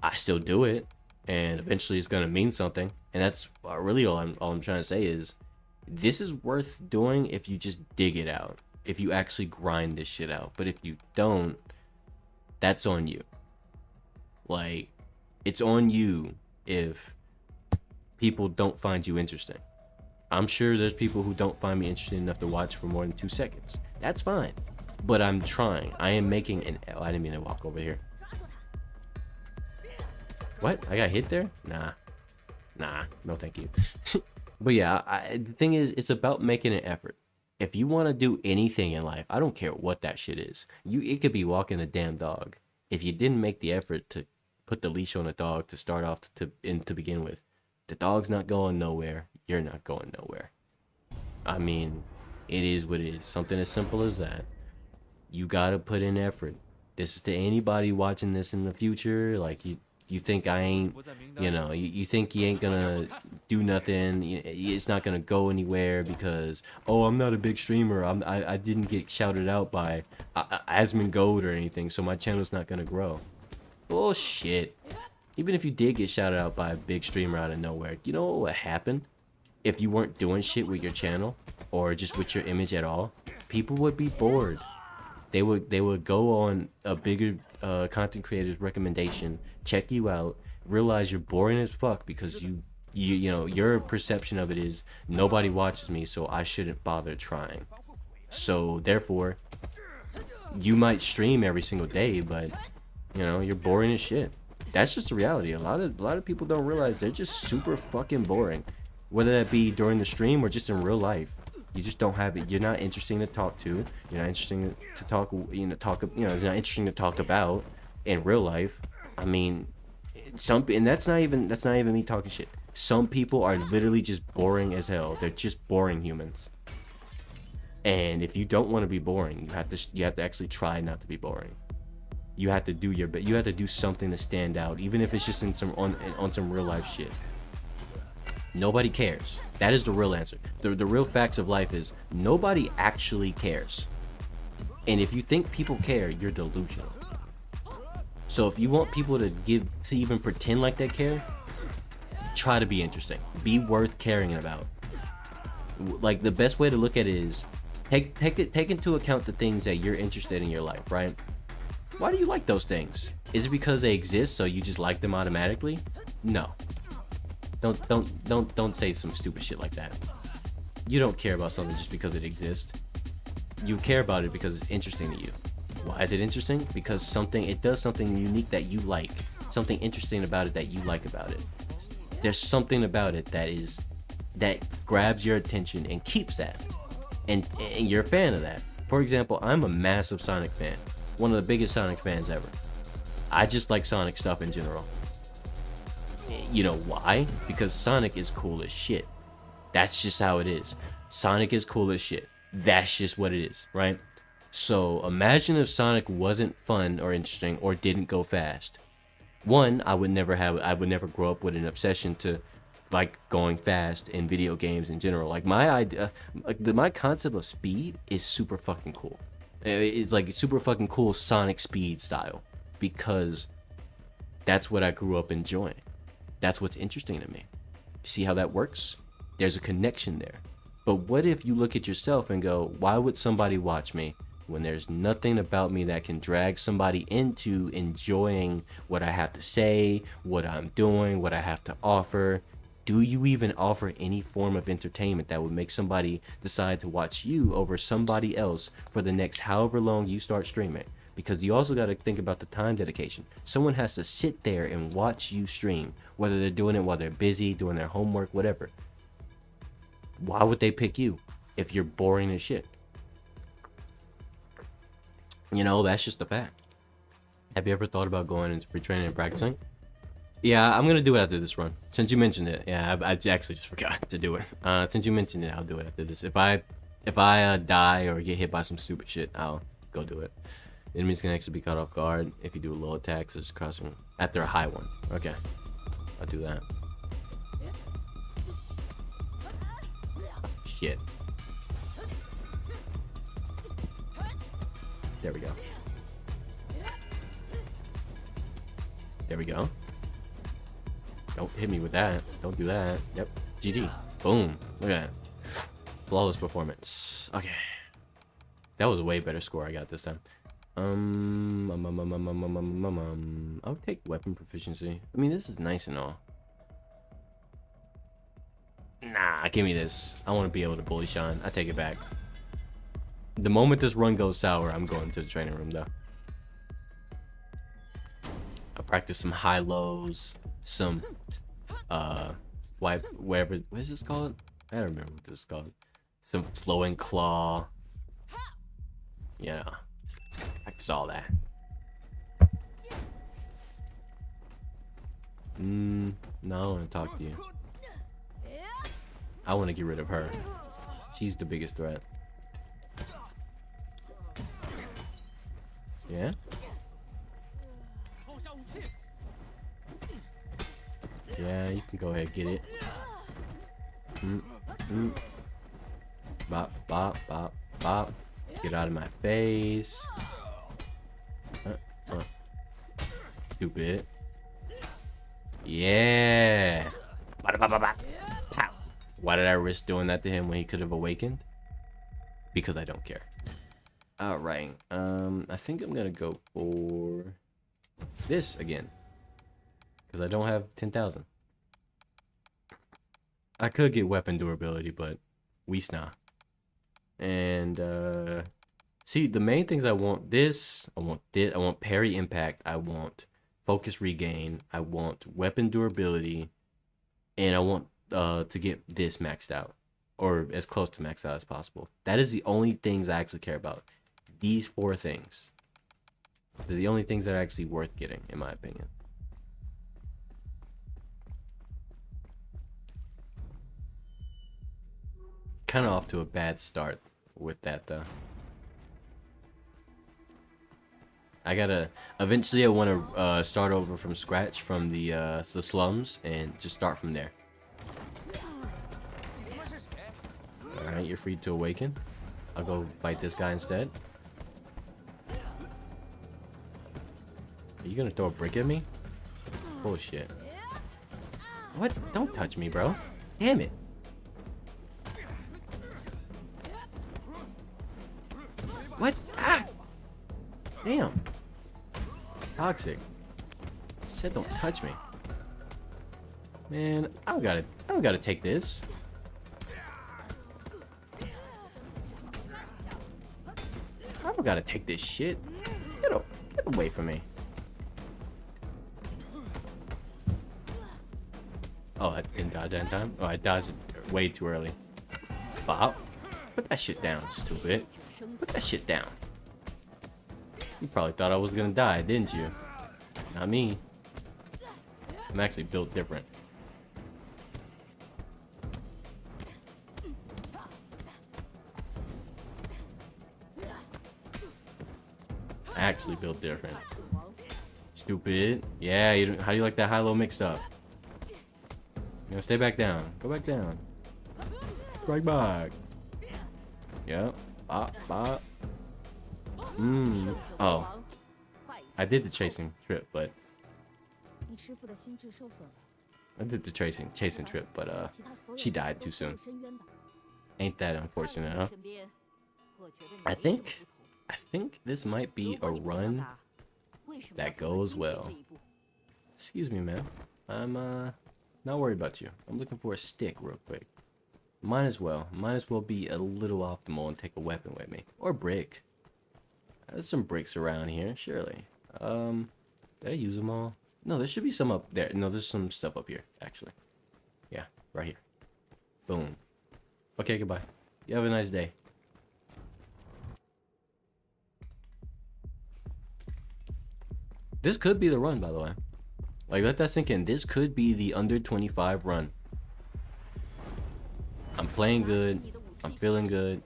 I still do it. And eventually it's going to mean something. And that's really all I'm trying to say is this is worth doing if you just dig it out. If you actually grind this shit out. But if you don't, that's on you. Like, it's on you if people don't find you interesting. I'm sure there's people who don't find me interesting enough to watch for more than 2 seconds. That's fine. But I'm trying. I am making an... Oh, I didn't mean to walk over here. What? I got hit there? Nah. No, thank you. But yeah, the thing is, it's about making an effort. If you want to do anything in life, I don't care what that shit is. It could be walking a damn dog. If you didn't make the effort to put the leash on a dog to start off to begin with, the dog's not going nowhere. You're not going nowhere. I mean, it is what it is. Something as simple as that. You gotta put in effort. This is to anybody watching this in the future. Like, you think I ain't, you think you ain't gonna do nothing. It's not gonna go anywhere because, oh, I'm not a big streamer. I didn't get shouted out by Asmongold or anything, so my channel's not gonna grow. Bullshit. Even if you did get shouted out by a big streamer out of nowhere, you know what would happen if you weren't doing shit with your channel or just with your image at all? People would be bored. They would go on a bigger content creator's recommendation, check you out, realize you're boring as fuck because your perception of it is nobody watches me, so I shouldn't bother trying. So therefore, you might stream every single day, but you're boring as shit. That's just the reality. A lot of people don't realize they're just super fucking boring, whether that be during the stream or just in real life. You just don't have it. You're not interesting to talk to. You're not interesting to talk. It's not interesting to talk about in real life. I mean, and that's not even me talking shit. Some people are literally just boring as hell. They're just boring humans. And if you don't want to be boring, you have to actually try not to be boring. You have to do your best. You have to do something to stand out, even if it's just in on some real life shit. Nobody cares. That is the real answer. The real facts of life is nobody actually cares. And if you think people care, you're delusional. So if you want people to even pretend like they care, try to be interesting. Be worth caring about. Like, the best way to look at it is take into account the things that you're interested in your life, right? Why do you like those things? Is it because they exist so you just like them automatically? No. Don't say some stupid shit like that. You don't care about something just because it exists. You care about it because it's interesting to you. Why is it interesting? Because it does something unique that you like. Something interesting about it that you like about it. There's something about it that grabs your attention and keeps that. And you're a fan of that. For example, I'm a massive Sonic fan. One of the biggest Sonic fans ever. I just like Sonic stuff in general. You know why? Because Sonic is cool as shit. That's just how it is. Sonic is cool as shit. That's just what it is, right? So imagine if Sonic wasn't fun or interesting or didn't go fast. One, I would never grow up with an obsession to like going fast in video games in general. Like, my concept of speed is super fucking cool. It's like super fucking cool Sonic speed style because that's what I grew up enjoying. That's what's interesting to me. See how that works? There's a connection there. But what if you look at yourself and go, why would somebody watch me when there's nothing about me that can drag somebody into enjoying what I have to say, what I'm doing, what I have to offer? do you even offer any form of entertainment that would make somebody decide to watch you over somebody else for the next however long you start streaming? Because you also got to think about the time dedication. Someone has to sit there and watch you stream, whether they're doing it while they're busy, doing their homework, whatever. Why would they pick you if you're boring as shit? You know, that's just a fact. Have you ever thought about going into retraining and practicing? Yeah, I'm gonna do it after this run. Since you mentioned it, yeah, I actually just forgot to do it. Since you mentioned it, I'll do it after this. If I die or get hit by some stupid shit, I'll go do it. Enemies can actually be caught off guard if you do low attacks as crossing after a high one. Okay, I'll do that. Shit. There we go. There we go. Don't hit me with that. Don't do that. Yep. GG. Boom. Look at that. Flawless performance. Okay. That was a way better score I got this time. I'll take weapon proficiency. I mean, this is nice and all. Nah, give me this. I want to be able to bully Sean. I take it back. The moment this run goes sour, I'm going to the training room though. I'll practice some high lows, some whatever, what is this called? I don't remember what this is called. Some flowing claw. Yeah, practice all that. No, I want to talk to you. I want to get rid of her. She's the biggest threat. Yeah? Yeah, you can go ahead and get it. Bop, bop, bop, bop. Get out of my face. Stupid. Yeah. Why did I risk doing that to him when he could have awakened? Because I don't care. Alright. I think I'm gonna go for this again. Because I don't have 10,000. I could get weapon durability, but we sna. And see, the main things I want this, I want parry impact, I want focus regain, I want weapon durability, and I want to get this maxed out, or as close to maxed out as possible. That is the only things I actually care about. These 4 things. They're the only things that are actually worth getting, in my opinion. Kind of off to a bad start with that though. I gotta eventually I want to start over from scratch from the slums and just start from there. All right, you're free to awaken. I'll go fight this guy instead. Are you gonna throw a brick at me? Bullshit. What? Don't touch me, bro. Damn it. What? Ah! Damn. Toxic. Said don't touch me. Man, I don't gotta take this. I don't gotta take this shit. Get away from me. Oh, I didn't dodge that in time? Oh, I dodged it way too early. Bop. Put that shit down, stupid. Put that shit down. You probably thought I was gonna die, didn't you? Not me. I'm actually built different. Actually built different. Stupid. Yeah, how do you like that high-low mixed up? You know, stay back down. Go back down. Strike back. Yep. Bop, bop. Oh. I did the chasing trip, but... I did the chasing trip, but she died too soon. Ain't that unfortunate, huh? I think this might be a run that goes well. Excuse me, man. I'm Not worried about you. I'm looking for a stick real quick. Might as well. Might as well be a little optimal and take a weapon with me. Or brick. There's some bricks around here, surely. Did I use them all? No, there should be some up there. No, there's some stuff up here, actually. Yeah, right here. Boom. Okay, goodbye. You have a nice day. This could be the run, by the way. Like, let that sink in. This could be the under 25 run. I'm playing good. I'm feeling good.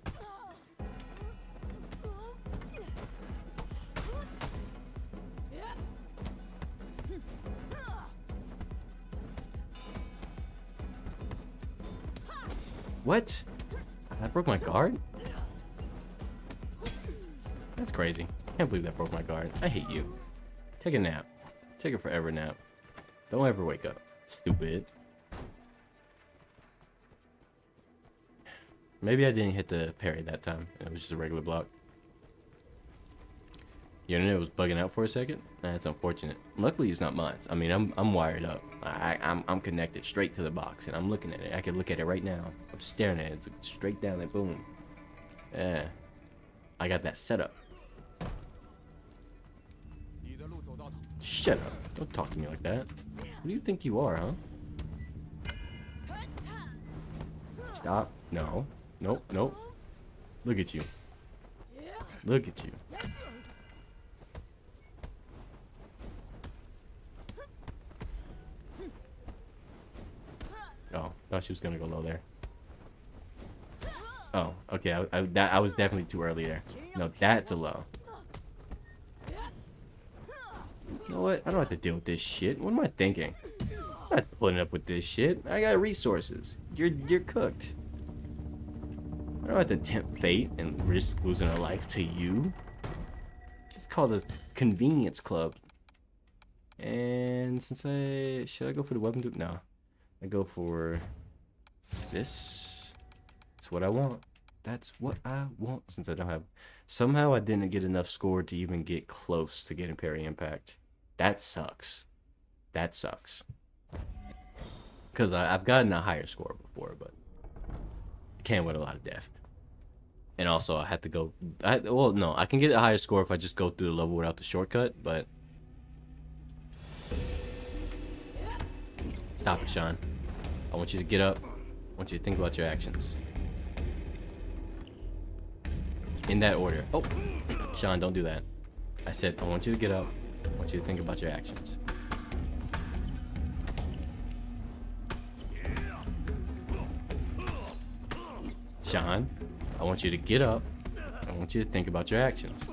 What? I broke my guard? That's crazy. Can't believe that broke my guard. I hate you. Take a nap. Take a forever nap. Don't ever wake up. Stupid. Maybe I didn't hit the parry that time. It was just a regular block. Your internet was bugging out for a second. That's unfortunate. Luckily, it's not mine. I mean, I'm wired up. I'm connected straight to the box, and I'm looking at it. I can look at it right now. I'm staring at it straight down. Like boom. Yeah, I got that set up. Shut up! Don't talk to me like that. Who do you think you are, huh? Stop. No. Nope. Nope. Look at you. Look at you. Oh, thought she was gonna go low there. Oh, okay. I was definitely too early there. No, that's a low. You know what? I don't have to deal with this shit. What am I thinking? I'm not putting up with this shit. I got resources. You're cooked. I don't have to tempt fate and risk losing a life to you. It's called a convenience club. And since should I go for the weapon? No. I go for this. That's what I want. That's what I want. Since I don't have... Somehow I didn't get enough score to even get close to getting parry impact. That sucks. That sucks. Because I've gotten a higher score before, but... Can't win a lot of death. And also I had to go... well, no. I can get a higher score if I just go through the level without the shortcut, but... Stop it, Sean. I want you to get up. I want you to think about your actions. In that order. Oh, Sean, don't do that. I said, I want you to get up. I want you to think about your actions. Sean, I want you to get up. I want you to think about your actions.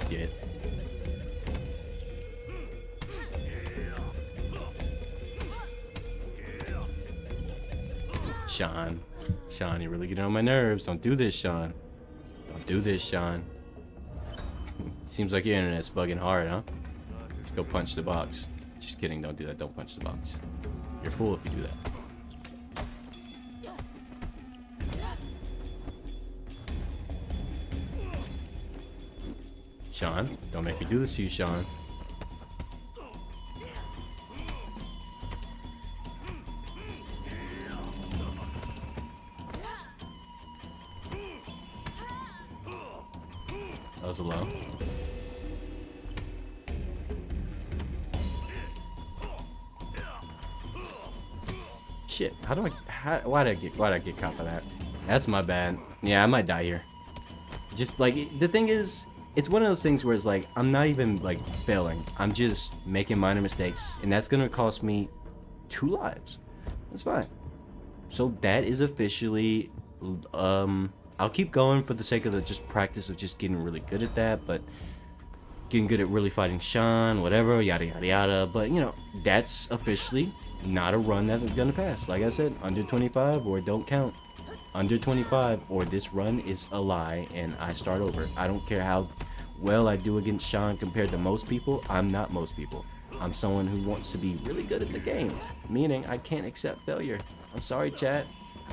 Get. Sean, you're really getting on my nerves. Don't do this, Sean. Don't do this, Sean. Seems like your internet's bugging hard, huh? Just go punch the box. Just kidding, don't do that. Don't punch the box. You're a fool if you do that. Sean, don't make me do this to you, Sean. That was a low. Shit, why'd I get caught by that? That's my bad. Yeah, I might die here. Just like, the thing is, it's one of those things where it's like, I'm not even like failing. I'm just making minor mistakes, and that's gonna cost me 2 lives. That's fine. So that is officially, I'll keep going for the sake of the just practice of just getting really good at that, but getting good at really fighting Sean, whatever, yada yada yada. But you know, that's officially not a run that's gonna pass. Like I said, under 25 or don't count. Under 25 or this run is a lie and I start over. I don't care how well I do against Sean compared to most people. I'm not most people. I'm someone who wants to be really good at the game, meaning I can't accept failure. I'm sorry, chat.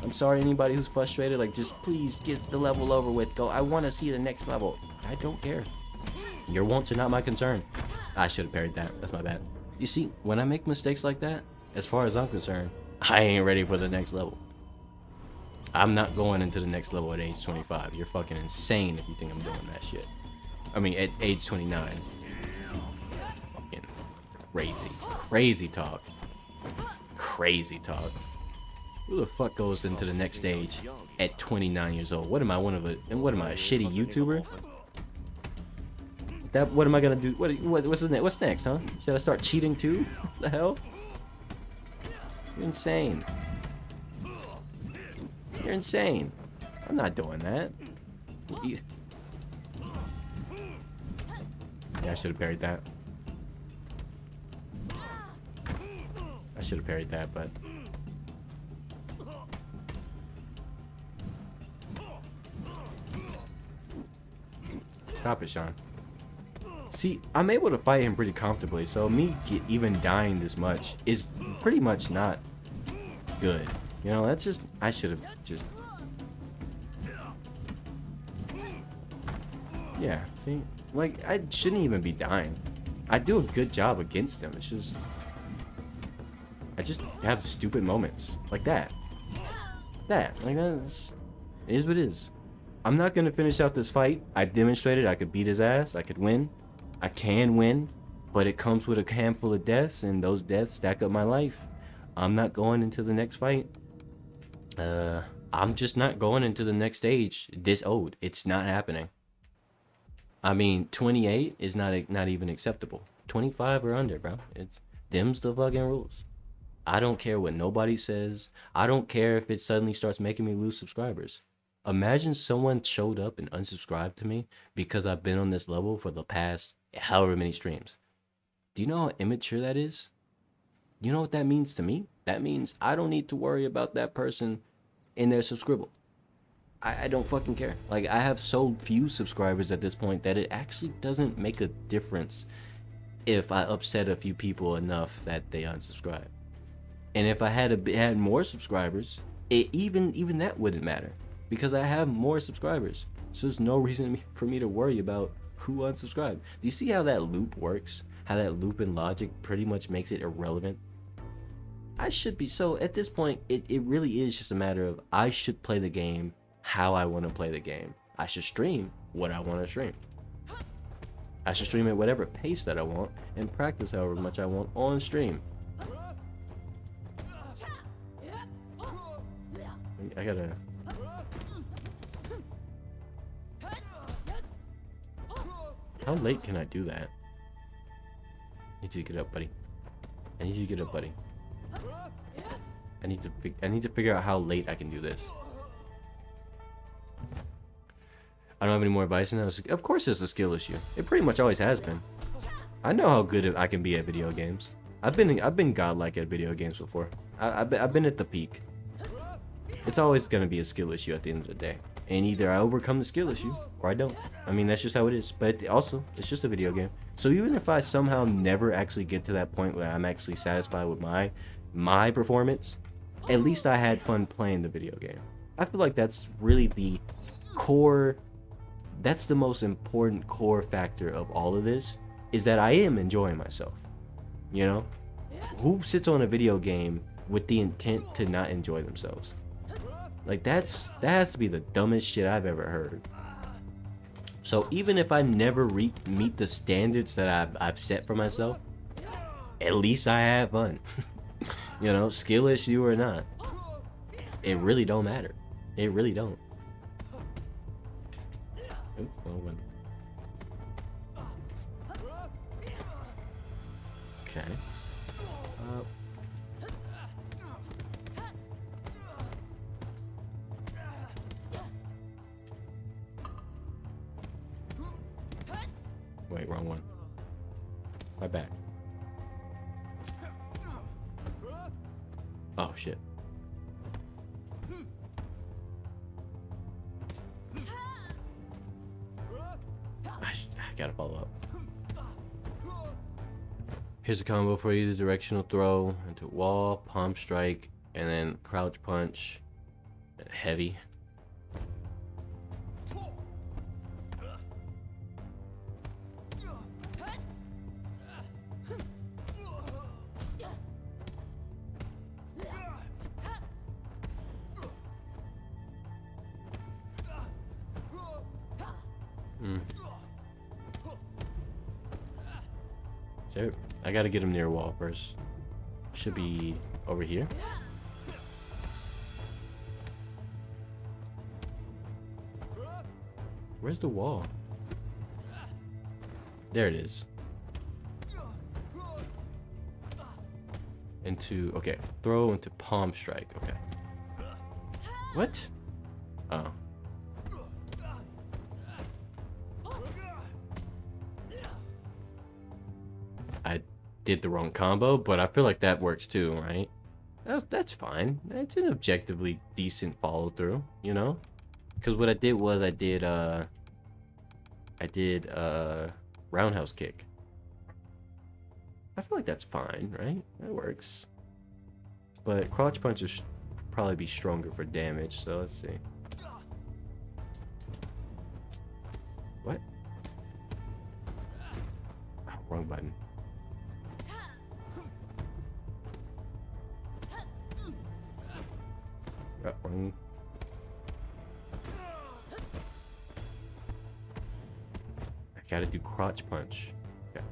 I'm sorry anybody who's frustrated. Like, just please get the level over with. Go. I want to see the next level. I don't care. Your wants are not my concern. I should have parried that. That's my bad. You see, when I make mistakes like that, as far as I'm concerned, I ain't ready for the next level. I'm not going into the next level at age 25. You're fucking insane if you think I'm doing that shit. I mean, at age 29. Fucking crazy. Crazy talk. Crazy talk. Who the fuck goes into the next stage at 29 years old? What am I, a shitty YouTuber? What am I gonna do? What's next, huh? Should I start cheating too? What the hell? You're insane. You're insane. I'm not doing that. Yeah, I should have parried that. I should have parried that, but... Stop it, Sean. See, I'm able to fight him pretty comfortably, so me even dying this much is pretty much not good. You know, that's just... I should have just... Yeah, see? Like, I shouldn't even be dying. I do a good job against him. It's just... I just have stupid moments. Like that. Like that is what it is. I'm not going to finish out this fight. I demonstrated I could beat his ass. I could win. I can win. But it comes with a handful of deaths, and those deaths stack up my life. I'm not going into the next fight. I'm just not going into the next stage this old. It's not happening. I mean, 28 is not even acceptable. 25 or under, bro. Them's the fucking rules. I don't care what nobody says. I don't care if it suddenly starts making me lose subscribers. Imagine someone showed up and unsubscribed to me because I've been on this level for the past however many streams. Do you know how immature that is? You know what that means to me? That means I don't need to worry about that person in their subscribble. I don't fucking care. Like, I have so few subscribers at this point that it actually doesn't make a difference if I upset a few people enough that they unsubscribe. And if I had more subscribers, even that wouldn't matter because I have more subscribers. So there's no reason for me to worry about who unsubscribed. Do you see how that loop works? How that loop in logic pretty much makes it irrelevant? I should be, so at this point, it really is just a matter of I should play the game how I want to play the game. I should stream what I want to stream. I should stream at whatever pace that I want and practice however much I want on stream. I gotta... How late can I do that? I need you to get up, buddy. I need you to get up, buddy. I need to figure out how late I can do this. I don't have any more advice now. Of course it's a skill issue. It pretty much always has been. I know how good I can be at video games. I've been godlike at video games before. I've been at the peak. It's always gonna be a skill issue at the end of the day. And either I overcome the skill issue or I don't. I mean, that's just how it is. But also, it's just a video game. So even if I somehow never actually get to that point where I'm actually satisfied with my performance, at least I had fun playing the video game. I feel like that's really the core, that's the most important core factor of all of this, is that I am enjoying myself. You know? Who sits on a video game with the intent to not enjoy themselves? Like, that has to be the dumbest shit I've ever heard. So even if I never meet the standards that I've set for myself, at least I have fun. You know, skill issue or not, it really don't matter. It really don't. Oop, wrong one. Okay. Wait, wrong one. My bad. Oh shit. I gotta follow up. Here's a combo for you: the directional throw into wall, palm strike, and then crouch punch, and heavy. there? I gotta get him near a wall first. Should be over here. Where's the wall? There it is. Into, okay, throw into palm strike. Okay. What? Oh. I did the wrong combo, but I feel like that works too, right? That's fine. It's an objectively decent follow through, you know? Because what I did was I did roundhouse kick. I feel like that's fine, right? That works. But crotch punches probably be stronger for damage, so let's see. What? Oh, wrong button. Oh, wrong. I gotta do crotch punch. Okay.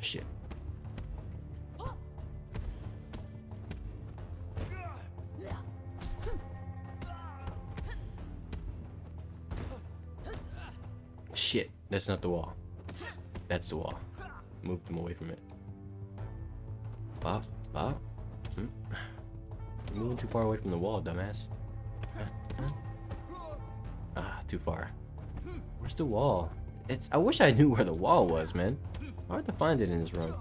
Shit. Shit, that's not the wall. That's the wall. Move them away from it. Bop, bop. You're moving too far away from the wall, dumbass. Ah, too far. Where's the wall? I wish I knew where the wall was, man. Hard to find it in this room.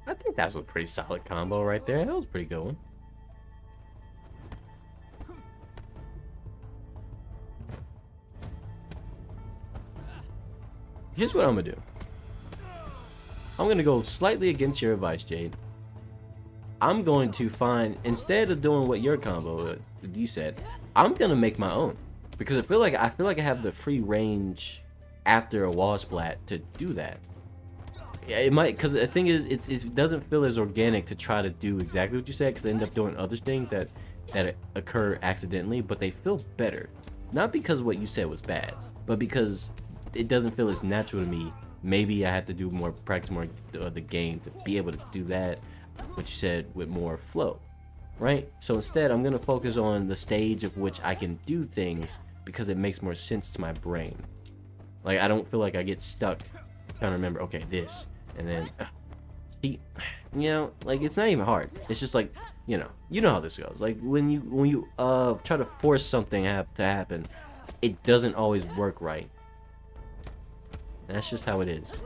I think that was a pretty solid combo right there. That was a pretty good one. Here's what I'm gonna do. I'm gonna go slightly against your advice, Jade. I'm going to find, instead of doing what your combo you said, I'm gonna make my own, because I feel like I have the free range after a wall splat to do that. Yeah, it might, because the thing is, it doesn't feel as organic to try to do exactly what you said, because I end up doing other things that occur accidentally, but they feel better. Not because what you said was bad, but because it doesn't feel as natural to me. Maybe I have to do more practice, more the game to be able to do that, what you said, with more flow, right? So instead, I'm gonna focus on the stage of which I can do things because it makes more sense to my brain. Like, I don't feel like I get stuck trying to remember, okay, this, and then, see, you know, like, it's not even hard. It's just like, you know how this goes. Like, when you try to force something to happen, it doesn't always work right. That's just how it is.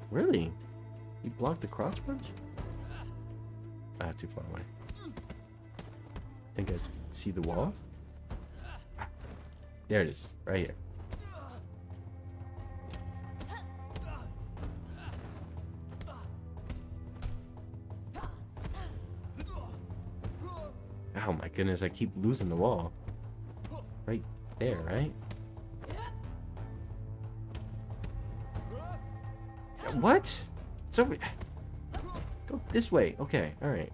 Really? You blocked the cross punch? Ah, too far away. Think I see the wall? There it is, right here. Oh my goodness, I keep losing the wall. Right there, right? What? It's over. Go this way. Okay, alright.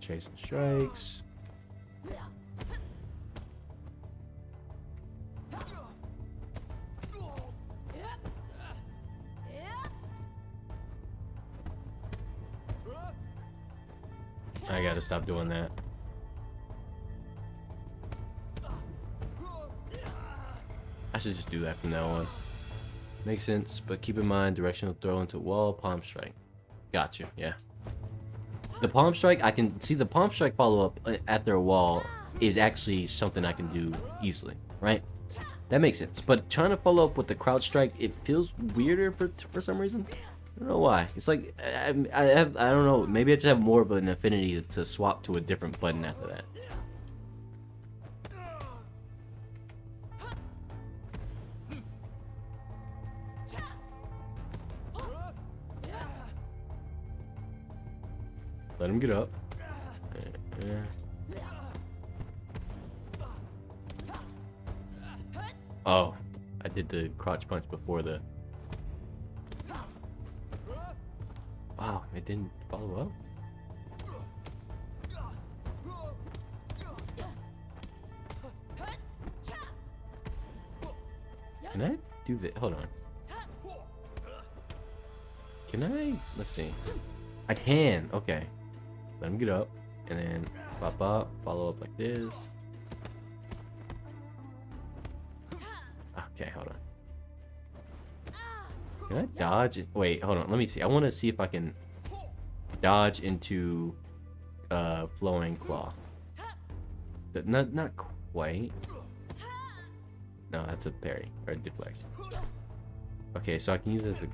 Chasing strikes. I gotta stop doing that. I should just do that from now on. Makes sense, but keep in mind directional throw into wall, palm strike. Gotcha, yeah. The palm strike, I can see the palm strike follow up at their wall is actually something I can do easily, right? That makes sense. But trying to follow up with the crouch strike, it feels weirder for some reason. I don't know why. It's like I don't know. Maybe I just have more of an affinity to swap to a different button after that. Let him get up. Yeah. Oh, I did the crotch punch before the... Wow, it didn't follow up? Can I do that? Hold on. Can I? Let's see. I can. Okay. Let him get up. And then pop up. Follow up like this. Okay, hold on. Can I dodge it? Wait, hold on. Let me see. I want to see if I can dodge into flowing claw. Not quite. No, that's a parry or a deflect. Okay, so I can use it as a...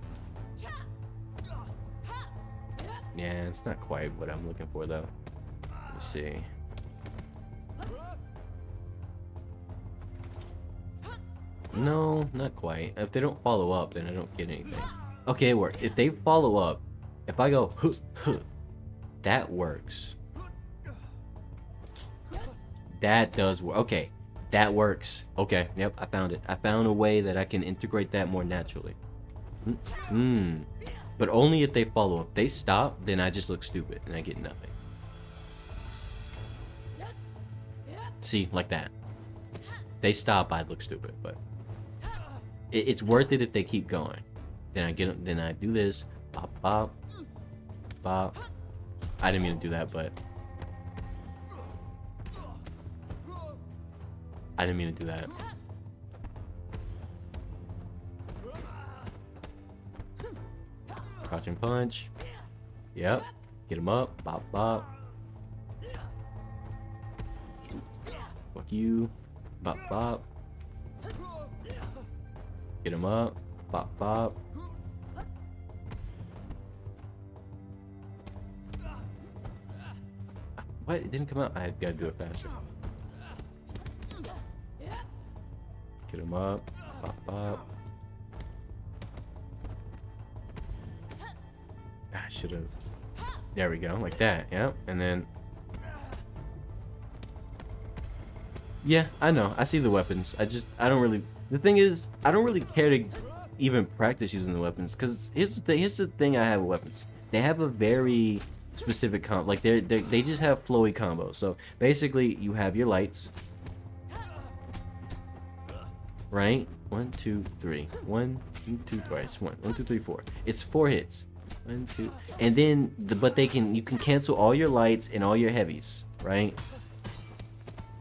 Yeah, it's not quite what I'm looking for though. Let's see. No, not quite. If they don't follow up, then I don't get anything. Okay, it works. If they follow up, if I go huh, huh, that works. That does work. Okay, that works. Okay, yep, I found it. I found a way that I can integrate that more naturally. But only if they follow up. They stop, then I just look stupid and I get nothing. See, like that. They stop, I look stupid, but it's worth it if they keep going. Then I do this. Bop, bop, bop. I didn't mean to do that, but I didn't mean to do that. Crouching punch. Yep. Get him up. Bop, bop. Fuck you. Bop, bop. Get him up. Bop, bop. What? It didn't come out? I gotta do it faster. Get him up. Bop, bop. I should have. There we go. Like that. Yep. And then. Yeah, I know. I see the weapons. I don't really. The thing is, I don't really care to even practice using the weapons. Because here's the thing I have with weapons. They have a very specific combo. Like, they just have flowy combos. So, basically, you have your lights. Right? 1, 2, 3. 1, 2, 3. It's 1, 2, 3, 4. It's 4 hits. 1, 2. And then, but you can cancel all your lights and all your heavies. Right?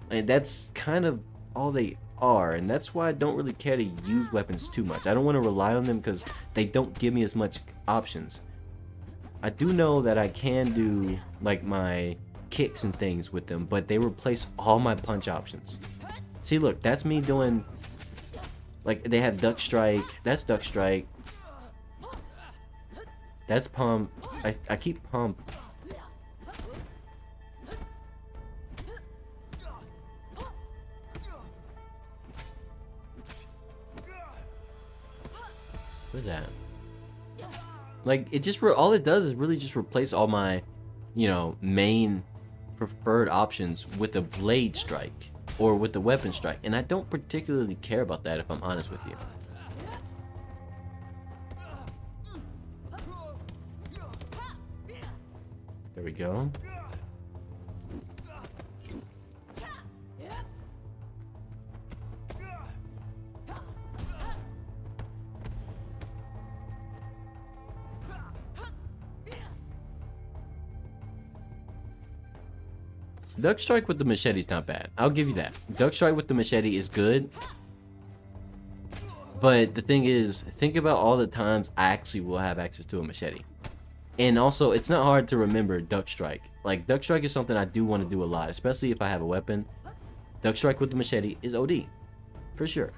And that's kind of all they are, and that's why I don't really care to use weapons too much. I don't want to rely on them because they don't give me as much options. I do know that I can do like my kicks and things with them, but they replace all my punch options. See, look, that's me doing, like, they have duck strike. That's duck strike. That's pump. I keep pump. What is that? Like, it just all it does is really just replace all my, you know, main preferred options with the blade strike or with the weapon strike, and I don't particularly care about that if I'm honest with you. There we go. Duck strike with the machete is not bad. I'll give you that. Duck strike with the machete is good. But the thing is, think about all the times I actually will have access to a machete. And also, it's not hard to remember duck strike. Like, duck strike is something I do want to do a lot, especially if I have a weapon. Duck strike with the machete is OD. For sure.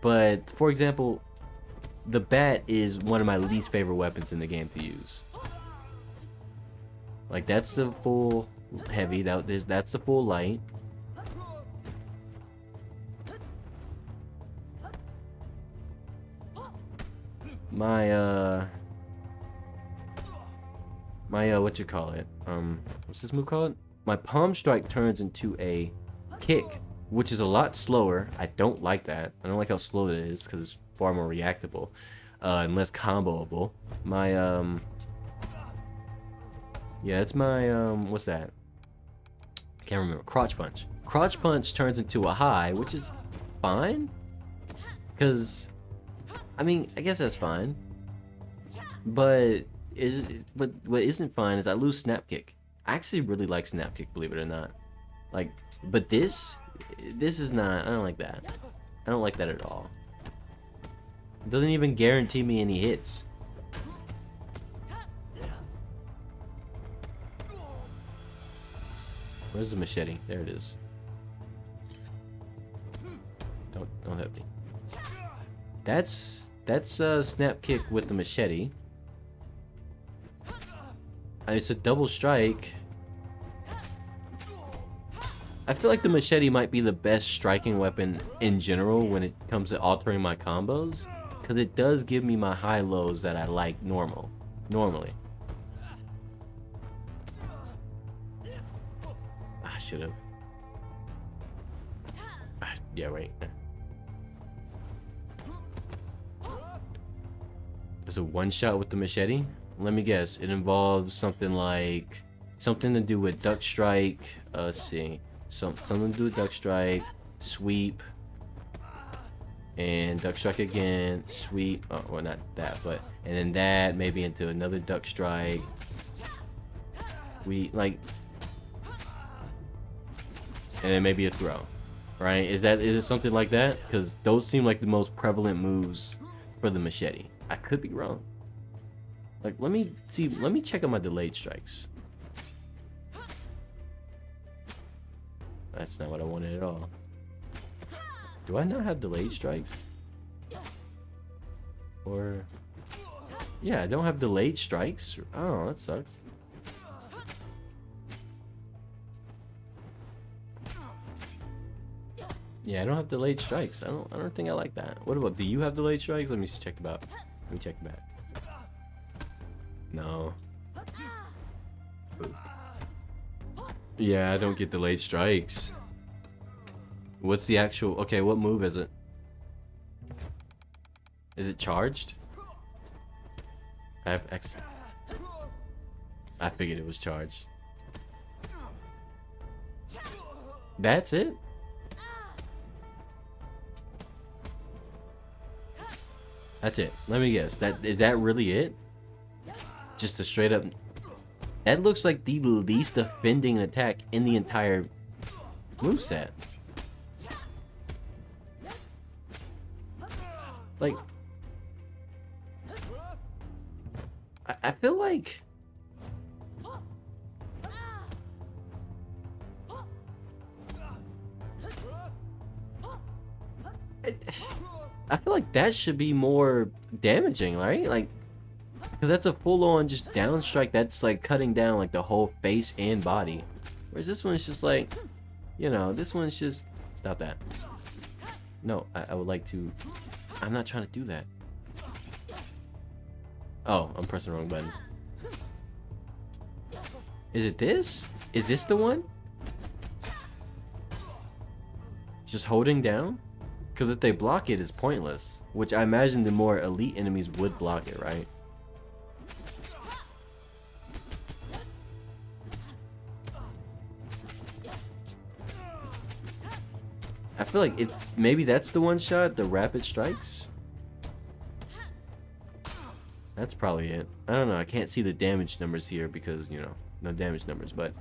But, for example, the bat is one of my least favorite weapons in the game to use. Like, that's the full heavy, that's the full light. My what you call it? What's this move called? My palm strike turns into a kick which is a lot slower. I don't like that. I don't like how slow it is because it's far more reactable and less comboable. My yeah, it's my what's that? Can't remember. Crotch punch. Crotch punch turns into a high, which is fine. Cause I mean, I guess that's fine. But what isn't fine is I lose snap kick. I actually really like snap kick, believe it or not. Like, but this is not. I don't like that. I don't like that at all. It doesn't even guarantee me any hits. Where's the machete? There it is. Don't hit me. That's snap kick with the machete. It's a double strike. I feel like the machete might be the best striking weapon in general when it comes to altering my combos, because it does give me my high lows that I like normally. I should have. Yeah, right. There's a one shot with the machete. Let me guess. It involves something to do with duck strike. Let's see. Something to do with duck strike, sweep, and duck strike again, sweep. Oh, well, not that, but and then that maybe into another duck strike. And then maybe a throw. Right? Is it something like that? Because those seem like the most prevalent moves for the machete. I could be wrong. Like, let me check out my delayed strikes. That's not what I wanted at all. Do I not have delayed strikes? Or yeah, I don't have delayed strikes. Oh, that sucks. Yeah, I don't have delayed strikes. I don't think I like that. What about, do you have delayed strikes? Let me check the back. Let me check the back. No. Yeah, I don't get delayed strikes. What's the actual... Okay, what move is it? Is it charged? I have X. I figured it was charged. That's it? That's it. Let me guess. Is that really it? Just a straight up... That looks like the least offending attack in the entire moveset. Like... I feel like... I feel like that should be more damaging, right? Like, because that's a full-on just down strike that's like cutting down like the whole face and body. Whereas this one's just like, you know, this one's just... Stop that. No, I would like to... I'm not trying to do that. Oh, I'm pressing the wrong button. Is it this? Is this the one? Just holding down? Because if they block it, it's pointless. Which I imagine the more elite enemies would block it, right? I feel like maybe that's the one shot, the rapid strikes. That's probably it. I don't know. I can't see the damage numbers here because, you know, no damage numbers, but...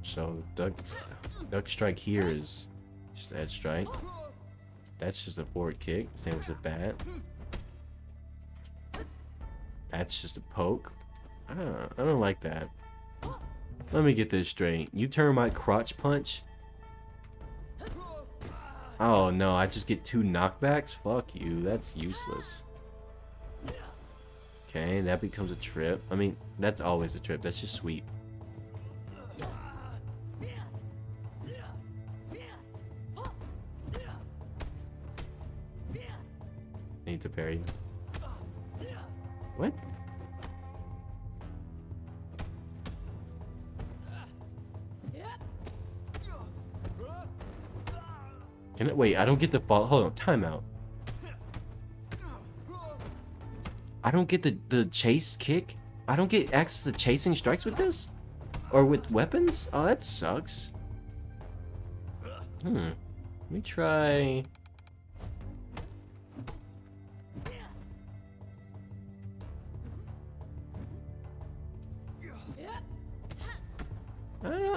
So, duck strike here is just that strike. That's just a forward kick. Same with the bat. That's just a poke. I don't like that. Let me get this straight. You turn my crotch punch? Oh no, I just get 2 knockbacks? Fuck you, that's useless. Okay, that becomes a trip. I mean, that's always a trip. That's just sweep. Need to parry. What? Can it wait? I don't get the fall. Hold on, timeout. I don't get the chase kick. I don't get access to chasing strikes with this, or with weapons. Oh, that sucks. Let me try.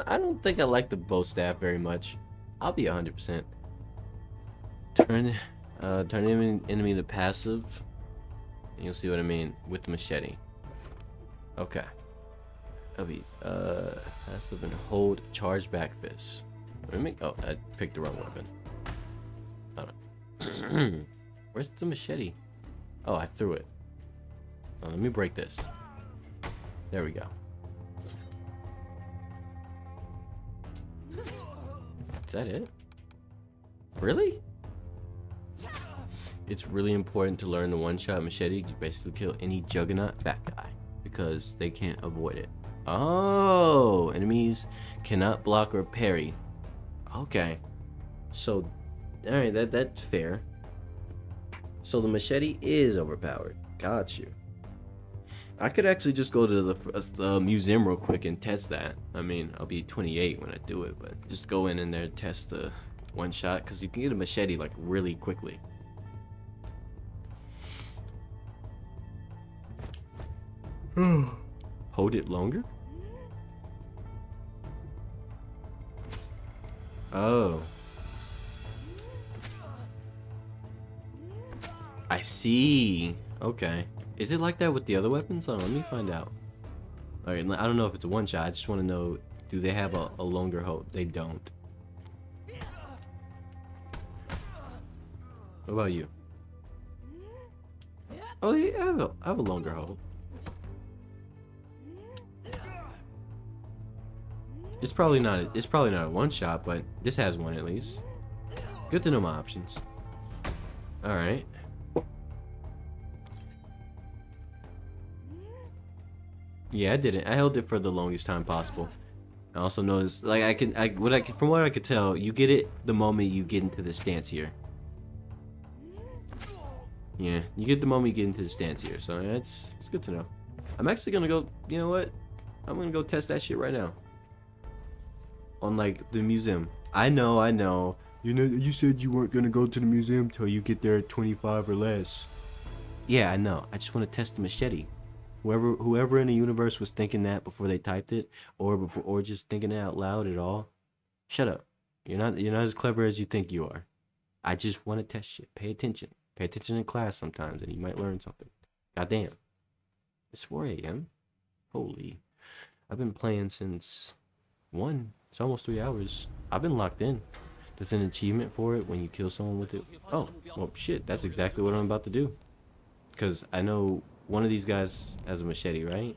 I don't think I like the bow staff very much. I'll be 100%. Turn enemy to passive. You'll see what I mean with the machete. Okay. I'll be passive and hold charge back fist. Oh, I picked the wrong weapon. Hold on. Where's the machete? Oh, I threw it. Oh, let me break this. There we go. Is that it? Really? It's really important to learn the one-shot machete. You basically kill any juggernaut fat guy because they can't avoid it. Oh, enemies cannot block or parry. Okay, so all right, that's fair. So the machete is overpowered. Got you. I could actually just go to the museum real quick and test that. I mean, I'll be 28 when I do it, but just go in there and test the one shot because you can get a machete like really quickly. Hold it longer? Oh. I see. Okay. Is it like that with the other weapons? Hold on, let me find out. Alright, I don't know if it's a one shot. I just want to know, do they have a longer hold? They don't. What about you? Oh, yeah, I have a longer hold. It's probably not a one shot, but this has one at least. Good to know my options. All right. Yeah, I did it. I held it for the longest time possible. I also noticed, like, from what I could tell, you get it the moment you get into the stance here. Yeah, you get the moment you get into the stance here, so yeah, it's good to know. I'm actually gonna go. You know what? I'm gonna go test that shit right now. On like the museum. I know. You know, you said you weren't gonna go to the museum till you get there at 25 or less. Yeah, I know. I just want to test the machete. Whoever in the universe was thinking that before they typed it, or just thinking it out loud at all, shut up. You're not as clever as you think you are. I just want to test shit. Pay attention. Pay attention in class sometimes, and you might learn something. Goddamn. It's 4 a.m. Holy. I've been playing since 1. It's almost 3 hours. I've been locked in. There's an achievement for it when you kill someone with it. Oh, well, shit. That's exactly what I'm about to do. Because I know one of these guys has a machete, right?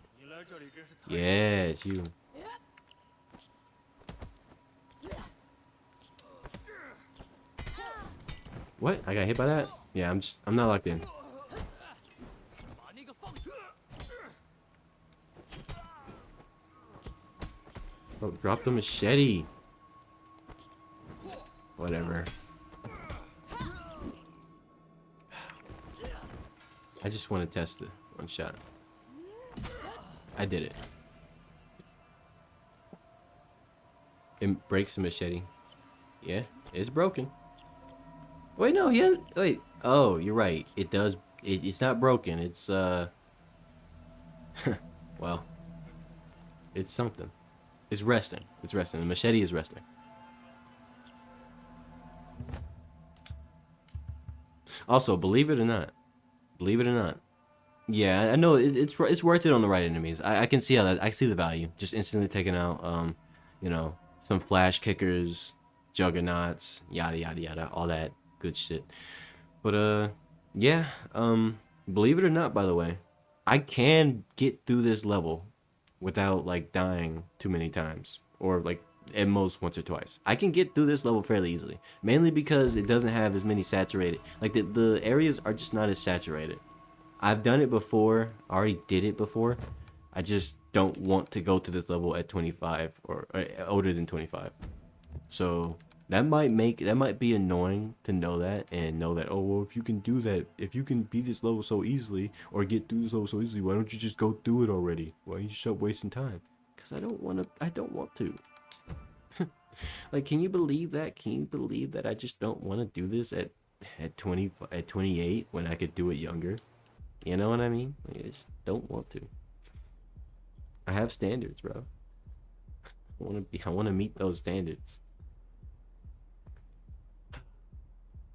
Yeah, it's you. What? I got hit by that? Yeah, I'm not locked in. Oh, drop the machete. Whatever. I just want to test it. One shot. I did it. It breaks the machete. Yeah, it's broken. Wait, no, wait. Oh, you're right. It does. It's not broken. It's well, it's something. It's resting. It's resting. The machete is resting. Also, believe it or not, yeah, I know it's worth it on the right enemies. I can see how that. I see the value. Just instantly taking out, you know, some flash kickers, juggernauts, yada yada yada, all that good shit. But yeah, believe it or not, by the way, I can get through this level without like dying too many times, or like at most once or twice. I can get through this level fairly easily, mainly because it doesn't have as many saturated. Like the areas are just not as saturated. I've done it before. I already did it before. I just don't want to go to this level at 25 or older than 25. So that might be annoying to know that, and know that, oh well, if you can do that, if you can beat this level so easily or get through this level so easily, why don't you just go through it already? Why don't you stop wasting time? Because I don't want to. Like, can you believe that? Can you believe that I just don't want to do this at 20 at 28 when I could do it younger? You know what I mean? Like, I just don't want to. I have standards, bro. I want to meet those standards.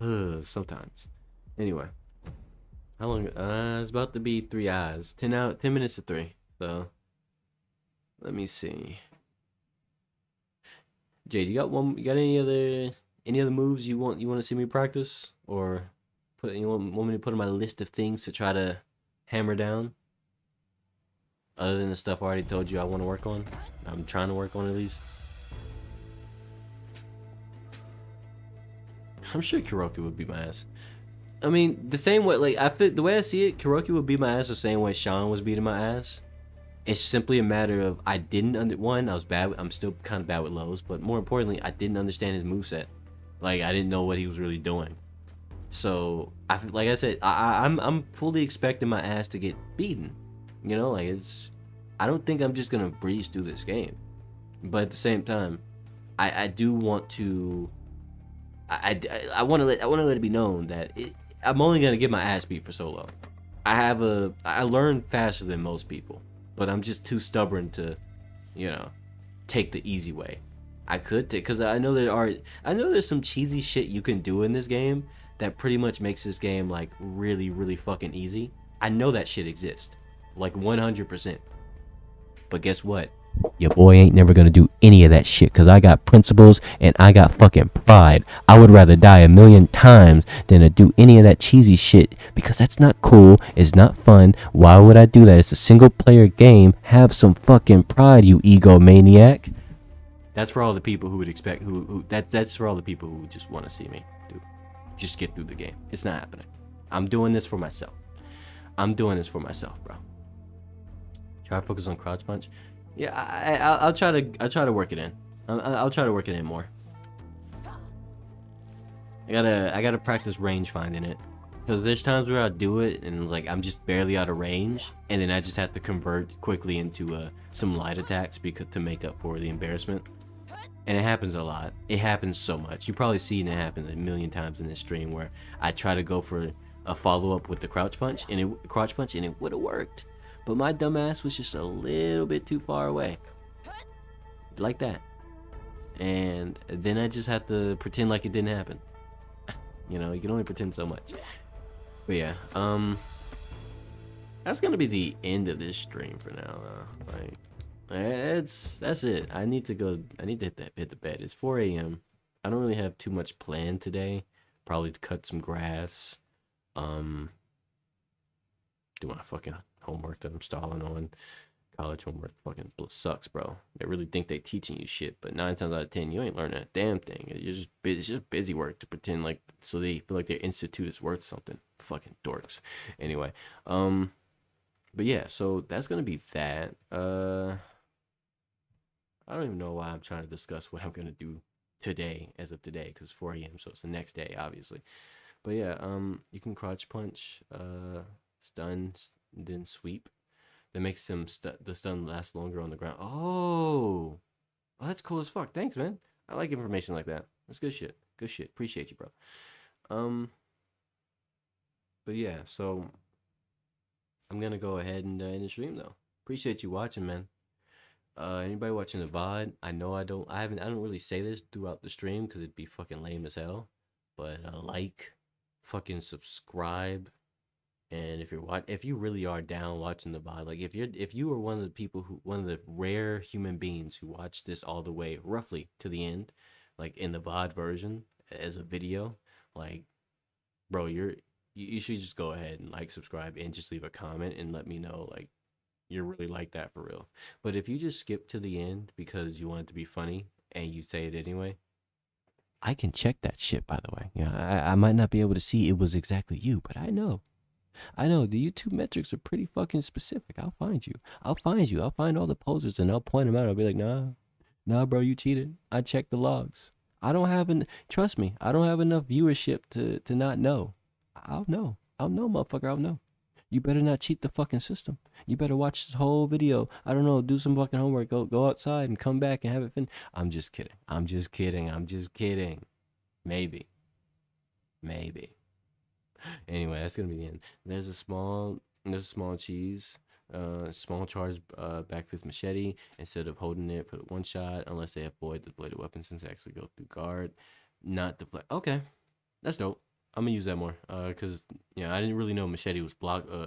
Sometimes. Anyway, how long? It's about to be 3 hours. 10 minutes to 3. So let me see. Jay, you got one? You got any other moves you want to see me practice, or want me to put on my list of things to try to hammer down? Other than the stuff I already told you I want to work on, I'm trying to work on at least. I'm sure Kuroki would be my ass. I mean, the same way, like, the way I see it, Kuroki would beat my ass the same way Sean was beating my ass. It's simply a matter of I didn't I was bad. I'm still kind of bad with lows, but more importantly, I didn't understand his moveset. Like, I didn't know what he was really doing. So like I said, I'm fully expecting my ass to get beaten. You know, like, I don't think I'm just gonna breeze through this game. But at the same time, I do want to. I want to let it be known that I'm only gonna get my ass beat for so long. I learn faster than most people, but I'm just too stubborn to, take the easy way. I could take, because I know there's some cheesy shit you can do in this game that pretty much makes this game like really really fucking easy. I know that shit exists, like 100%. But guess what? Your boy ain't never gonna do any of that shit, because I got principles and I got fucking pride. I would rather die a million times than to do any of that cheesy shit, because that's not cool. It's not fun. Why would I do that? It's a single player game. Have some fucking pride, you egomaniac. That's for all the people who would expect that's for all the people who just want to see me just get through the game. It's not happening. I'm doing this for myself. Bro. Try to focus on crouch punch. Yeah, I'll try to work it in. I'll try to work it in more. I gotta practice range finding it, because there's times where I do it and like I'm just barely out of range, and then I just have to convert quickly into some light attacks to make up for the embarrassment. And it happens a lot. It happens so much. You probably seen it happen a million times in this stream, where I try to go for a follow up with the crouch punch, and it would have worked. But my dumbass was just a little bit too far away. Like that. And then I just have to pretend like it didn't happen. You can only pretend so much. But yeah, that's gonna be the end of this stream for now. Like, that's it. I need to hit the bed. It's 4 a.m. I don't really have too much planned today. Probably to cut some grass. Do my fucking homework that I'm stalling on. College homework fucking sucks, bro. They really think they teaching you shit, but 9 times out of 10, you ain't learning a damn thing. It's just busy work to pretend like, so they feel like their institute is worth something. Fucking dorks. Anyway, but yeah, so that's gonna be that. I don't even know why I'm trying to discuss what I'm gonna do today, as of today, because it's 4 a.m. So it's the next day, obviously. But yeah, you can crouch punch, stun, then sweep. That makes the stun last longer on the ground. Oh, that's cool as fuck. Thanks, man. I like information like that. That's good shit. Good shit. Appreciate you, bro. But yeah, so I'm gonna go ahead and end the stream though. Appreciate you watching, man. Anybody watching the VOD? I know I don't really say this throughout the stream because it'd be fucking lame as hell. But like, fucking subscribe. And if you really are down watching the VOD, like if you are one of the rare human beings who watch this all the way roughly to the end, like in the VOD version as a video, like, bro, you should just go ahead and like, subscribe, and just leave a comment and let me know like you're really like that for real. But if you just skip to the end because you want it to be funny and you say it anyway, I can check that shit, by the way. Yeah, I might not be able to see it was exactly you, but I know. I know the YouTube metrics are pretty fucking specific. I'll find you. I'll find you. I'll find all the posers and I'll point them out. I'll be like, nah, bro, you cheated. I checked the logs. I don't have trust me, I don't have enough viewership to not know. I'll know. I'll know, motherfucker. I'll know. You better not cheat the fucking system. You better watch this whole video. I don't know, do some fucking homework. Go outside and come back and have it finished. I'm just kidding. I'm just kidding. I'm just kidding. Maybe. Maybe. Anyway, that's gonna be the end. There's a small cheese, small charge back fist machete instead of holding it for the one shot unless they avoid the bladed weapon since they actually go through guard, not deflect. Okay, that's dope. I'm gonna use that more. Cause I didn't really know machete was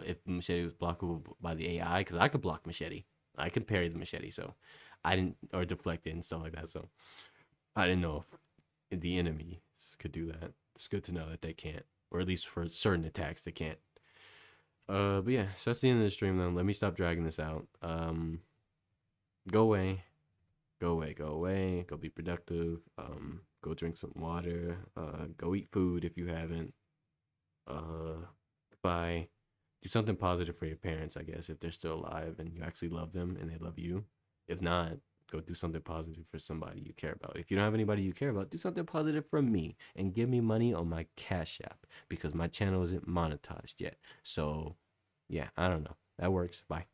if machete was blockable by the AI, cause I could block machete. I could parry the machete, so I didn't or deflect it and stuff like that. So I didn't know if the enemies could do that. It's good to know that they can't, or at least for certain attacks they can't. But yeah, so that's the end of the stream then. Let me stop dragging this out. Go away. Go away, go away. Go be productive. Go drink some water. Go eat food if you haven't. Goodbye. Do something positive for your parents, I guess, if they're still alive and you actually love them and they love you. If not, go do something positive for somebody you care about. If you don't have anybody you care about, do something positive for me and give me money on my Cash App because my channel isn't monetized yet. So, yeah, I don't know. That works. Bye.